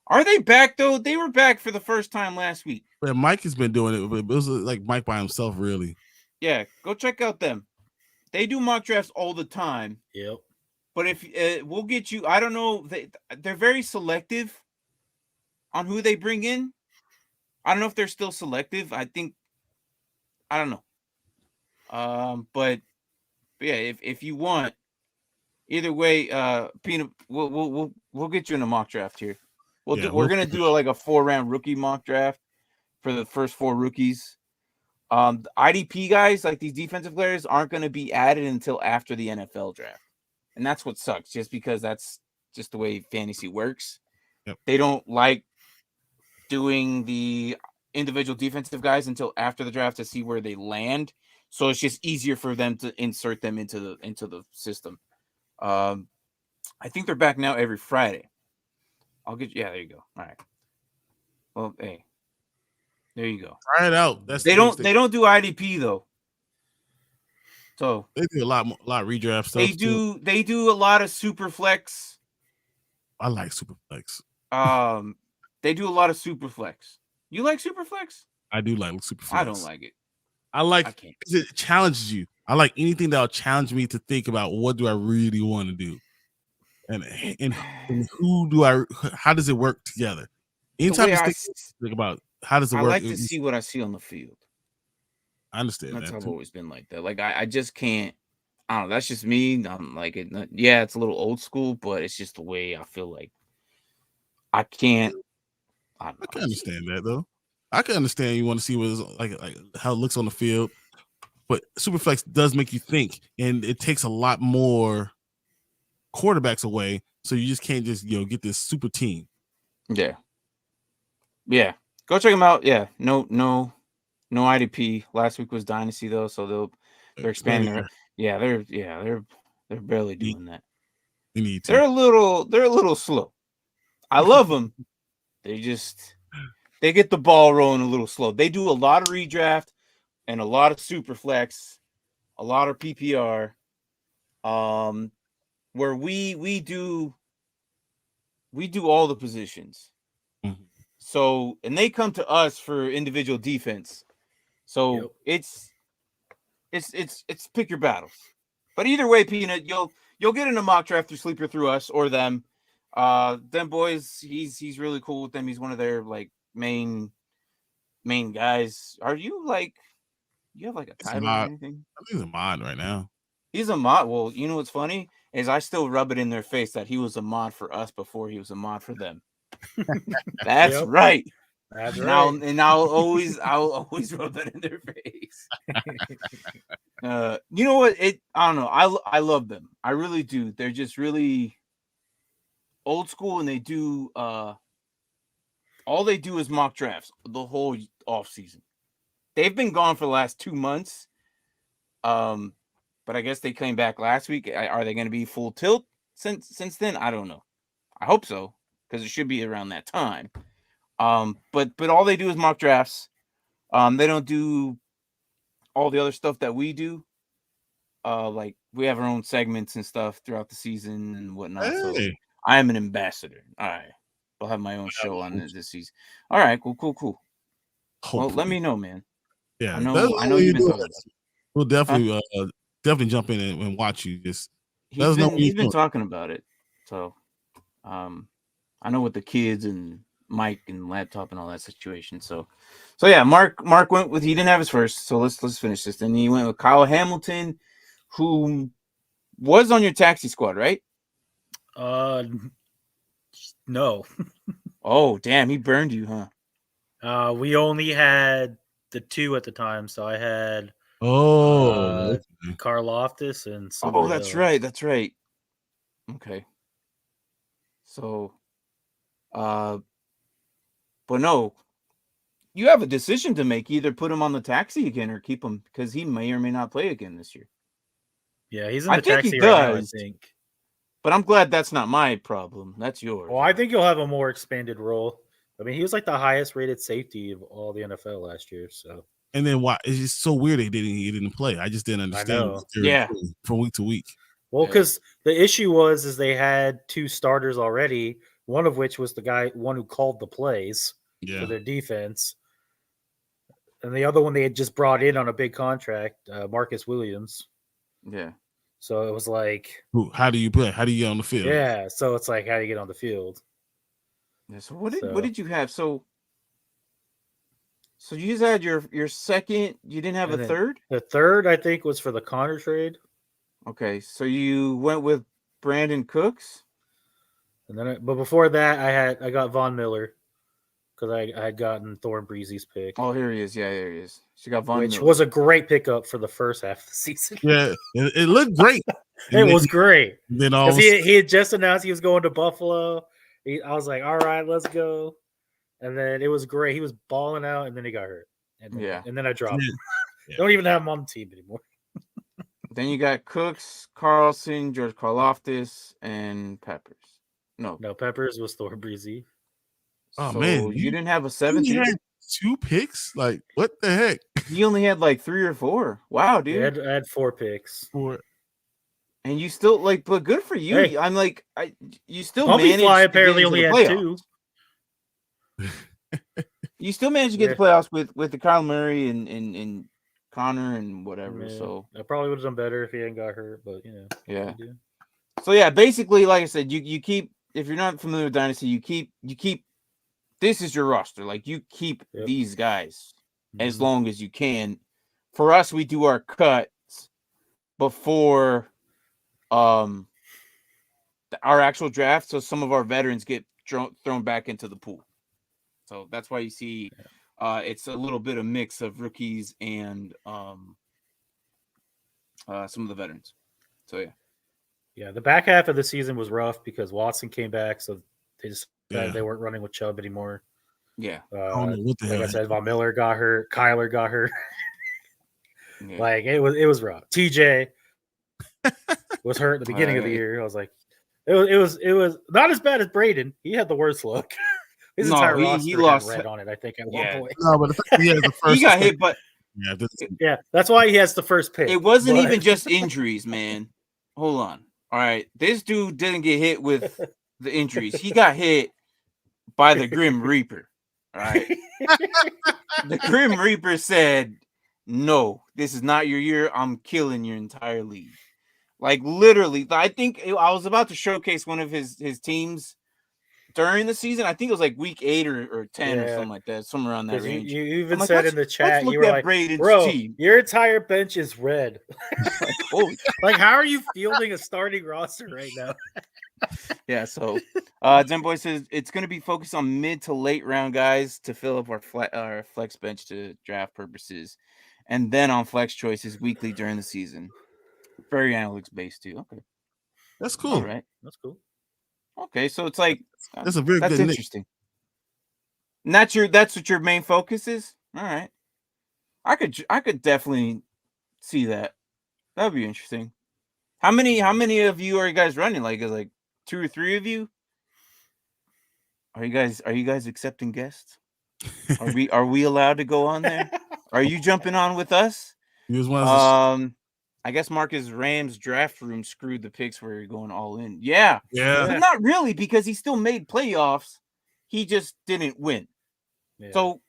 Are they back though? They were back for the first time last week. Yeah, Mike has been doing it, but it was like Mike by himself, really. Yeah, go check out them. They do mock drafts all the time. Yep. But if we'll get you, I don't know. They're very selective on who they bring in. I don't know if they're still selective. I don't know. But yeah, if you want, either way, Peanut, we'll get you in a mock draft here. We're gonna do a 4-round rookie mock draft for the first 4 rookies. The IDP guys, like these defensive players, aren't going to be added until after the NFL draft. And that's what sucks, just because that's just the way fantasy works. Yep. They don't like doing the individual defensive guys until after the draft to see where they land. So it's just easier for them to insert them into the system. I think they're back now every Friday. I'll get you. Yeah, there you go. All right. Well, hey, there you go. Try it out. They don't do IDP though. So they do a lot of redraft stuff. They do a lot of super flex. I like super flex. They do a lot of super flex. You like super flex? I do like super flex. I don't like it. I can't. It challenges you. I like anything that'll challenge me to think about what do I really want to do, and how does it work together? Anytime you think about how does it work, I like to see what I see on the field. I understand. That's how I've always been like that. Like I just can't. I don't know. That's just me. I'm like it. Yeah, it's a little old school, but it's just the way I feel like. I can't. I can understand that though. I can understand you want to see what it's like how it looks on the field, but Superflex does make you think, and it takes a lot more quarterbacks away, so you just can't just get this super team. Yeah. Go check them out. Yeah, no IDP. Last week was Dynasty though, so they're expanding. They're barely doing that. They need to. They're a little slow. I love them. They get the ball rolling a little slow. They do a lot of redraft and a lot of super flex, a lot of PPR. Where we do all the positions. Mm-hmm. So, and they come to us for individual defense. So it's pick your battles. But either way, Peanut, you'll get in a mock draft through Sleeper through us or them. Them boys, he's really cool with them. He's one of their like main guys. Are you like you have like a title or anything? I think he's a mod right now. He's a mod. Well, you know what's funny is I still rub it in their face that he was a mod for us before he was a mod for them. That's right. That's right. And I'll always rub that in their face. You know what? I don't know. I love them. I really do. They're just really old school, and they do all they do is mock drafts the whole off season. They've been gone for the last 2 months. But I guess they came back last week. Are they going to be full tilt since then? I don't know. I hope so, because it should be around that time. But all they do is mock drafts. They don't do all the other stuff that we do. Like we have our own segments and stuff throughout the season and whatnot. Hey. So I am an ambassador. All right. I'll have my own show on this season. All right, cool. Hopefully. Well, let me know, man. Yeah, I know you've been talking about it. We'll definitely jump in and watch you. Just he's been talking about it. So I know with the kids and mic and laptop and all that situation. So yeah, Mark went with, he didn't have his first. So let's finish this. And he went with Kyle Hamilton, who was on your taxi squad, right? No. Oh, damn, he burned you, huh? We only had the two at the time, so I had Karlaftis and that's right. Okay. So but no, you have a decision to make. Either put him on the taxi again or keep him, because he may or may not play again this year. Yeah, he's in the taxi right now, I think. But I'm glad that's not my problem. That's yours. Well, I think he'll have a more expanded role. I mean, he was like the highest rated safety of all the NFL last year. So. And then why? It's just so weird he didn't play. I just didn't understand. Yeah. From week to week. Well, because the issue was they had two starters already. One of which was the one who called the plays for their defense, and the other one they had just brought in on a big contract, Marcus Williams. Yeah. So it was like, how do you play? How do you get on the field? Yeah. So it's like, how do you get on the field? Yeah. So what did you have? So you just had your second. You didn't have a third. The third, I think, was for the Connor trade. Okay, so you went with Brandon Cooks. And then, but before that, I got Von Miller because I had gotten Thorne Breezy's pick. Oh, here he is. Yeah, here he is. She got Von Miller, which was a great pickup for the first half of the season. Yeah, it looked great. It was great. Then he had just announced he was going to Buffalo. I was like, all right, let's go. And then it was great. He was balling out, and then he got hurt. And then I dropped him. Yeah. Don't even have him on the team anymore. Then you got Cooks, Carlson, George Karlaftis, and Peppers. No, Peppers was Thor Breezy. Oh, so man, you didn't have a You seventh. only either? had 2 picks. Like, what the heck? You only had like 3 or 4. Wow, dude. I had 4 picks. And you still like, but good for you. Hey. I'm like, you still Bumpy managed Fly to apparently get only into had the 2. playoffs. You still managed to get the playoffs with the Kyle Murray and Connor and whatever. Man, So I probably would have done better if he hadn't got hurt, but yeah. So yeah, basically, like I said, you keep, if you're not familiar with Dynasty, you keep this is your roster. Like you keep these guys as long as you can. For us, we do our cuts before our actual draft, so some of our veterans get thrown back into the pool. So that's why you see it's a little bit of mix of rookies and some of the veterans. So yeah, the back half of the season was rough because Watson came back, so they just they weren't running with Chubb anymore. Yeah, I don't know what the hell. Like I said, Von Miller got hurt, Kyler got hurt. Yeah. Like it was rough. TJ was hurt at the beginning of the year. I was like, it was not as bad as Braden. He had the worst luck. His entire roster he lost red on it, I think, at one point. No, but the fact he has the first he got hit, but that's why he has the first pick. It wasn't even just injuries, man. Hold on. All right, this dude didn't get hit with the injuries. He got hit by the Grim Reaper. All right, the Grim Reaper said, "No, this is not your year. I'm killing your entire league." Like literally, I think I was about to showcase one of his teams during the season. I think it was like week 8 or 10 or something like that, somewhere around that range. You even said in the chat, you were like, Braden's "Bro, team. your entire bench is red." Like, holy, like, how are you fielding a starting roster right now? Yeah, so Zen Boy says it's going to be focused on mid to late round guys to fill up our flex bench to draft purposes, and then on flex choices weekly during the season. Very analytics based too. Okay, that's cool. All right, that's cool. Okay, so it's like that's a very that's good interesting. And that's what your main focus is. All right, I could definitely see that. That would be interesting. How many of you are you guys running? Like, is like 2 or 3 of you? Are you guys accepting guests? Are we allowed to go on there? Are you jumping on with us? I guess Marcus Rams draft room screwed the picks where you're going all in. Yeah. But not really, because he still made playoffs. He just didn't win. Yeah. So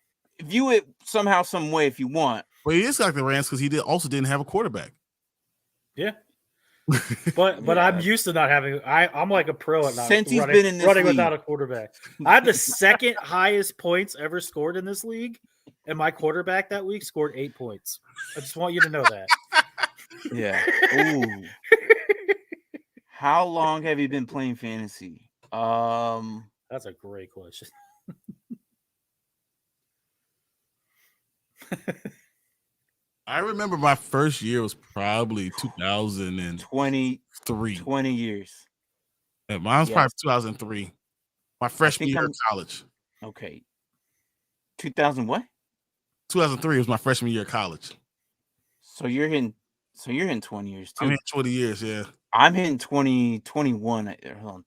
view it somehow, some way if you want. Well, he is like the Rams because he didn't have a quarterback. Yeah. But I'm used to not having. I'm like a pro at not since he's running, been in this running league. Without a quarterback. I had the second highest points ever scored in this league, and my quarterback that week scored 8 points. I just want you to know that. Yeah. Ooh. How long have you been playing fantasy? That's a great question. I remember my first year was probably 2023. 20 years. Yeah, mine was probably 2003. My freshman year of college. Okay. 2000 what? 2003 was my freshman year of college. So you're hitting 20 years too. I'm hitting 20 years, yeah. I'm hitting 21. Hold on.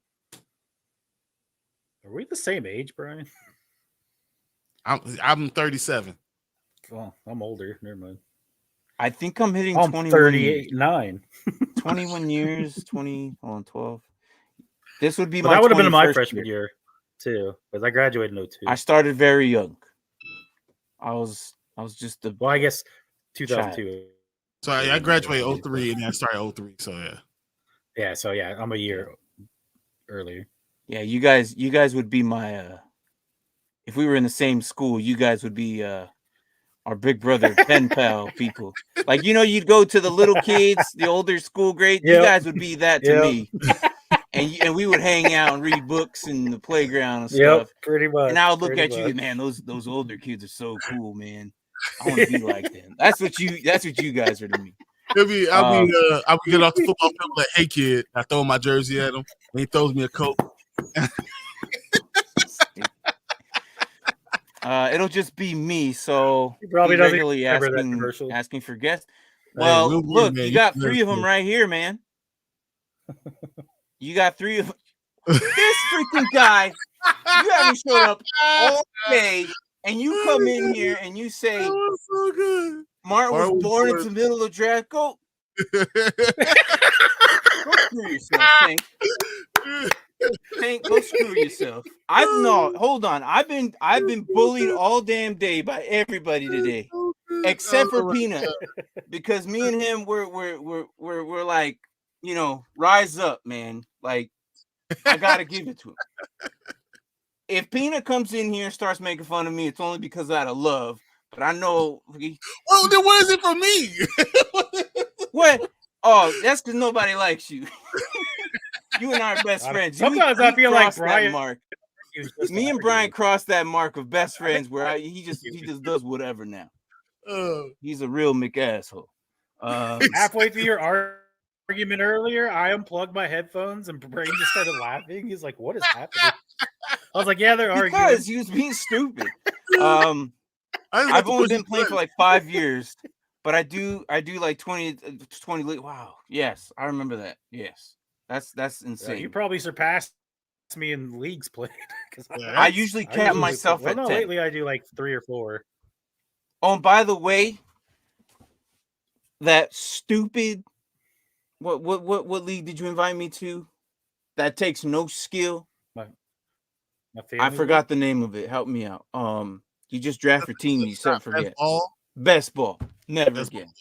Are we the same age, Brian? I'm 37. Oh, I'm older. Never mind. I think I'm hitting 21. 39. 21 years, 12. This would be that would have been my freshman year too, because I graduated in 02. I started very young. I was just the I guess 2002. Child. So I graduated 03 and I started 03. So yeah. Yeah, so yeah, I'm a year earlier. Yeah, you guys would be my if we were in the same school, you guys would be our big brother pen pal people. Like, you'd go to the little kids, the older school grade. Yep. You guys would be that to me. And we would hang out and read books in the playground and stuff. Pretty much. And I would look at you, man, those older kids are so cool, man. I want to be like them. That's what you guys are to me. I'll be get off the football field like, hey kid, I throw my jersey at him and he throws me a coat. It'll just be me, so he probably regularly asking for guests. Well, Will look, man, you got you 3 of them right here, man. You got 3 of them. This freaking guy, you haven't showed up all day, and you come in here and you say, That was so good. Martin was Martin was born born- into the middle of the draft. Go screw yourself, Tank. Tank, go screw yourself. Hold on. I've been bullied all damn day by everybody today, except for Peanut, because me and him we're like, rise up, man. Like, I gotta give it to him. If Peanut comes in here and starts making fun of me, it's only because out of love. But I know. Well, then what is it for me? What? Oh, that's because nobody likes you. You and I are best friends. Sometimes I feel like crossed that Brian. mark. Me and Brian crossed that mark of best friends where he just does whatever now. He's a real McAsshole. Halfway through your argument earlier, I unplugged my headphones and Brain just started laughing. He's like, "What is happening?" I was like, "Yeah, they're arguing." Because he was being stupid. I've only been playing for like 5 years, but I do like 20. Wow. Yes, I remember that. Yes, that's insane. You probably surpassed me in leagues played because I usually count myself at 10. Lately I do like 3 or 4. Oh, and by the way, that stupid what league did you invite me to? That takes no skill. I forgot the name of it. Help me out. You just draft your team and you said forget. Best ball. Never again.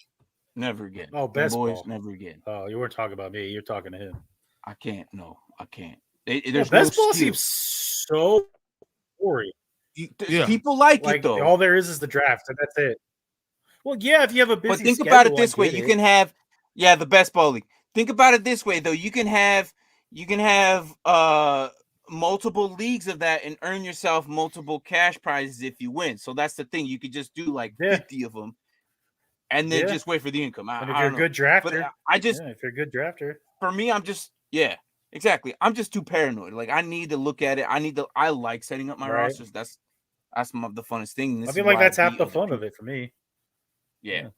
Never again. Oh, best boys, ball. Never again. Oh, you weren't talking about me. You're talking to him. I can't. No, I can't. There's best ball seems so boring. Yeah. People like it though. All there is the draft, and that's it. Well, yeah, if you have a busy but think schedule, about it this way: you can have, the best ball league. Think about it this way, though: you can have multiple leagues of that and earn yourself multiple cash prizes if you win. So that's the thing. You could just do like 50 of them, and then just wait for the income. If you're a good drafter, but if you're a good drafter, for me, I'm just exactly. I'm just too paranoid. Like I need to look at it. I like setting up my rosters. That's the funnest thing. I feel like that's half the fun of it for me. Yeah.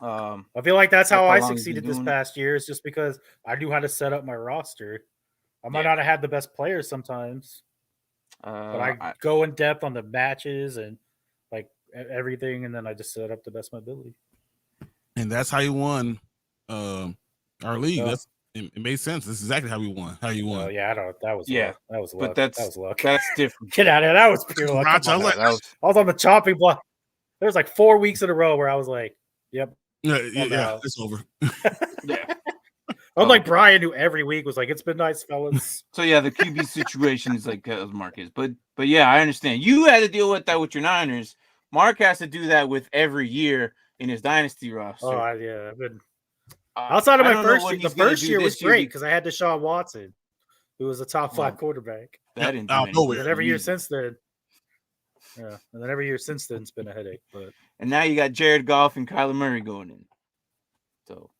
I feel like that's how I succeeded this past year. Is just because I knew how to set up my roster. I might not have had the best players sometimes, but I go in depth on the matches and like everything, and then I just set up the best of my ability. And that's how you won our league. It made sense. This is exactly how we won. How you won? Oh yeah, that was luck. But that was luck. That's different. Get out of here. That was pure luck. I was on the chopping block. There was like 4 weeks in a row where I was like, "Yep, yeah, it's over." Yeah. Unlike Brian, who every week was like, "It's been nice, fellas." So yeah, the QB situation is like as Mark is, but yeah, I understand. You had to deal with that with your Niners. Mark has to do that with every year in his Dynasty roster. Oh yeah, I've been outside of my first year. The first year was great because I had Deshaun Watson, who was a top 5 quarterback. That didn't do and every year since then. Yeah, and then every year since then it's been a headache. But and now you got Jared Goff and Kyler Murray going in. So,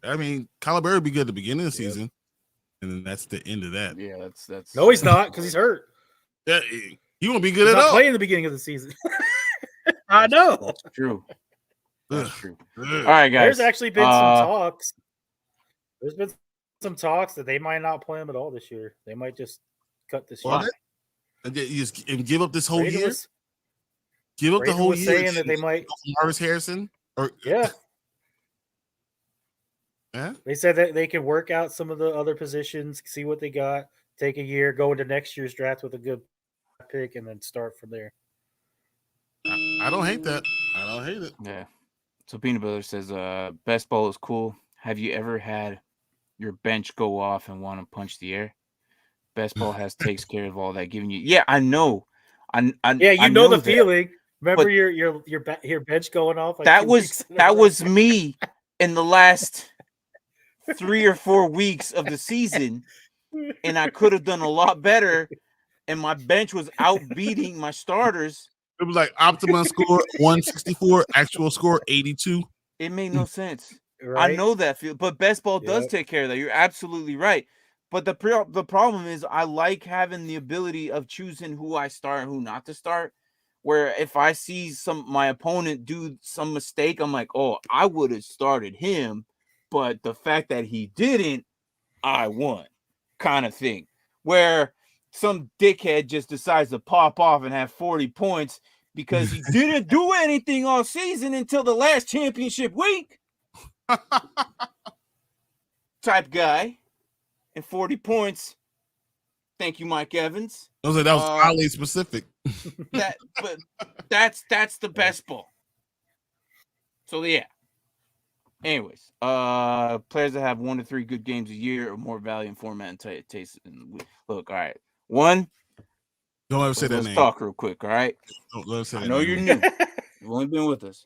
I mean, Kyler Murray would be good at the beginning of the season, and then that's the end of that. Yeah, that's. No, he's not because he's hurt. Yeah, he won't be good at all. Playing the beginning of the season. I know. That's true. That's true. All right, guys. There's actually been some talks. There's been some talks that they might not play him at all this year. They might just cut this year. And give up this whole year. Give up the whole year. Saying that they might Marvis Harrison yeah. Yeah. They said that they can work out some of the other positions, see what they got, take a year, go into next year's draft with a good pick, and then start from there. I don't hate that. I don't hate it. Yeah. So Peanut Butter says, best ball is cool. Have you ever had your bench go off and want to punch the air? Best ball takes care of all that, giving you. Yeah, I know. You know the feeling. Remember your bench going off? Like that was me in the last 3 or 4 weeks of the season, and I could have done a lot better. And my bench was outbeating my starters. It was like optimum score 164, actual score 82. It made no sense. Right? I know that feel, but best ball does take care of that. You're absolutely right. But the problem is, I like having the ability of choosing who I start and who not to start. where if I see my opponent do some mistake, I'm like, oh, I would have started him, but the fact that he didn't, I won, kind of thing. Where some dickhead just decides to pop off and have 40 points because he didn't do anything all season until the last championship week. Type guy. And 40 points. Thank you, Mike Evans. I was like, that was highly specific. But that's the best ball. So yeah. Anyways, players that have 1 to 3 good games a year or more value in format and taste. Look, all right. One. Don't ever say that name. Let's talk real quick, all right? Don't let us say that I know name. you're new. You've only been with us.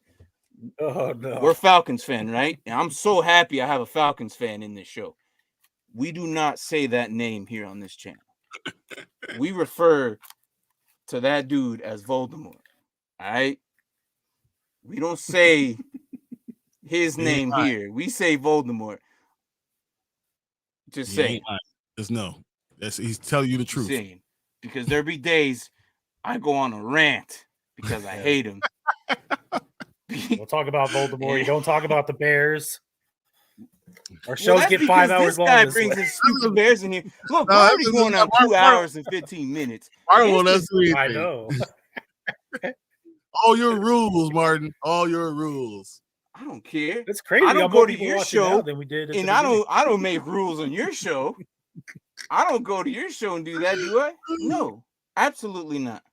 Oh no. We're Falcons fan, right? And I'm so happy I have a Falcons fan in this show. We do not say that name here on this channel. We refer to that dude as Voldemort. All right? We don't say his name here. We say Voldemort. Just saying. Just no. He's telling you the truth. Saying. Because there be days I go on a rant because I hate him. We'll talk about Voldemort. You don't talk about the Bears. Our shows get 5 hours long. This guy brings his stupid Bears in here. Look, we're already going on 2 hours and 15 minutes. I know. All your rules, Martin. All your rules. I don't care. It's crazy. I don't go to your show than we did. And I don't make rules on your show. I don't go to your show and do that, do I? No, absolutely not.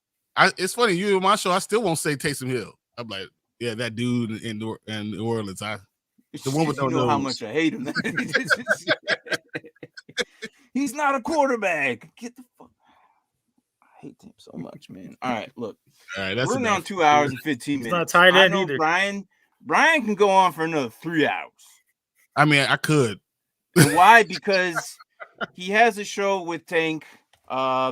It's funny. You in my show, I still won't say Taysom Hill. I'm like, yeah, that dude in New Orleans. The one with you know how much I hate him. He's not a quarterback. Get the fuck. I hate him so much, man. All right, look. All right, that's we're now 2 hours and 15 minutes. He's not tight end either. Brian can go on for another 3 hours. I mean, I could. And why? Because he has a show with Tank.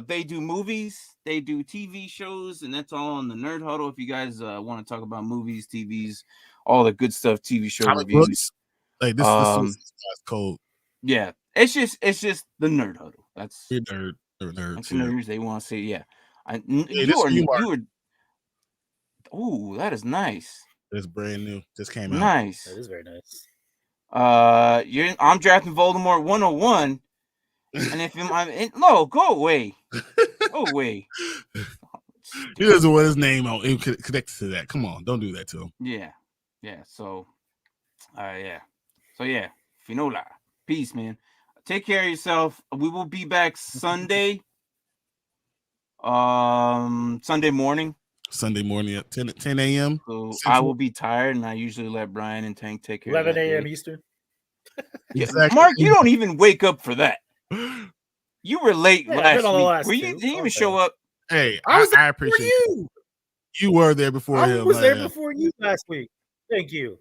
They do movies, they do TV shows, and that's all on the Nerd Huddle. If you guys want to talk about movies, TVs, all the good stuff, TV show reviews. Like this is cold. Yeah, it's just the Nerd Huddle. That's nerd. That's the nerds they want to say. Yeah, you are. Oh, that is nice. It's brand new. Just came out. Nice. That is very nice. I'm drafting Voldemort 101. And if no, go away. Go away. He doesn't want his name on connected to that. Come on, don't do that to him. Yeah. So, Finola. Peace, man. Take care of yourself. We will be back Sunday. Sunday morning. Sunday morning at 10 a.m. So Central. I will be tired, and I usually let Brian and Tank take care 11 of 11 a.m. Eastern. Yeah. Exactly. Mark, you don't even wake up for that. You were late last week. You didn't even show up. Hey, I appreciate you. You were there before him. I was there before you last week. Thank you.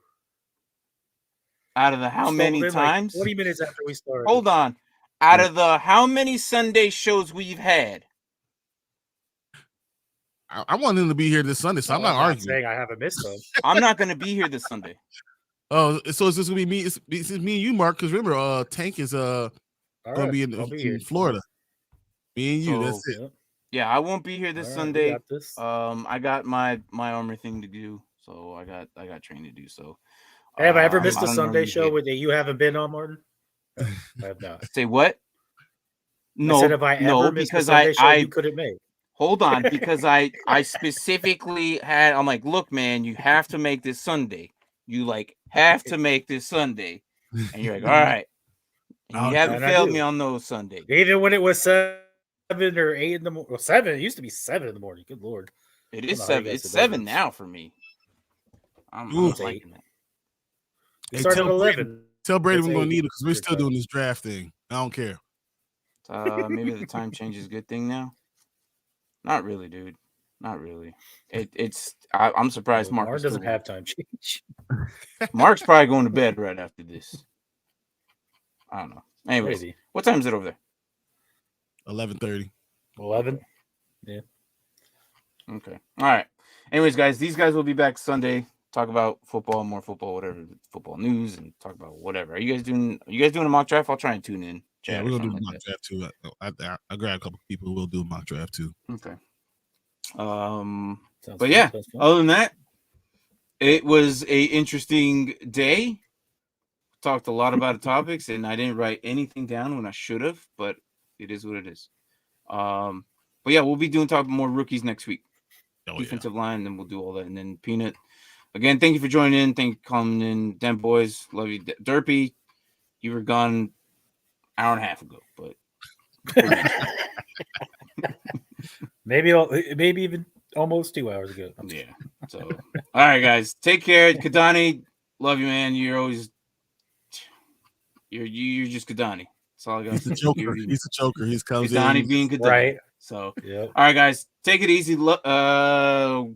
Out of the how many times? Like 20 minutes after we started. Hold on. Out of the how many Sunday shows we've had? I want him to be here this Sunday, so I'm not arguing. Saying I haven't missed them. I'm not going to be here this Sunday. Oh, so is this going to be me? It's me and you, Mark. Because remember, Tank is going to be in Florida. Me and you. That's it. Yeah, I won't be here this Sunday. I got my armor thing to do, so I got training to do. So, have I ever missed a Sunday show that you haven't been on, Martin? I have not. Say what? No, I said, have I ever missed a Sunday show you couldn't make? Hold on, because I specifically had. I'm like, look, man, you have to make this Sunday. You have to make this Sunday, and you're like, all right. And you haven't failed me on those Sundays. Even when it was 7 or 8 in the morning. Well, 7. It used to be 7 in the morning. Good Lord. It is 7. It's 7 now for me. I'm liking that. It started at 11. Tell Brady we're going to need it because we're still doing this draft thing. I don't care. Maybe the time change is a good thing now. Not really, dude. Not really. I'm surprised Mark doesn't have time change. Mark's probably going to bed right after this. I don't know. Anyways, Maybe. What time is it over there? 11:30. 11? Yeah. Okay. All right. Anyways, guys, these guys will be back Sunday. Talk about football, more football, whatever, football news, and talk about whatever. Are you guys doing a mock draft? I'll try and tune in. Yeah, we're gonna do a mock draft too. I grab a couple people who will do a mock draft too. Okay. But yeah, other than that, it was a interesting day. Talked a lot about topics, and I didn't write anything down when I should have, but it is what it is. But yeah, we'll be talking more rookies next week. Defensive line, and then we'll do all that. And then Peanut, again, thank you for joining in. Thank you for coming in. Dem boys, love you. Derpy, you were gone an hour and a half ago, but maybe even almost 2 hours ago. Yeah. So, all right, guys, take care. Kadani, love you, man. You're just Kadani. That's all I got. He's a joker. He's a joker. He's comes Kadani in. being Kadani. Right. So, yep. All right, guys, take it easy. I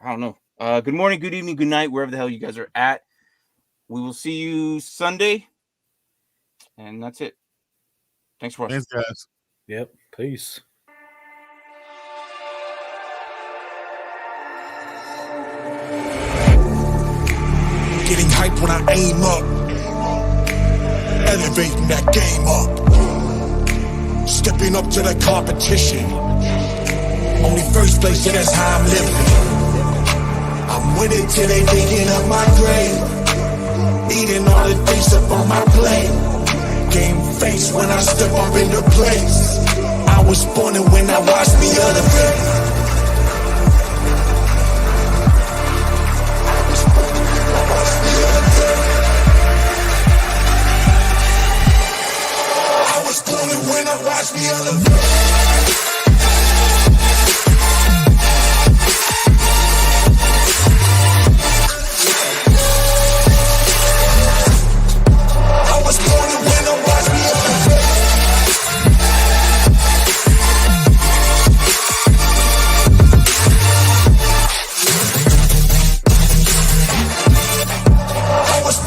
don't know. Good morning, good evening, good night, wherever the hell you guys are at. We will see you Sunday, and that's it. Thanks for watching. Thanks, guys. Yep. Peace. Getting hype when I aim up, elevating that game up, stepping up to the competition. Only first place, yeah, that's how I'm living. I'm winning till they digging up my grave, eating all the things up on my plate. Game face when I step up into place. I was born and when I watched me elevate. I was born and when I watched me elevate.